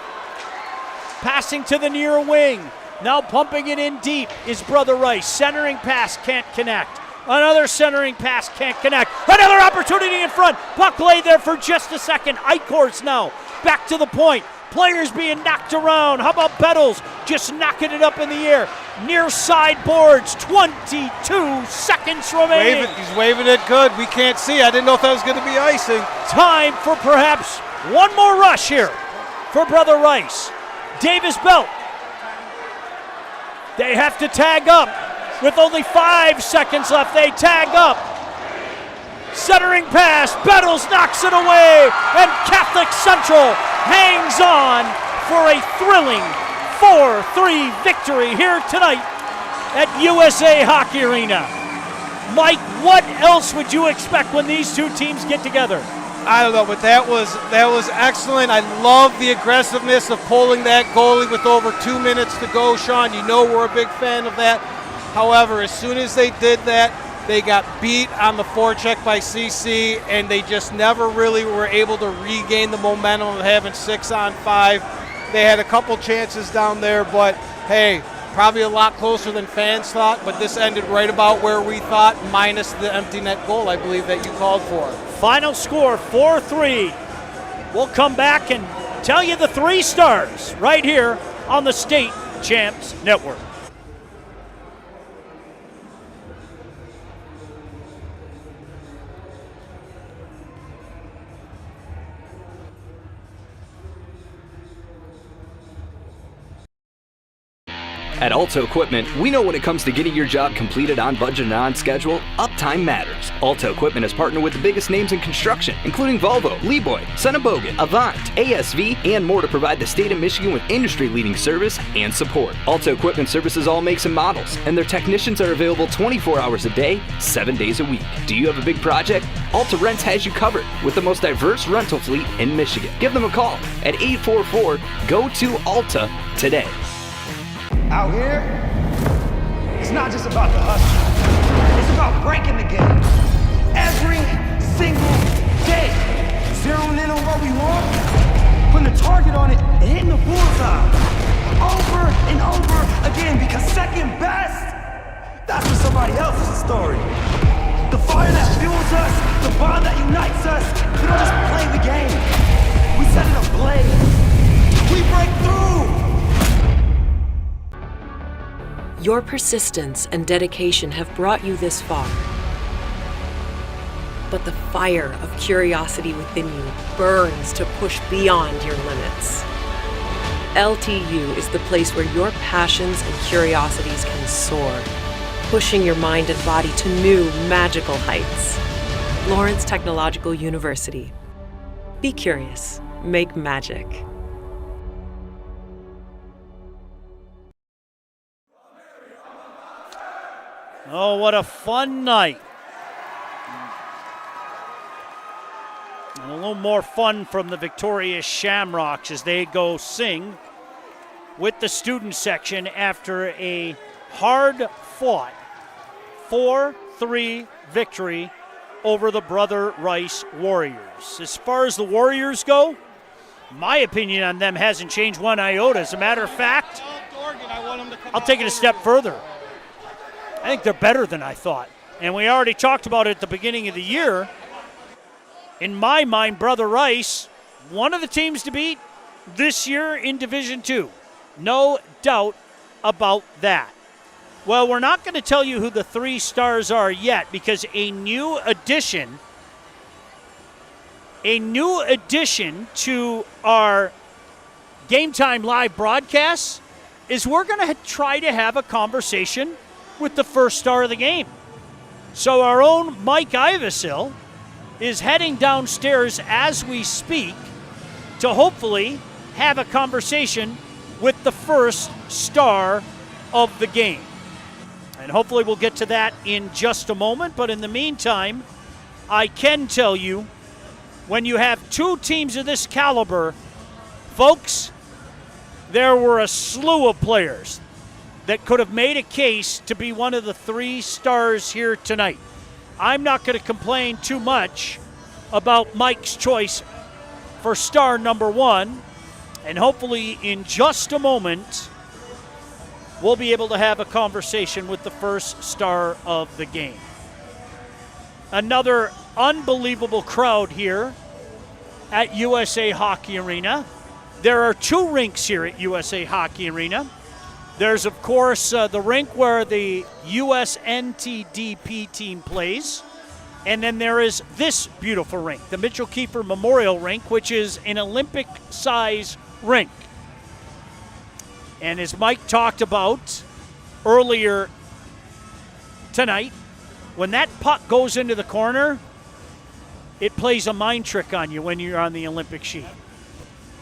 Passing to the near wing. Now pumping it in deep is Brother Rice. Centering pass can't connect. Another centering pass can't connect. Another opportunity in front. Puck laid there for just a second. Eichhorst now back to the point. Players being knocked around. How about Bettles just knocking it up in the air? Near side boards. 22 seconds remaining. He's waving it good. We can't see. I didn't know if that was going to be icing. Time for perhaps one more rush here for Brother Rice. Davis Belt. They have to tag up. with only 5 seconds left. They tag up. Centering pass, Bettles knocks it away, and Catholic Central hangs on for a thrilling 4-3 victory here tonight at USA Hockey Arena. Mike, what else would you expect when these two teams get together? I don't know, but that was excellent. I love the aggressiveness of pulling that goalie with over 2 minutes to go, Sean. You know we're a big fan of that. However, as soon as they did that, they got beat on the forecheck by CC, and they just never really were able to regain the momentum of having 6-on-5. They had a couple chances down there, but hey, probably a lot closer than fans thought, but this ended right about where we thought, minus the empty net goal, I believe, that you called for. Final score, 4-3. We'll come back and tell you the 3 stars right here on the State Champs Network. At Alto Equipment, we know when it comes to getting your job completed on budget and on schedule, uptime matters. Alto Equipment has partnered with the biggest names in construction, including Volvo, Lieboy, Bogan, Avant, ASV, and more to provide the state of Michigan with industry-leading service and support. Alto Equipment services all makes and models, and their technicians are available 24 hours a day, 7 days a week. Do you have a big project? Alta Rents has you covered with the most diverse rental fleet in Michigan. Give them a call at 844-GO-TO-ALTA today. Out here, it's not just about the hustle. It's about breaking the game. Every single day. Zeroing in on what we want, putting a target on it, and hitting the bullseye. Over and over again, because second best, that's for somebody else's story. The fire that fuels us, the bond that unites us, we don't just play the game. We set it ablaze. We break through. Your persistence and dedication have brought you this far. But the fire of curiosity within you burns to push beyond your limits. LTU is the place where your passions and curiosities can soar, pushing your mind and body to new magical heights. Lawrence Technological University. Be curious. Make magic. Oh, what a fun night. And a little more fun from the victorious Shamrocks as they go sing with the student section after a hard-fought 4-3 victory over the Brother Rice Warriors. As far as the Warriors go, my opinion on them hasn't changed one iota. As a matter of fact, I'll take it a step further. I think they're better than I thought. And we already talked about it at the beginning of the year. In my mind, Brother Rice, one of the teams to beat this year in Division II. No doubt about that. Well, we're not going to tell you who the 3 stars are yet because a new addition to our Game Time Live broadcasts is we're going to try to have a conversation with the first star of the game. So our own Mike Ivesil is heading downstairs as we speak to hopefully have a conversation with the first star of the game. And hopefully we'll get to that in just a moment. But in the meantime, I can tell you, when you have 2 teams of this caliber, folks, there were a slew of players that could have made a case to be one of the 3 stars here tonight. I'm not going to complain too much about Mike's choice for star number 1, and hopefully in just a moment, we'll be able to have a conversation with the first star of the game. Another unbelievable crowd here at USA Hockey Arena. There are 2 rinks here at USA Hockey Arena. There's, of course, the rink where the USNTDP team plays. And then there is this beautiful rink, the Mitchell Kiefer Memorial Rink, which is an Olympic-size rink. And as Mike talked about earlier tonight, when that puck goes into the corner, it plays a mind trick on you when you're on the Olympic sheet.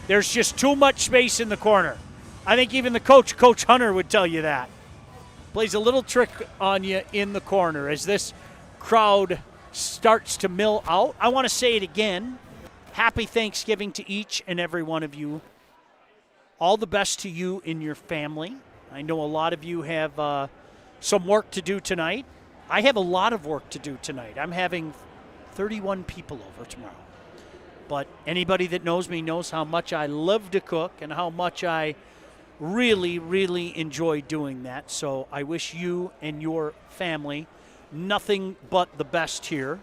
There's just too much space in the corner. I think even the coach, Coach Hunter, would tell you that. Plays a little trick on you in the corner as this crowd starts to mill out. I want to say it again. Happy Thanksgiving to each and every one of you. All the best to you and your family. I know a lot of you have some work to do tonight. I have a lot of work to do tonight. I'm having 31 people over tomorrow. But anybody that knows me knows how much I love to cook and how much I really, really enjoy doing that. So I wish you and your family nothing but the best here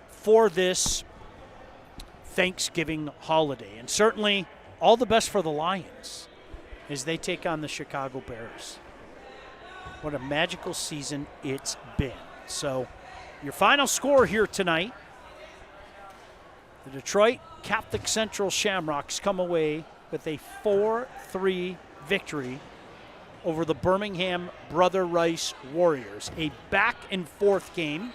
for this Thanksgiving holiday. And certainly all the best for the Lions as they take on the Chicago Bears. What a magical season it's been. So your final score here tonight, the Detroit Catholic Central Shamrocks come away with a 4-3 victory over the Birmingham Brother Rice Warriors. A back-and-forth game.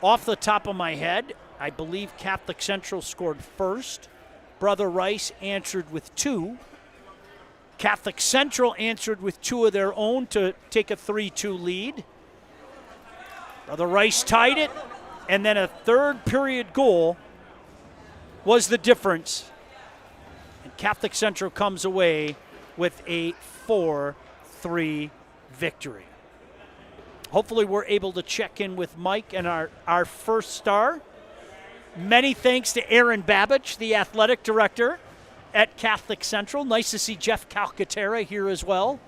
Off the top of my head, I believe Catholic Central scored first. Brother Rice answered with 2. Catholic Central answered with 2 of their own to take a 3-2 lead. Brother Rice tied it, and then a third period goal was the difference. And Catholic Central comes away with a 4-3 victory. Hopefully we're able to check in with Mike and our first star. Many thanks to Aaron Babbage, the athletic director at Catholic Central. Nice to see Jeff Calcaterra here as well,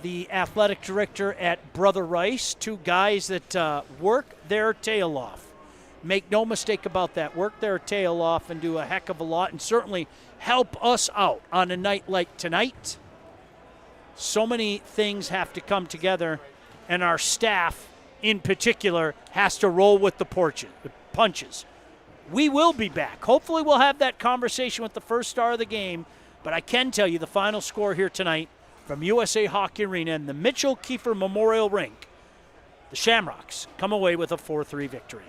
the athletic director at Brother Rice. 2 guys that work their tail off. Make no mistake about that. Work their tail off and do a heck of a lot and certainly help us out on a night like tonight. So many things have to come together, and our staff in particular has to roll with the punches. We will be back. Hopefully we'll have that conversation with the first star of the game, but I can tell you the final score here tonight from USA Hockey Arena and the Mitchell Kiefer Memorial Rink, the Shamrocks come away with a 4-3 victory.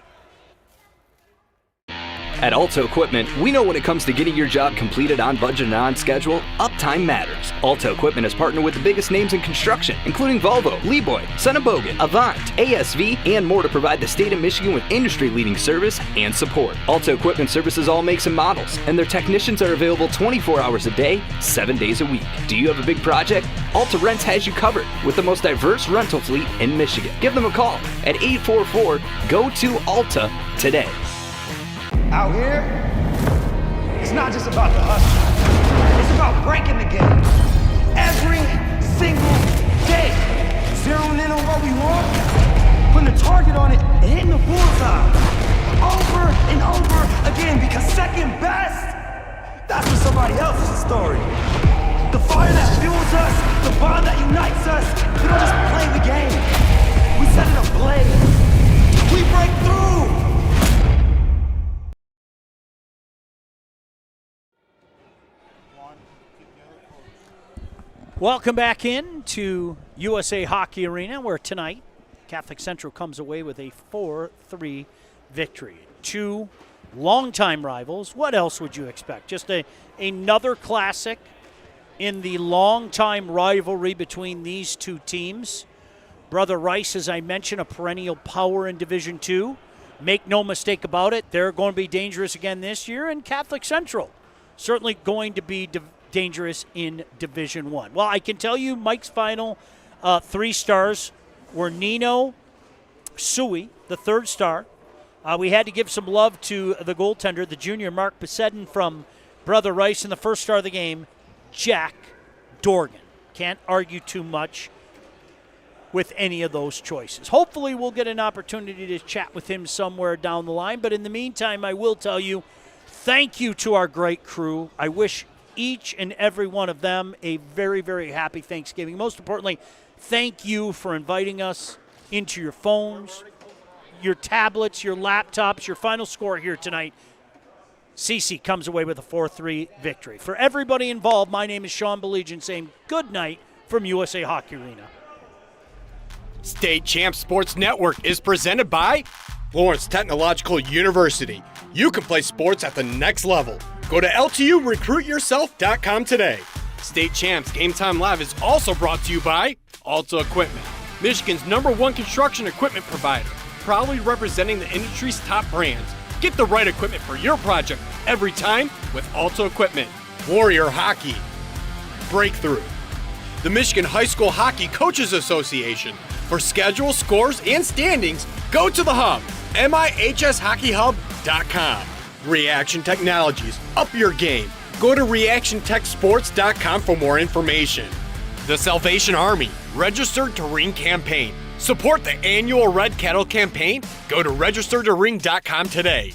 At Alto Equipment, we know when it comes to getting your job completed on budget and on schedule, uptime matters. Alto Equipment has partnered with the biggest names in construction, including Volvo, Lieboy, Sonnenbogen, Avant, ASV, and more to provide the state of Michigan with industry-leading service and support. Alto Equipment services all makes and models, and their technicians are available 24 hours a day, 7 days a week. Do you have a big project? Alta Rents has you covered with the most diverse rental fleet in Michigan. Give them a call at 844-GO-TO-ALTA today. Out here, it's not just about the hustle. It's about breaking the game. Every single day. Zeroing in on what we want, putting a target on it, and hitting the bullseye. Over and over again, because second best, that's for somebody else's story. The fire that fuels us, the bond that unites us, we don't just play the game. We set it ablaze. We break through. Welcome back in to USA Hockey Arena, where tonight Catholic Central comes away with a 4-3 victory. 2 longtime rivals. What else would you expect? Just another classic in the longtime rivalry between these 2 teams. Brother Rice, as I mentioned, a perennial power in Division II. Make no mistake about it, they're going to be dangerous again this year, and Catholic Central certainly going to be dangerous in Division I. Well, I can tell you Mike's final 3 stars were Nino Sui, the 3rd star. We had to give some love to the goaltender, the junior Mark Besedin from Brother Rice, and the 1st star of the game, Jack Dorgan. Can't argue too much with any of those choices. Hopefully we'll get an opportunity to chat with him somewhere down the line, but in the meantime, I will tell you, thank you to our great crew. I wish each and every one of them a very, very happy Thanksgiving. Most importantly, thank you for inviting us into your phones, your tablets, your laptops. Your final score here tonight, CC comes away with a 4-3 victory. For everybody involved, my name is Sean Belegian saying good night from USA Hockey Arena. State Champs Sports Network is presented by Florence Technological University. You can play sports at the next level. Go to LTURecruitYourself.com today. State Champs Game Time Live is also brought to you by Alta Equipment, Michigan's #1 construction equipment provider, proudly representing the industry's top brands. Get the right equipment for your project every time with Alta Equipment. Warrior Hockey. Breakthrough. The Michigan High School Hockey Coaches Association. For schedule, scores, and standings, go to the hub, mihshockeyhub.com. Reaction Technologies. Up your game. Go to reactiontechsports.com for more information. The Salvation Army. Registered to Ring campaign. Support the annual Red Kettle campaign. Go to registertoring.com today.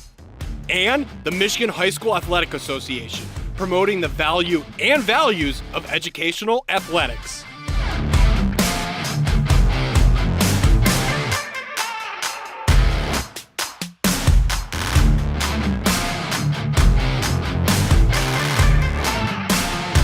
And the Michigan High School Athletic Association, promoting the value and values of educational athletics.